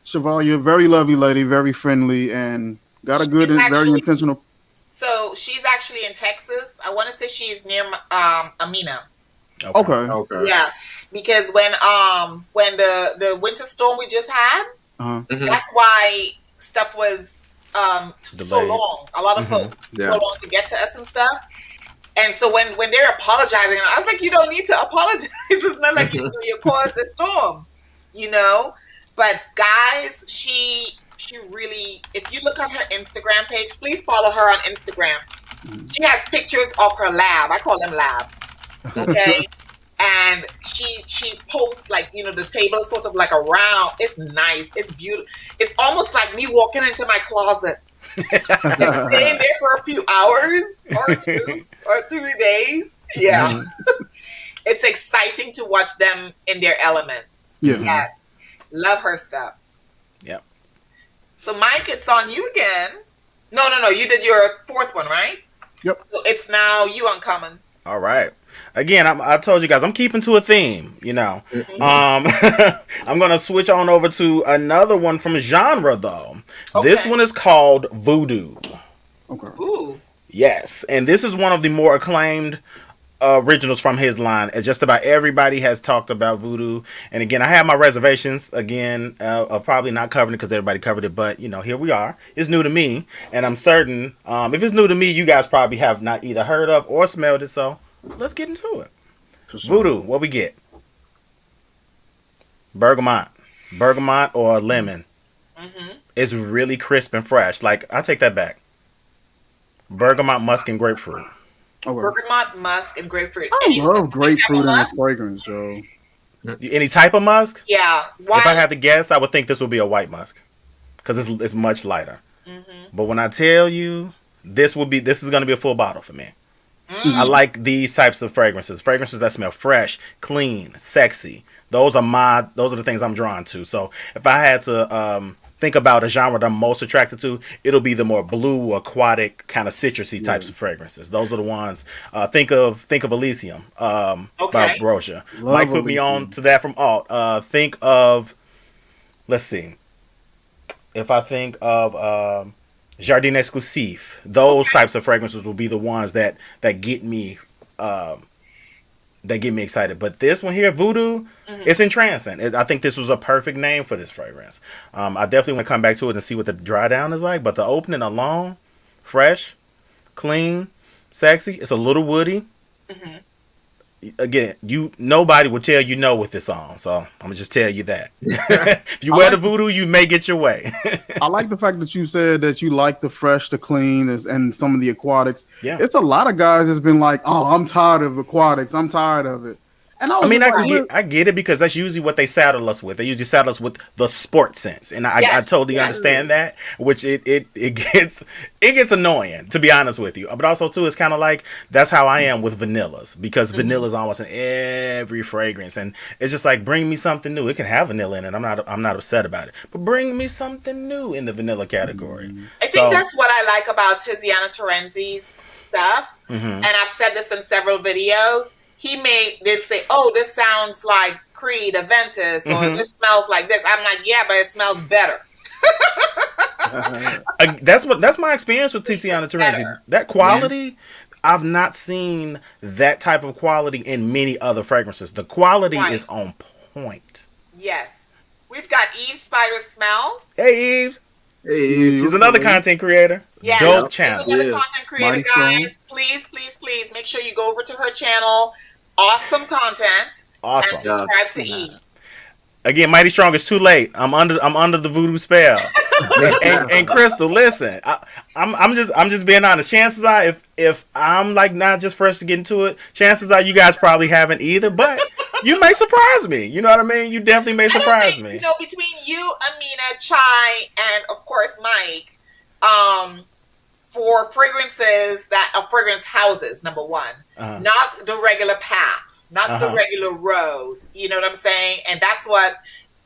Chevalier, very lovely lady, very friendly, and got a good and very intentional. So she's actually in Texas. I want to say she's near Amina. Okay. Yeah, because when the winter storm we just had, that's why stuff was so long. A lot of folks so long to get to us and stuff. And so when they're apologizing, I was like, you don't need to apologize. It's not like you caused the storm, you know. But guys, she really, if you look on her Instagram page, please follow her on Instagram. She has pictures of her lab. I call them labs. Okay. And she posts like, you know, the table is sort of like a round. It's nice. It's beautiful. It's almost like me walking into my closet. And staying there for a few hours or 2 or 3 days. Yeah. It's exciting to watch them in their element. Yeah. Yes. Love her stuff. Yep. So Mike, it's on you again. No. You did your fourth one, right? Yep. So it's now you Uncommon. All right. Again, I told you guys I'm keeping to a theme, you know. I'm going to switch on over to another one from genre, though. Okay. This one is called Voodoo. Okay. Ooh. Yes, and this is one of the more acclaimed originals from his line. Just about everybody has talked about Voodoo, and again, I have my reservations again of probably not covering it because everybody covered it. But here we are. It's new to me, and I'm certain if it's new to me, you guys probably have not either heard of or smelled it. So let's get into it. Sure. Voodoo, what we get? Bergamot or lemon. It's really crisp and fresh. Like, I take that back. Bergamot, musk, and grapefruit. Okay. Bergamot, musk, and grapefruit. I love grapefruit in a fragrance, Joe. Any type of musk? Yeah. If I had to guess, I would think this would be a white musk because it's much lighter. But when I tell you, this is going to be a full bottle for me. I like these types of fragrances that smell fresh, clean, sexy. Those are the things I'm drawn to. So if I had to think about a genre that I'm most attracted to, it'll be the more blue, aquatic, kind of citrusy types of fragrances. Those are the ones. Think of Elysium by Brosia. Mike put me on to that from Alt. Think of, let's see, if I think of Jardin Exclusif, those types of fragrances will be the ones that get me excited. But this one here, Voodoo, it's entrancing. I think this was a perfect name for this fragrance. I definitely want to come back to it and see what the dry down is like. But the opening alone, fresh, clean, sexy. It's a little woody. Again, nobody will tell you no with this on, so I'm gonna just tell you that. If you wear the Voodoo, you may get your way. I like the fact that you said that you like the fresh, the clean, and some of the aquatics. Yeah, it's a lot of guys that's been like, "Oh, I'm tired of aquatics. I'm tired of it." And I get it because that's usually what they saddle us with. They usually saddle us with the sports sense, and I totally understand that. Which it gets annoying, to be honest with you. But also too, it's kind of like that's how I am with vanillas, because vanilla's almost in every fragrance, and it's just like, bring me something new. It can have vanilla in it. I'm not upset about it, but bring me something new in the vanilla category. I think that's what I like about Tiziano Terenzi's stuff, and I've said this in several videos. They'd say, "Oh, this sounds like Creed, Aventus, or this smells like this." I'm like, "Yeah, but it smells better." That's my experience with Tiziano Terenzi. That quality, I've not seen that type of quality in many other fragrances. The quality is on point. Yes, we've got Eve Spider Smells. Hey, Eve. She's another content creator. Yeah, dope channel. Another content creator, guys. Please make sure you go over to her channel. Awesome content. Awesome. And subscribe to Eve. Again, Mighty Strong, it's too late. I'm under the voodoo spell. and Crystal, listen, I'm just being honest. Chances are, if I'm like not just fresh to get into it, chances are you guys probably haven't either. But you may surprise me. You know what I mean? You definitely may surprise me. Between you, Amina, Chai, and of course Mike, for fragrances that are fragrance houses, number one, not the regular path, not the regular road. You know what I'm saying? And that's what,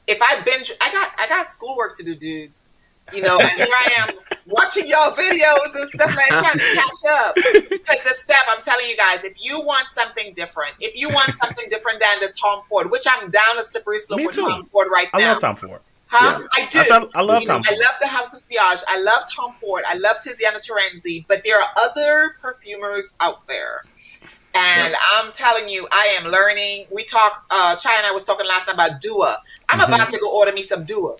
if I binge, I got schoolwork to do, dudes. And here I am watching y'all videos and stuff like that, trying to catch up. Because the step, I'm telling you guys, if you want something different than the Tom Ford, which I'm down a slippery slope with Tom Ford right now. I love Tom Ford. Yeah. I do. I love Tom Ford. I love the House of Sillage. I love Tom Ford. I love Tiziano Terenzi. But there are other perfumers out there. And I'm telling you, I am learning. We talked, Chai and I was talking last night about Dua. I'm about to go order me some Dua.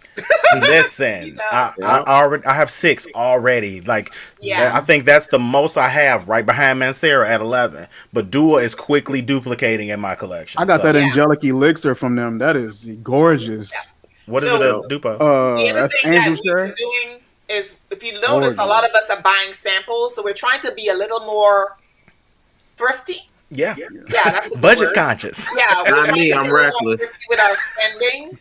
Listen, I have 6 already. I think that's the most I have, right behind Mancera at 11. But Dua is quickly duplicating in my collection. I got that angelic elixir from them. That is gorgeous. Yeah. What is it, a Dupo? The other thing that we've been doing is, if you notice, a lot of us are buying samples. So we're trying to be a little more thrifty. Yeah, that's budget conscious. Yeah, not me. I'm reckless with our spending.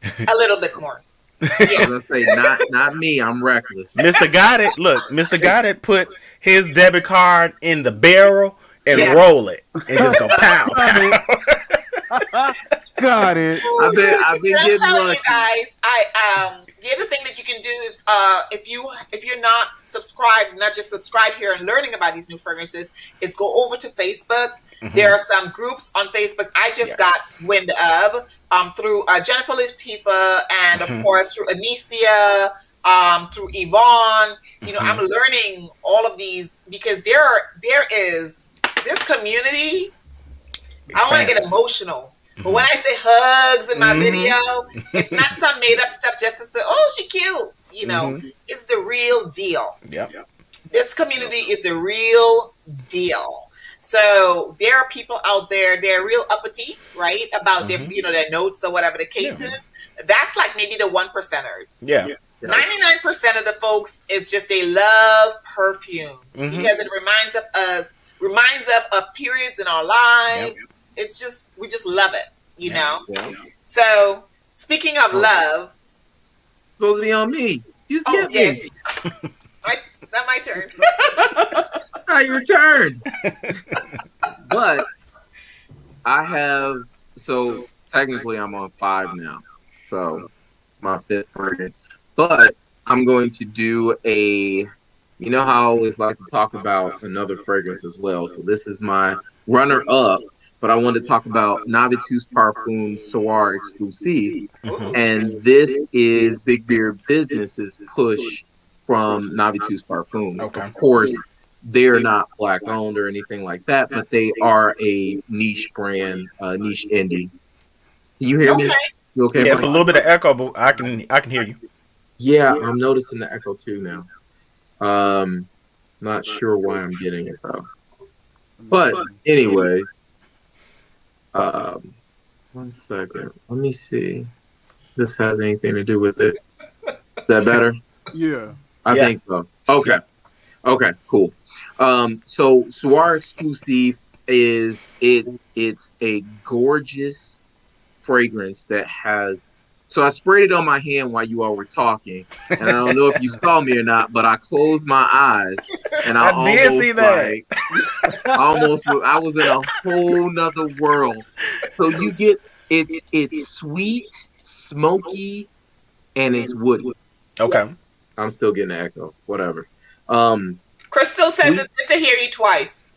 A little bit more. Yeah. I was gonna say, not me. I'm reckless. Mr. Goddard, look, Mr. Goddard put his debit card in the barrel and roll it and just go pow, pow. Got it. I've been getting lucky. You guys, the other thing that you can do is, if you're not subscribed, not just subscribed here and learning about these new fragrances, is go over to Facebook. There are some groups on Facebook I just got wind of through Jennifer Latifa and of course through Anicia, through Yvonne. You know, I'm learning all of these because there is this community. I want to get emotional. But when I say hugs in my video, it's not some made up stuff just to say, oh, she cute. You know, it's the real deal. Yep. This community is the real deal. So there are people out there, they're real uppity, right? About their, you know, their notes or whatever the case is. That's like maybe the 1%ers. Yeah. 99% of the folks is just they love perfumes because it reminds us of periods in our lives. It's just, we just love it, you know? Yeah. So, speaking of love. It's supposed to be on me. You skipped me. Not my turn. Not your turn. But I have, so technically I'm on 5 now. So, it's my 5th fragrance. But I'm going to do you know how I always like to talk about another fragrance as well. So, this is my runner-up. But I want to talk about Navitus Parfums Soir Exclusive. And this is Big Beard Business's push from Navitus Parfums. Okay. Of course, they're not black owned or anything like that, but they are a niche brand, niche indie. Can you hear me? You okay? Yeah, it's a little bit of echo, but I can hear you. Yeah, I'm noticing the echo too now. Not sure why I'm getting it though. But anyways. 1 second. Let me see. This has anything to do with it. Is that better? Yeah. I think so. Okay. Yeah. Okay, cool. So Soir Exclusive it's a gorgeous fragrance that has. So I sprayed it on my hand while you all were talking, and I don't know if you saw me or not, but I closed my eyes, and I did see that. I was in a whole nother world. So you get it's sweet, smoky, and it's woody. Okay. I'm still getting an echo. Whatever. Crystal says it's good to hear you twice.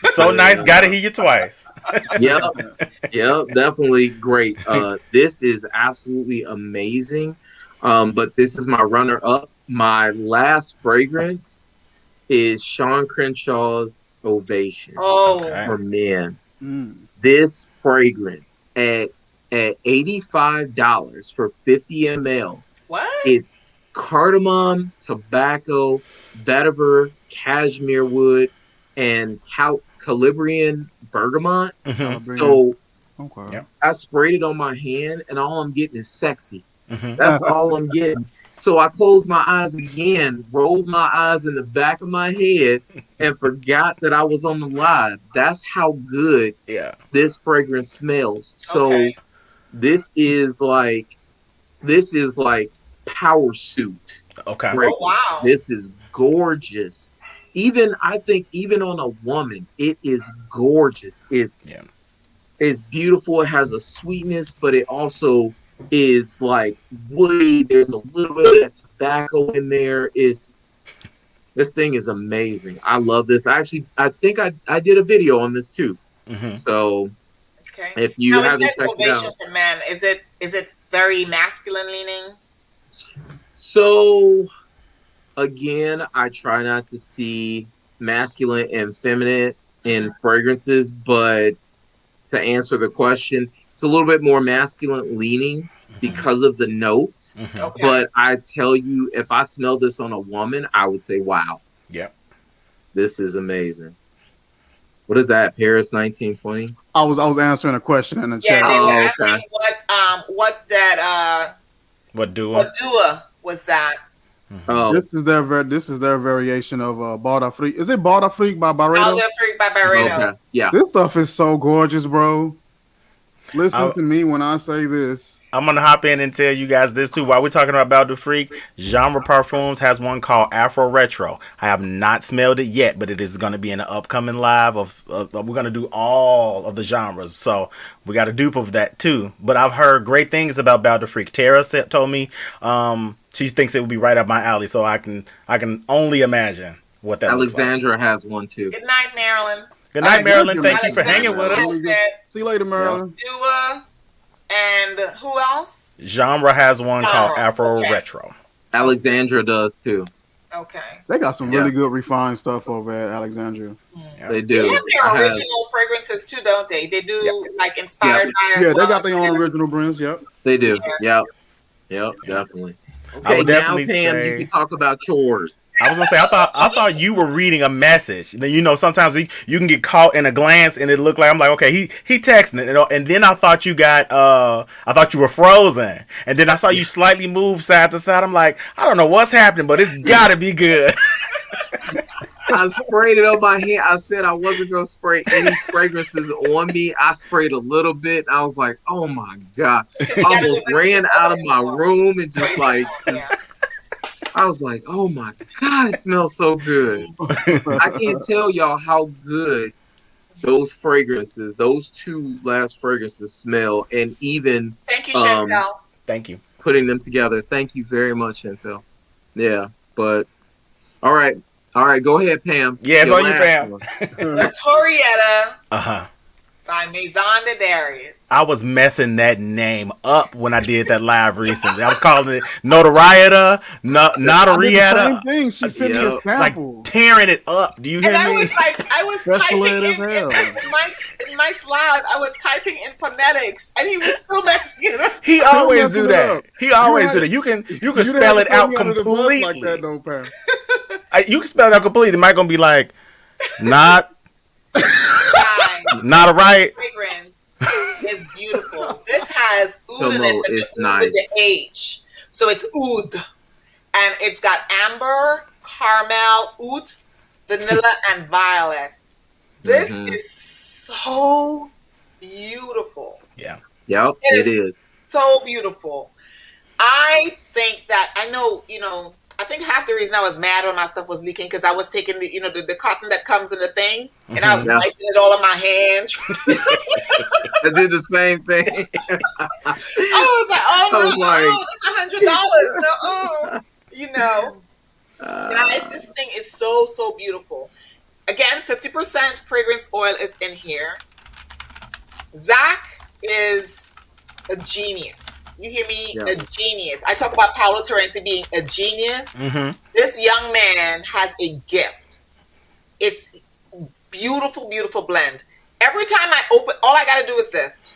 So nice, gotta hear you twice. Yep, definitely great. This is absolutely amazing. But this is my runner-up. My last fragrance is Sean Crenshaw's Ovation for men. This fragrance at $85 for 50 ml. What? It's cardamom, tobacco, vetiver, cashmere wood, and Calabrian bergamot. So I sprayed it on my hand, and all I'm getting is sexy. That's all I'm getting. So I closed my eyes again, rolled my eyes in the back of my head, and forgot that I was on the live. That's how good this fragrance smells. So this is like power suit. Okay. Oh, wow. This is gorgeous. I think even on a woman, it is gorgeous. It's beautiful. It has a sweetness, but it also is like woody. There's a little bit of tobacco in there. This thing is amazing. I love this. Actually, I think I did a video on this too. So if you haven't checked it out, for men, is it very masculine leaning? So again, I try not to see masculine and feminine in fragrances, but to answer the question, it's a little bit more masculine leaning because of the notes. But I tell you, if I smell this on a woman, I would say, wow. Yep. This is amazing. What is that? Paris 1920? I was answering a question in the chat. Yeah, they were asking what Dua was that? This is their variation of Balda Freak. Is it Balda Freak by Barreto? Balda Freak by Barreto. Okay. Yeah. This stuff is so gorgeous, bro. Listen to me when I say this. I'm gonna hop in and tell you guys this too. While we're talking about the freak, Genre Parfums has one called Afro Retro. I have not smelled it yet, but it is gonna be in an upcoming live we're gonna do all of the genres. So we got a dupe of that too. But I've heard great things about Balda Freak. Tara told me she thinks it would be right up my alley. So I can only imagine what that Alexandra looks like. has one too. Good night, Marilyn. Good night, Marilyn. Thank you for hanging with us. See you later, Marilyn. Dua and who else? Genre has one called Afro Retro. Alexandra does too. Okay. They got some really good refined stuff over at Alexandria. They do. They have their original fragrances too, don't they? They do like inspired by as yeah, well. They got their own original brands. Yep. They do. Yep, definitely. I Okay, would now definitely Pam, say, you can talk about chores. I was gonna say I thought you were reading a message. You know, sometimes you can get caught in a glance and it looked like I'm like, okay, he texting it, and then I thought you were frozen, and then I saw you slightly move side to side. I'm like, I don't know what's happening, but it's gotta be good. I sprayed it on my hand. I said I wasn't gonna spray any fragrances on me. I sprayed a little bit. I was like, oh my god! I almost ran out of my room and just like. I was like, oh my god, it smells so good. I can't tell y'all how good those fragrances, those two last fragrances smell, and even thank you, Chantel. Thank you. Putting them together. Thank you very much, Chantel. Yeah, but all right, go ahead, Pam. Yeah, it's on you, Pam. La Torietta. By Maison de Darius. I was messing that name up when I did that live recently. I was calling it Notorieta, Notorieta. Same thing. She sent me a sample. Like tearing it up. Do you hear me? I was typing in Mike's live. I was typing in phonetics, and he was still messing it up. He always do that. He always do that. You can spell it out completely. Like that, though, Pam. You can spell it out completely. Mike gonna be like, not a right. Fragrance is beautiful. This has oud in it, it's nice. With the H. So it's oud. And it's got amber, caramel, oud, vanilla, and violet. This is so beautiful. Yeah. Yep, it is. So beautiful. I think that, I think half the reason I was mad when my stuff was leaking because I was taking the cotton that comes in the thing and I was wiping it all on my hands. I did the same thing. I was like, oh no, it's $100. No, guys, this thing is so, so beautiful. Again, 50% fragrance oil is in here. Zach is a genius. You hear me? Yeah. A genius. I talk about Paolo Terenzi being a genius. Mm-hmm. This young man has a gift. It's beautiful, beautiful blend. Every time I open, all I got to do is this.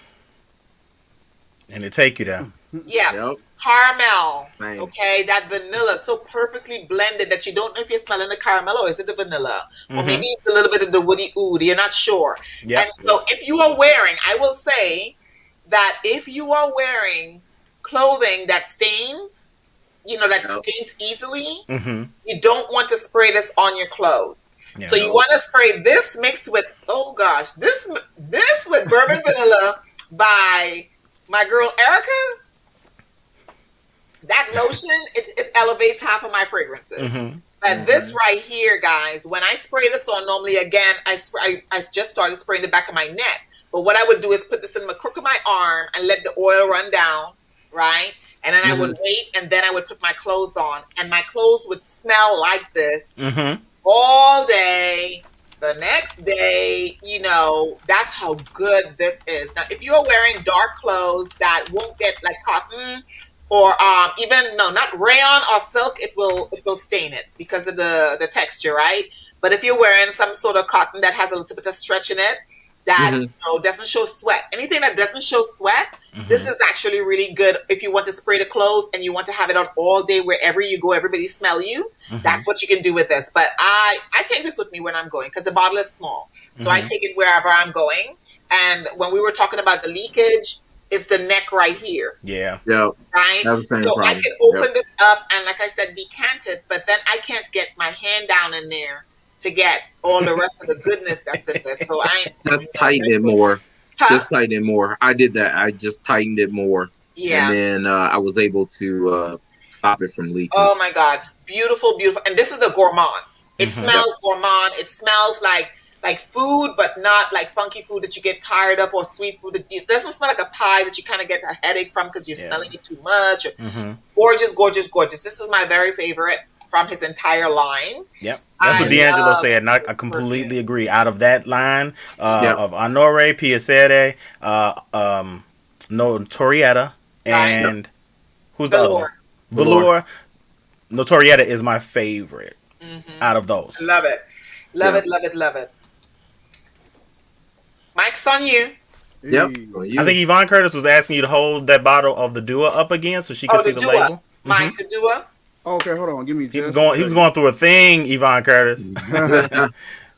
And it take you there. Yeah. Yep. Caramel. Nice. Okay. That vanilla, so perfectly blended that you don't know if you're smelling the caramel or is it the vanilla. Mm-hmm. Or maybe it's a little bit of the woody oud. You're not sure. Yep. And so if you are wearing, I will say that if you are wearing clothing that stains, stains easily, you don't want to spray this on your clothes. Yeah, so you want to spray this mixed with, this with bourbon vanilla by my girl Erica. That lotion, it elevates half of my fragrances. But this right here, guys, when I spray this on, normally, again, I just started spraying the back of my neck. But what I would do is put this in the crook of my arm and let the oil run down. Right? And then I would wait and then I would put my clothes on and my clothes would smell like this all day. The next day, that's how good this is. Now, if you are wearing dark clothes that won't get like cotton or not rayon or silk, it will stain it because of the texture, right? But if you're wearing some sort of cotton that has a little bit of stretch in it, that doesn't show sweat. Anything that doesn't show sweat, this is actually really good if you want to spray the clothes and you want to have it on all day wherever you go, everybody smell you. That's what you can do with this. But I take this with me when I'm going because the bottle is small. So I take it wherever I'm going. And when we were talking about the leakage, it's the neck right here. Yeah. Right? So problem. I can open this up and like I said, decant it, but then I can't get my hand down in there to get all the rest of the goodness that's in this. So just tighten it more. Just tighten it more. I did that. I just tightened it more. Yeah. And then I was able to stop it from leaking. Oh my God. Beautiful, beautiful. And this is a gourmand. It smells gourmand. It smells like food, but not like funky food that you get tired of or sweet food. It doesn't smell like a pie that you kind of get a headache from because you're smelling it too much. Gorgeous, gorgeous, gorgeous. This is my very favorite from his entire line. Yep. That's what D'Angelo said, and I completely agree. Out of that line of Honore, Piacere, Notorieta, and who's the other one? Velour. Notorietta is my favorite out of those. Love it. Love it, love it, love it. Mike's on you. Yep. I think Yvonne Curtis was asking you to hold that bottle of the Dua up again so she could see the label. Mike, the Dua. Okay, hold on. Give me. He was going through a thing, Yvonne Curtis.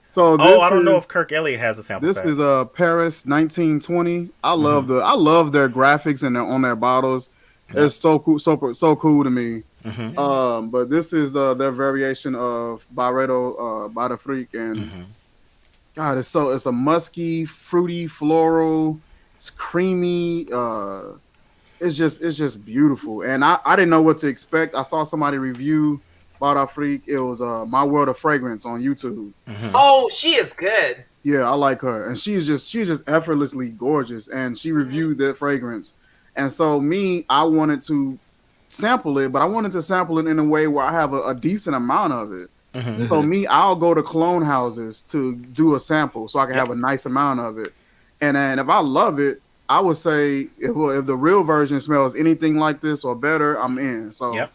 So I don't know if Kirk Elliott has a sample. This is Paris 1920. I love their graphics and on their bottles. It's so cool, so cool to me. But this is their variation of Barreto by the Freak, and God, it's a musky, fruity, floral. It's creamy. It's just beautiful, and I didn't know what to expect. I saw somebody review Bada Freak. It was My World of Fragrance on YouTube. Oh, she is good. Yeah, I like her, and she's just effortlessly gorgeous. And she reviewed that fragrance, and so I wanted to sample it, but I wanted to sample it in a way where I have a decent amount of it. So I'll go to clone houses to do a sample, so I can have a nice amount of it. And then if I love it, I would say if the real version smells anything like this or better, I'm in. So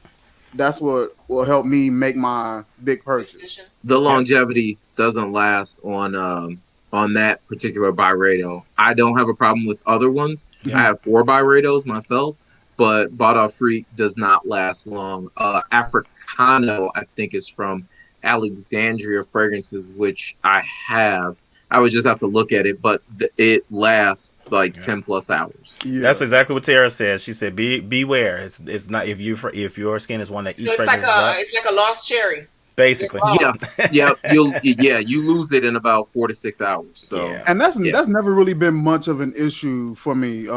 that's what will help me make my big purchase. The longevity doesn't last on that particular Byredo. I don't have a problem with other ones. I have 4 Byredos myself, but Bada Freak does not last long. Africano, I think, is from Alexandria Fragrances, which I have. I would just have to look at it, but it lasts like 10 plus hours. That's exactly what Tara said. She said, "Beware. It's not if your skin is one that eats fragrances up. It's like a lost cherry, basically." You lose it in about 4 to 6 hours. So, and that's never really been much of an issue for me.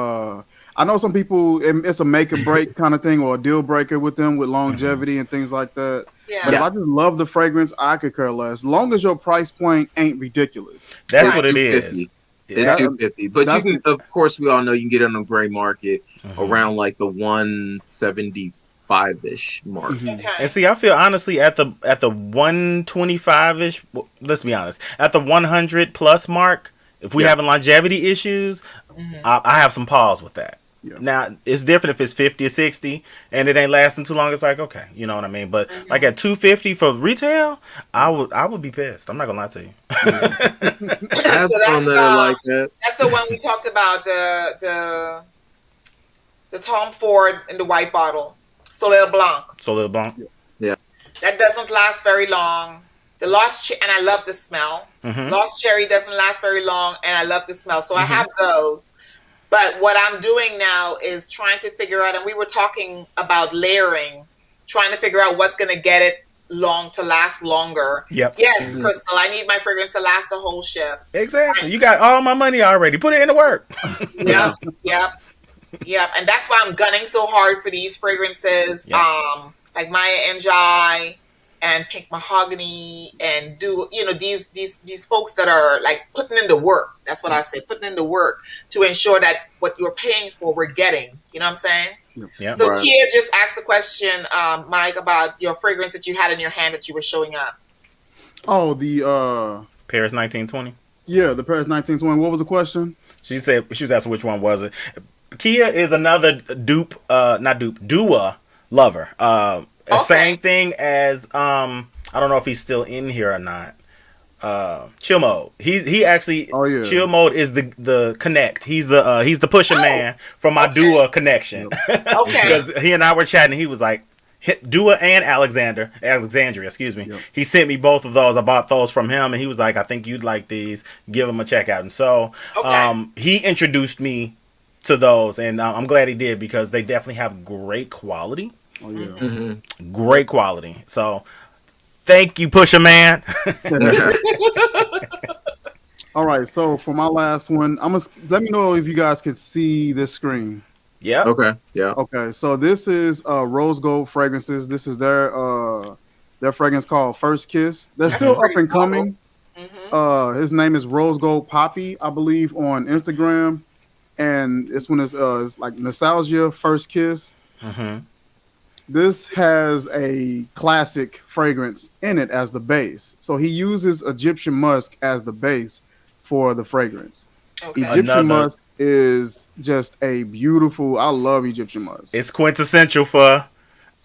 I know some people, it's a make or break kind of thing, or a deal breaker with them with longevity and things like that. But if I just love the fragrance, I could care less. As long as your price point ain't ridiculous. That's what it is. It's $250. But you can, of course, we all know you can get it on the gray market around like the 175-ish mark. And see, I feel honestly at the 125-ish, let's be honest, at the 100 plus mark, if we having longevity issues, I have some pause with that. Now, it's different if it's 50 or 60 and it ain't lasting too long. It's like, okay, you know what I mean? But like at 250 for retail, I would be pissed. I'm not going to lie to you. That's the one we talked about, the Tom Ford in the white bottle. Soleil Blanc. Yeah. That doesn't last very long. The Lost and I love the smell. Lost Cherry doesn't last very long, and I love the smell. So I have those. But what I'm doing now is trying to figure out, and we were talking about layering, trying to figure out what's going to get it to last longer. Yes, Crystal, I need my fragrance to last a whole shift. Exactly. You got all my money already. Put it into work. Yep. And that's why I'm gunning so hard for these fragrances, like Maya Angelou and Pink Mahogany, and these folks that are like putting in the work. That's what I say, putting in the work to ensure that what you're paying for, we're getting. You know what I'm saying? So Kia just asked a question, Mike, about your fragrance that you had in your hand that you were showing up. Oh, the Paris 1920. Yeah, the Paris 1920. What was the question? She said she was asking which one was it. Kia is another Dua lover. Same thing as I don't know if he's still in here or not. Chill Mode. He actually Chill Mode is the connect. He's the pushing man from my Dua connection. Because he and I were chatting. He was like Dua and Alexandria. Excuse me. He sent me both of those. I bought those from him, and he was like, "I think you'd like these. Give them a check out." And so he introduced me to those, and I'm glad he did because they definitely have great quality. Great quality. So thank you, Pusher Man. All right, so for my last one, let me know if you guys can see this screen. Okay. So this is Rose Gold Fragrances. This is their fragrance called First Kiss. They're still up and coming. His name is Rose Gold Poppy, I believe, on Instagram, and this one is like Nostalgia First Kiss. This has a classic fragrance in it as the base. So he uses Egyptian musk as the base for the fragrance. Egyptian musk is just a beautiful, I love Egyptian musk. It's quintessential for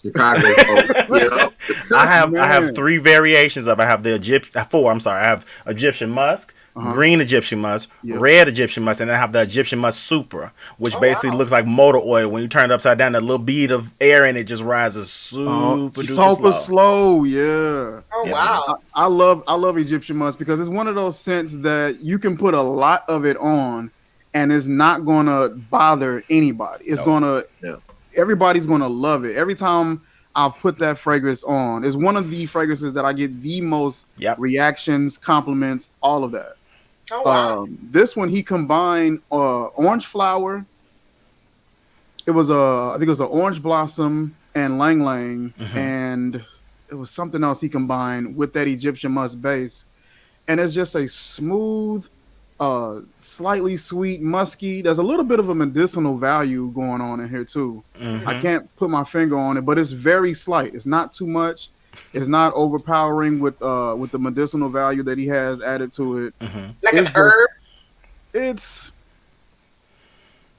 Chicago folks. Yeah. I have 3 variations of. I have the four. I'm sorry. I have Egyptian musk, green Egyptian musk, red Egyptian musk, and then I have the Egyptian musk Supra, which basically looks like motor oil. When you turn it upside down, that little bead of air in it just rises super slow. Yeah. Oh wow. I love Egyptian musk because it's one of those scents that you can put a lot of it on, and it's not gonna bother anybody. It's everybody's gonna love it. Every time I've put that fragrance on, it's one of the fragrances that I get the most reactions, compliments, all of that. Oh wow. This one he combined orange flower. It was I think it was an orange blossom and lang lang, and it was something else he combined with that Egyptian musk base, and it's just a smooth, slightly sweet, musky. There's a little bit of a medicinal value going on in here too. I can't put my finger on it, but it's very slight. It's not too much. It's not overpowering with the medicinal value that he has added to it. Like an herb. Is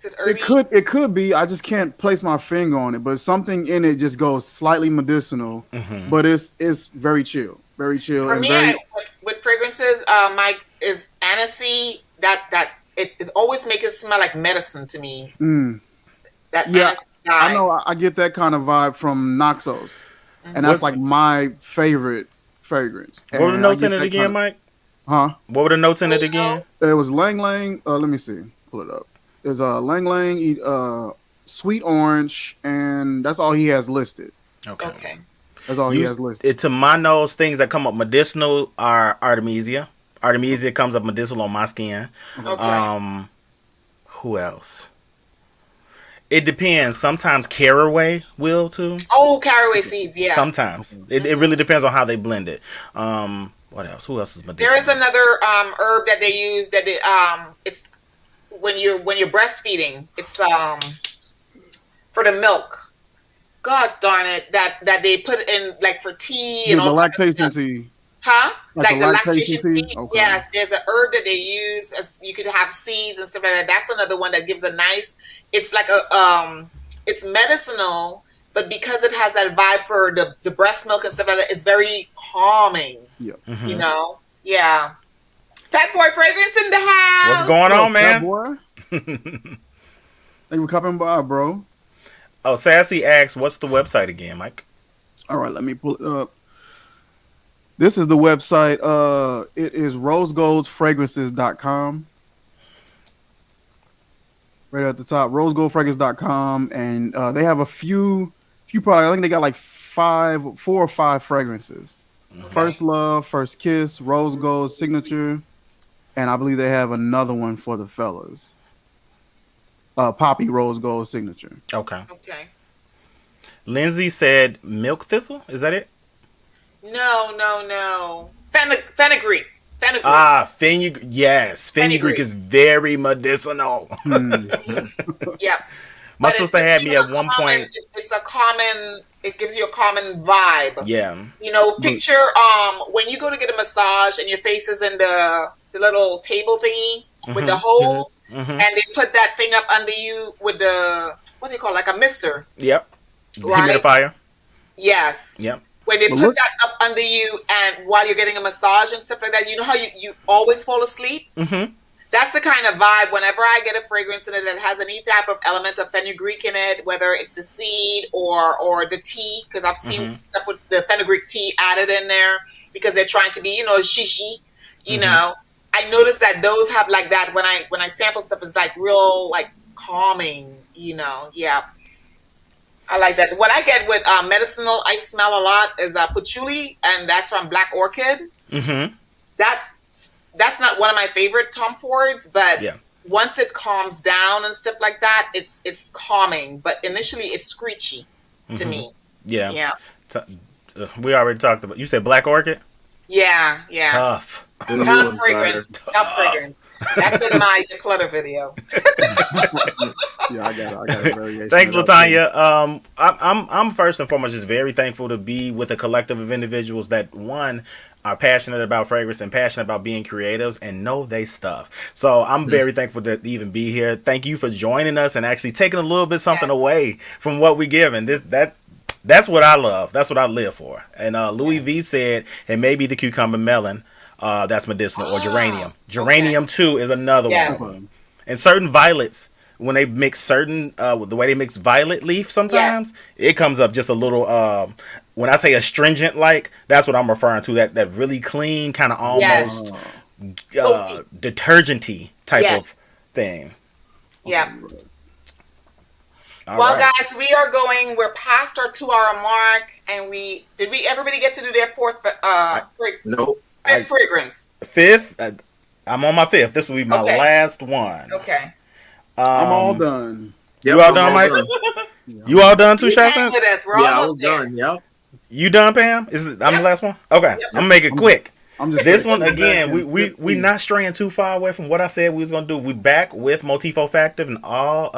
it herby? It could be. I just can't place my finger on it, but something in it just goes slightly medicinal. But it's very chill, very chill. For me, with fragrances, Mike, is aniseed that it always makes it smell like medicine to me. That aniseed vibe. I know. I get that kind of vibe from Noxos, and that's like my favorite fragrance. What were the notes in it again, Mike? Huh? What were the notes in it again? It was lang lang. Let me see. Pull it up. There's lang lang, sweet orange, and that's all he has listed. Okay. That's all he has listed. To my nose, things that come up medicinal are Artemisia. Artemisia comes up medicinal on my skin. Okay. Who else? It depends. Sometimes caraway will too. Oh, caraway seeds, yeah. Sometimes. It really depends on how they blend it. What else? Who else is medicinal? There is another herb that they use that it's when you're breastfeeding. It's for the milk. God darn it! That they put in like for tea and all the lactation tea. Huh? Like the lactation tea? Okay. Yes, there's an herb that they use. You could have seeds and stuff like that. That's another one that gives a nice. It's like it's medicinal, but because it has that vibe for the breast milk and stuff like that, it's very calming. Yeah. You know. Yeah. Fat Boy Fragrance in the house. What's going on, man? Fat Boy? Thank you for coming by, bro. Oh, Sassy asks, what's the website again, Mike? All right, let me pull it up. This is the website. It is rosegoldfragrances.com. Right at the top, rosegoldfragrance.com. And they have a few products. I think they got like 4 or 5 fragrances. First Love, First Kiss, Rose Gold Signature. And I believe they have another one for the fellas. Poppy Rose Gold Signature. Okay. Lindsay said milk thistle. Is that it? No. Fenugreek. Fenugreek. Yes, fenugreek is very medicinal. Yep. My sister had me at one point. It's a common. It gives you a common vibe. Yeah. You know, picture when you go to get a massage and your face is in the little table thingy with the hole, and they put that thing up under you with the what's it called, like a mister. Yep. Right? Humidifier. Yes. Yep. When they put that up under you, and while you're getting a massage and stuff like that, you know how you always fall asleep? Mm-hmm. That's the kind of vibe. Whenever I get a fragrance in it that has any type of element of fenugreek in it, whether it's the seed or the tea, because I've seen stuff with the fenugreek tea added in there because they're trying to be, shishi, you know. I noticed that those have like that when I sample stuff, it's like real like calming, Yeah. I like that. What I get with medicinal, I smell a lot is patchouli, and that's from Black Orchid. Mm-hmm. That's not one of my favorite Tom Fords, but once it calms down and stuff like that, it's calming. But initially, it's screechy to me. Yeah. We already talked about. You said Black Orchid. Yeah. Tough fragrance. Tough fragrance. That's in my declutter video. Yeah, I got a variation. Thanks, Latanya. I'm first and foremost just very thankful to be with a collective of individuals that are passionate about fragrance and passionate about being creatives and know they stuff. So I'm very thankful to even be here. Thank you for joining us and actually taking a little bit something away from what we give. And That's what I love. That's what I live for. And Louis Yeah. V said it may be the cucumber melon. That's medicinal, or Ah, geranium. okay. Geranium too is another Yes. one. Okay. And certain violets, when they mix certain, the way they mix violet leaf, sometimes Yes. it comes up just a little. When I say astringent, like that's what I'm referring to. That really clean, kind of Yes. almost Soapy. detergenty type Yes. of thing. Okay. Yeah. All Well, right. guys, we're past our 2 hour mark, and everybody get to do their I, Nope. fifth I fragrance? fifth. I'm on my fifth. This will be my Okay. last one. Okay. I'm all Um, done. you Yep, all I'm done, all Mike? done. Yeah, I'm You all done. done too, You Shy hang with Sense? us. We're Yeah, I almost was there. done. Yep. You done, Pam? I'm the Yep. last one. Okay, Yep. I'm gonna make it I'm just quick. I'm just This ready one to get back again, in we 15. not straying too far away from what I said we was gonna do. We back with Motif Olfactive and all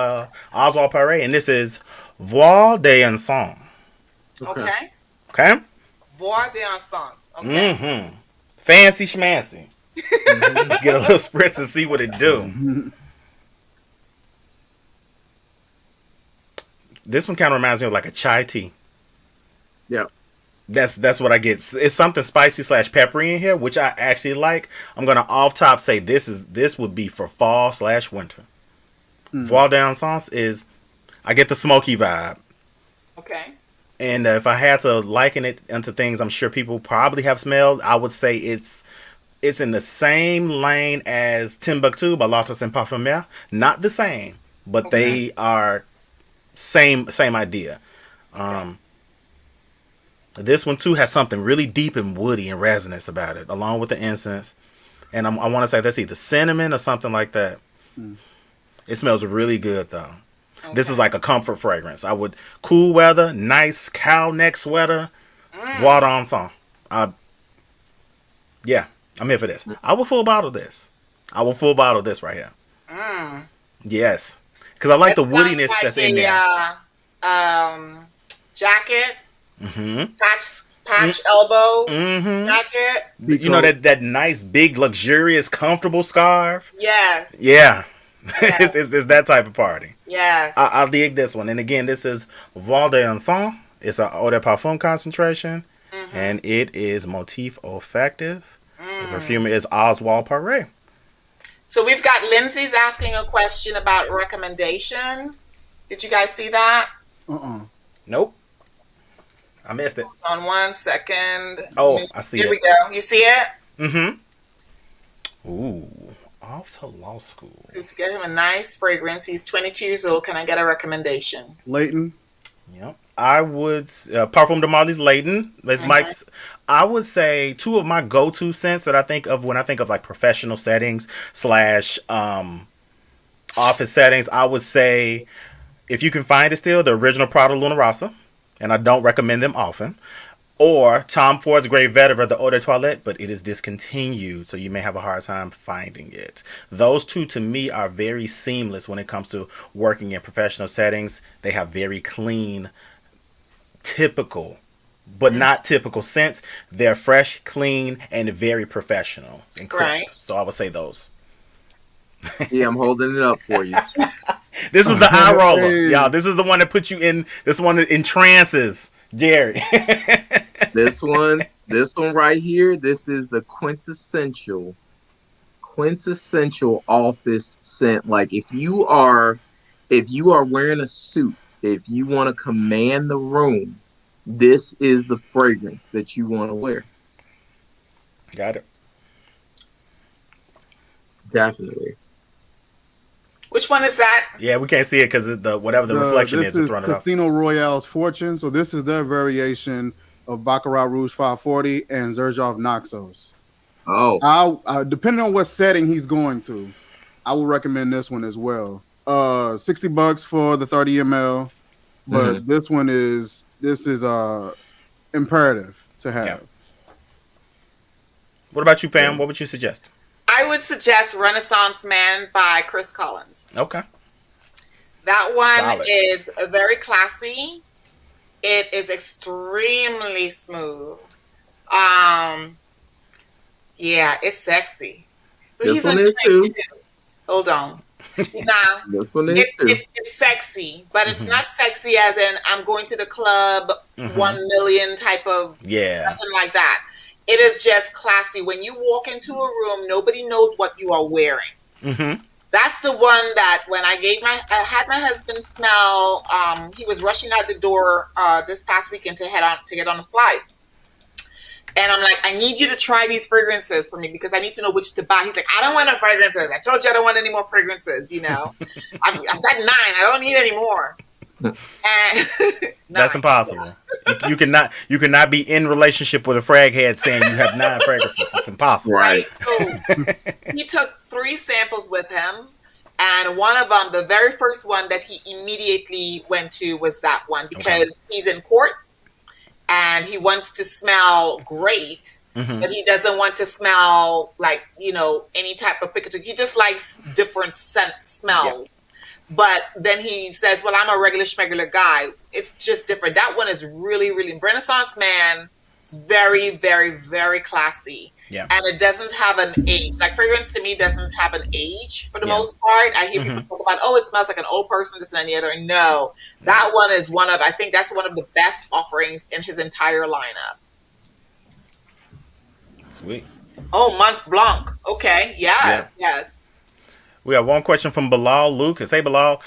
Oswald Paré, and this is Voix d'Ensemble. Okay. Okay. Okay. Bois d'Encens. Okay. Mm-hmm. Fancy schmancy. Hmm. Let's get a little spritz and see what it do. This one kind of reminds me of like a chai tea. Yep. That's what I get. It's something spicy / peppery in here, which I actually like. I'm gonna off top say this would be for fall / winter. Voix d'Encens is, I get the smoky vibe. Okay. And if I had to liken it into things I'm sure people probably have smelled, I would say it's in the same lane as Timbuktu by Lotus and Parfumeur. Not the same, but Okay. they are same idea. Um, this one too has something really deep and woody and resonance about it, along with the incense. And I want to say that's either cinnamon or something like that. It smells really good though. This is Okay. like a comfort fragrance. I would cool weather, nice cow neck sweater, Voix Mm. d'Ensemble. Yeah, I'm here for this. I will full bottle this. I will full bottle this right here. Mm. Yes, because I like That the sounds woodiness like that's in there. jacket, Mm-hmm. patch elbow Mm-hmm. jacket. You know that nice, big, luxurious, comfortable scarf. Yes. Yeah, Yes. it's that type of party. Yes. I dig this one. And again, this is Voix d'Ensemble. It's an eau de parfum concentration, Mm-hmm. and it is Motif Olfactive. The Mm. perfumer is Oswald Paré. So we've got Lindsay's asking a question about recommendation. Did you guys see that? Nope, I missed it. On 1 second. Oh, I see Here we it. go. You see it? Mm-hmm. Ooh, off to law school. So to get him a nice fragrance. He's 22 years old. Can I get a recommendation? Leighton. Yep. I would Parfum de Marley's Layton. As Mike's, I would say two of my go-to scents that I think of when I think of like professional settings / office settings. I would say, if you can find it still, the original Prada Luna Rossa, and I don't recommend them often. Or Tom Ford's Grey Vetiver, the Eau de Toilette, but it is discontinued, so you may have a hard time finding it. Those two, to me, are very seamless when it comes to working in professional settings. They have very clean, typical, but not typical scents. They're fresh, clean, and very professional and crisp. Right. So I would say those. Yeah, I'm holding it up for you. This is the eye roller, Hey. y'all. This is the one that puts you in. This one that entrances Jerry. This one right here, this is the quintessential office scent. Like if you are wearing a suit, if you want to command the room, this is the fragrance that you want to wear. Got it. Definitely. Which one is that? Yeah, we can't see it because the whatever the reflection This is throwing it off. Casino Royale's Fortune. So this is their variation of Baccarat Rouge 540 and Xerjoff Naxos. Oh, Depending on what setting he's going to, I will recommend this one as well. $60 for the 30 ml, but this is imperative to have. Yeah. What about you, Pam? What would you suggest? I would suggest Renaissance Man by Chris Collins. Okay. That one Solid. is very classy. It is extremely smooth. Yeah, it's sexy. But This he's one only is 22. too. Hold on. Now, This one is too. it's sexy, but it's Mhm. not sexy as in I'm going to the club, Mhm. 1 million type of nothing like that. It is just classy. When you walk into a room, nobody knows what you are wearing. Mhm. That's the one that when I had my husband smell. He was rushing out the door this past weekend to get on his flight. And I'm like, I need you to try these fragrances for me because I need to know which to buy. He's like, I don't want no fragrances. I told you I don't want any more fragrances. I've got 9. I don't need any more. And that's impossible. You cannot be in relationship with a frag head saying you have 9 fragrances. It's impossible. Right. So he took 3 samples with him. And one of them, the very first one that he immediately went to was that one because he's in court and he wants to smell great, but he doesn't want to smell like, any type of picture. He just likes different scent smells. Yeah. But then he says, well, I'm a regular schmegular guy. It's just different. That one is really, really Renaissance Man. It's very, very, very classy. Yeah. And it doesn't have an age. Like fragrance to me doesn't have an age for the most part. I hear people talk about, it smells like an old person, this and the other. No, that one is I think that's one of the best offerings in his entire lineup. Sweet. Oh, Mont Blanc. Okay. Yes. Yeah. Yes. We have one question from Bilal Lucas. Hey, Bilal.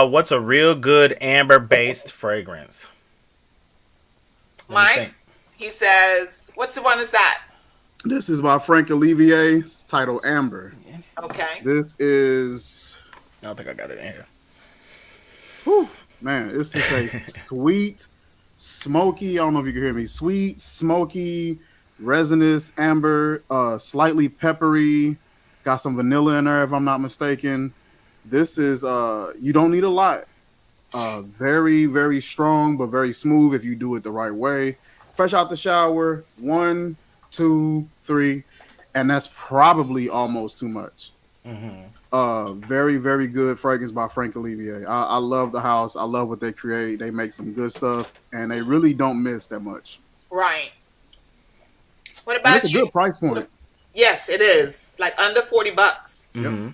What's a real good amber-based fragrance? Mike, he says, what's the one is that? This is by Frank Olivier. It's titled Amber. Okay. This is... I don't think I got it in here. Whew, man, it's just a sweet, smoky, I don't know if you can hear me, sweet, smoky, resinous amber, slightly peppery, got some vanilla in there if I'm not mistaken. This is, you don't need a lot. Very, very strong, but very smooth if you do it the right way. Fresh out the shower, 1, 2, 3, and that's probably almost too much. Very, very good fragrance by Frank Olivier. I love the house. I love what they create. They make some good stuff, and they really don't miss that much. Right. What about it's a good price point. Yes, it is. Like under $40. Yep.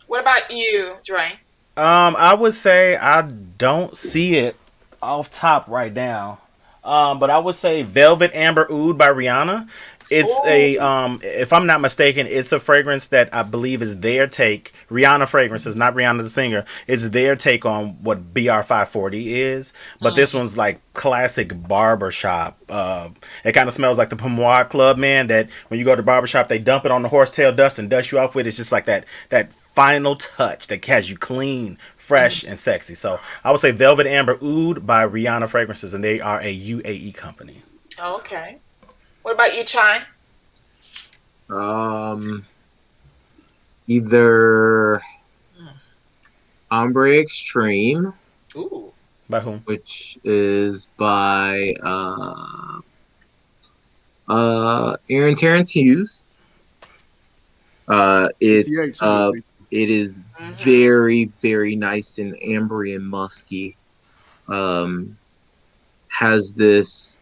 What about you, Dre? I would say I don't see it off top right now. But I would say Velvet Amber Oud by Rihanna. It's if I'm not mistaken, it's a fragrance that I believe is their take. Rihanna fragrances, not Rihanna the singer. It's their take on what BR540 is. But this one's like classic barbershop. It kind of smells like the Pomade Club, man, that when you go to the barbershop, they dump it on the horsetail dust and dust you off with. It's just like that final touch that has you clean, fresh, and sexy. So I would say Velvet Amber Oud by Rihanna Fragrances, and they are a UAE company. Okay. What about you, Chai? Either Ombre Extreme. Ooh. By whom? Which is by Aaron Terrence Hughes. It is very, very nice and ambery and musky. Has this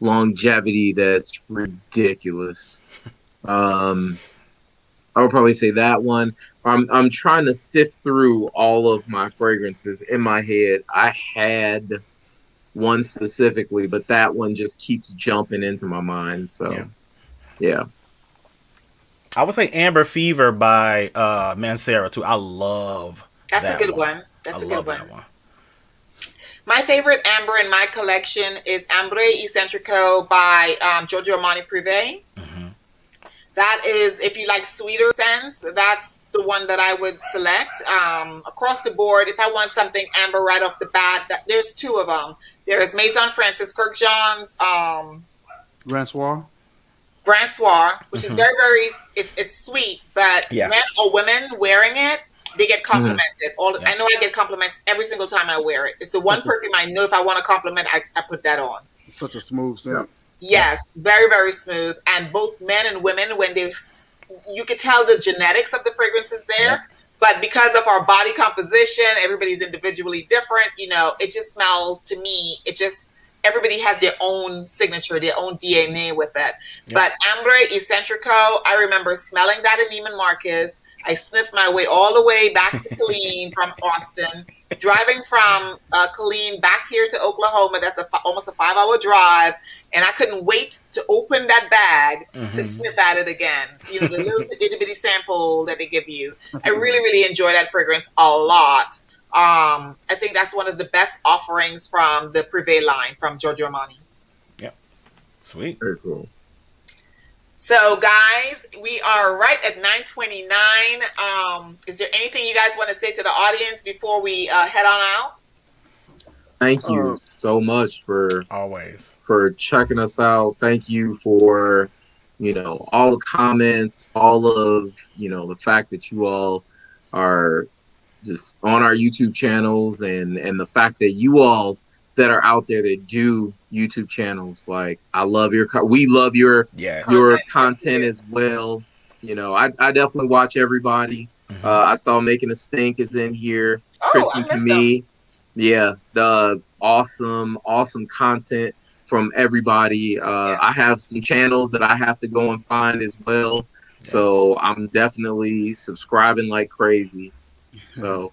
longevity that's ridiculous. I would probably say that one. I'm trying to sift through all of my fragrances in my head. I had one specifically, but that one just keeps jumping into my mind. So, yeah. I would say Amber Fever by Mancera too. I love that a good one. That's a good one. My favorite amber in my collection is Ambre Eccentrico by Giorgio Armani Privé. That is, if you like sweeter scents, that's the one that I would select. Across the board, if I want something amber right off the bat, there's 2 of them. There is Maison Francis Kirkjohn's Grand Soir, which is very, very, it's sweet, but men or women wearing it, they get complimented. I know I get compliments every single time I wear it. It's the one perfume I know if I want a compliment, I put that on. It's such a smooth scent. Yes, very, very smooth. And both men and women, you could tell the genetics of the fragrances there. But because of our body composition, everybody's individually different. It just smells, to me, everybody has their own signature, their own DNA with it. But Ambre Eccentrico, I remember smelling that in Neiman Marcus. I sniffed my way all the way back to Killeen from Austin, driving from Killeen back here to Oklahoma. That's almost a 5-hour drive. And I couldn't wait to open that bag to sniff at it again. You know, the little itty bitty sample that they give you. I really, really enjoy that fragrance a lot. I think that's one of the best offerings from the Privé line from Giorgio Armani. Yep. Sweet. Very cool. So, guys, we are right at 9:29. Is there anything you guys want to say to the audience before we head on out? Thank you so much for checking us out. Thank you for, all the comments, all of, the fact that you all are just on our YouTube channels and the fact that you all that are out there that do YouTube channels. Like, we love your content as well. I definitely watch everybody. I saw Making a Stink is in here. Kristen Camille. Yeah, the awesome content from everybody. I have some channels that I have to go and find as well. Yes. So I'm definitely subscribing like crazy. So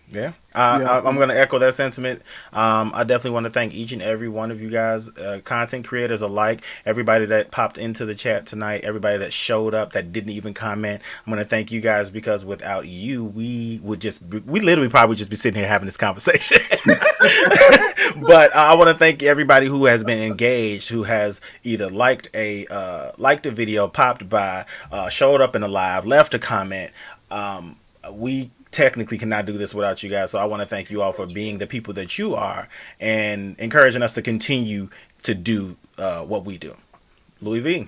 yeah. I'm going to echo that sentiment. I definitely want to thank each and every one of you guys, content creators alike, everybody that popped into the chat tonight, everybody that showed up that didn't even comment. I'm going to thank you guys because without you, we literally probably just be sitting here having this conversation. But I want to thank everybody who has been engaged, who has either liked a video, popped by, showed up in the live, left a comment. We technically cannot do this without you guys, so I want to thank you all for being the people that you are and encouraging us to continue to do what we do. Louis V.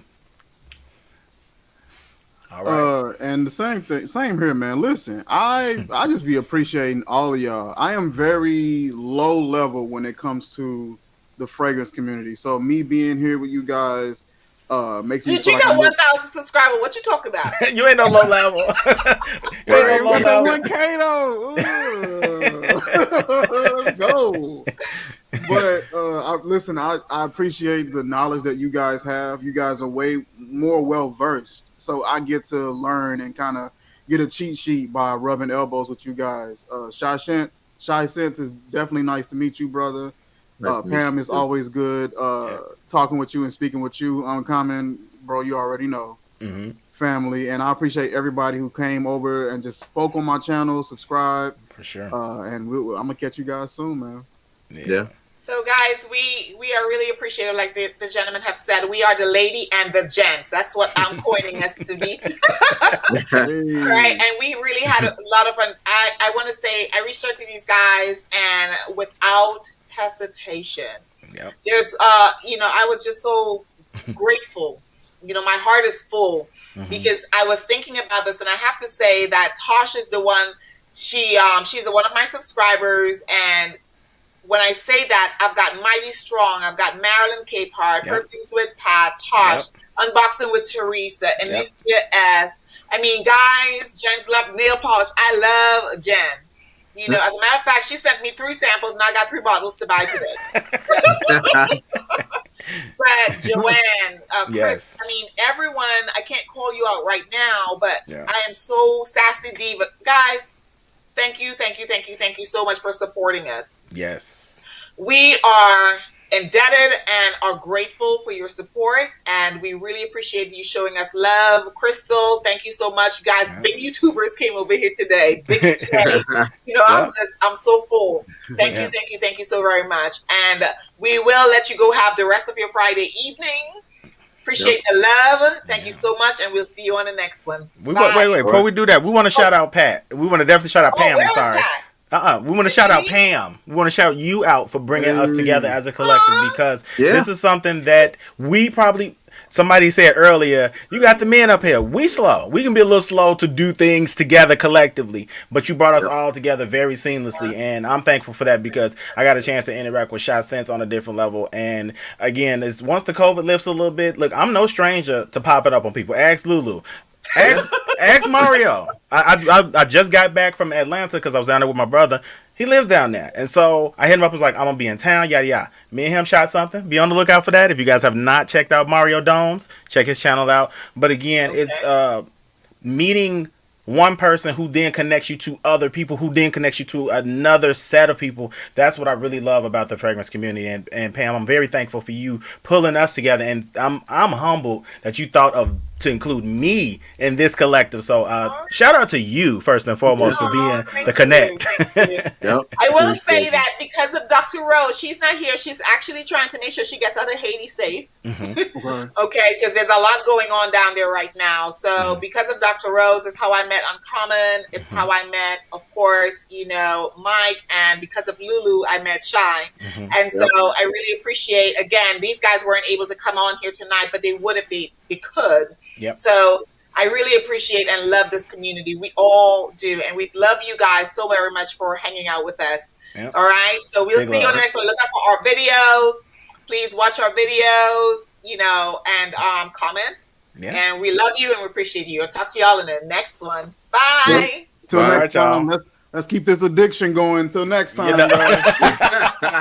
All right. And the same here, man. Listen, I just be appreciating all of y'all. I am very low level when it comes to the fragrance community, so me being here with you guys makes me. Dude, you got 1,000 subscribers. What you talking about? You ain't no low level. You ain't no low level. 1K though. Let's go. But listen, I appreciate the knowledge that you guys have. You guys are way more well versed, so I get to learn and kind of get a cheat sheet by rubbing elbows with you guys. Shy Sense is definitely nice to meet you, brother. Pam is always good talking with you and speaking with you. Uncommon, bro, you already know. Family, and I appreciate everybody who came over and just spoke on my channel, subscribe. For sure. And I'm going to catch you guys soon, man. Yeah. So, guys, we are really appreciative. Like the gentlemen have said, we are the lady and the gents. That's what I'm coining us to be. Right? And we really had a lot of fun. I want to say I reached out to these guys, and without hesitation. Yep. There's I was just so grateful. My heart is full because I was thinking about this, and I have to say that Tosh is the one. She's one of my subscribers, and when I say that, I've got Mighty Strong, I've got Marilyn Capehart, Perfumes with Pat, Tosh, Unboxing with Teresa, and S. I mean, guys, Jen's love nail polish. I love Jen. As a matter of fact, she sent me 3 samples, and I got 3 bottles to buy today. But Joanne, Chris, I mean, everyone, I can't call you out right now, but I am so sassy diva. Guys, thank you so much for supporting us. Yes. We are indebted and are grateful for your support, and we really appreciate you showing us love. Crystal, thank you so much, guys. Big YouTubers came over here today. Big I'm so full. Thank you so very much, and we will let you go have the rest of your Friday evening. Appreciate the love. Thank you so much, and we'll see you on the next one. Wait. Before we do that, we want to shout out Pat. We want to definitely shout out Pam. I'm sorry. We want to shout out Pam. We want to shout you out for bringing us together as a collective, because this is something that we probably, somebody said earlier, you got the men up here. We slow. We can be a little slow to do things together collectively, but you brought us all together very seamlessly, and I'm thankful for that because I got a chance to interact with Shy Sense on a different level. And again, once the COVID lifts a little bit, look, I'm no stranger to popping up on people. Ask Lulu. Ask Mario. I just got back from Atlanta because I was down there with my brother. He lives down there, and so I hit him up. Was like, I'm gonna be in town, yada yada. Me and him shot something. Be on the lookout for that. If you guys have not checked out Mario Domes, check his channel out. But again, it's meeting one person who then connects you to other people, who then connects you to another set of people. That's what I really love about the fragrance community. And Pam, I'm very thankful for you pulling us together, and I'm humbled that you thought of to include me in this collective. So shout out to you first and foremost for being the connect. Yep. I will say that because of Dr. Rose, she's not here. She's actually trying to make sure she gets out of Haiti safe. Okay, because there's a lot going on down there right now. So because of Dr. Rose is how I met Uncommon. It's how I met, of course, Mike, and because of Lulu, I met Shy. And so I really appreciate, again, these guys weren't able to come on here tonight, but they would if they could. So I really appreciate and love this community. We all do. And we love you guys so very much for hanging out with us. All right. So we'll see you on there. So look up for our videos. Please watch our videos, and comment. And we love you and we appreciate you. I'll talk to y'all in the next one. Bye. Till next time. Let's keep this addiction going. Till next time.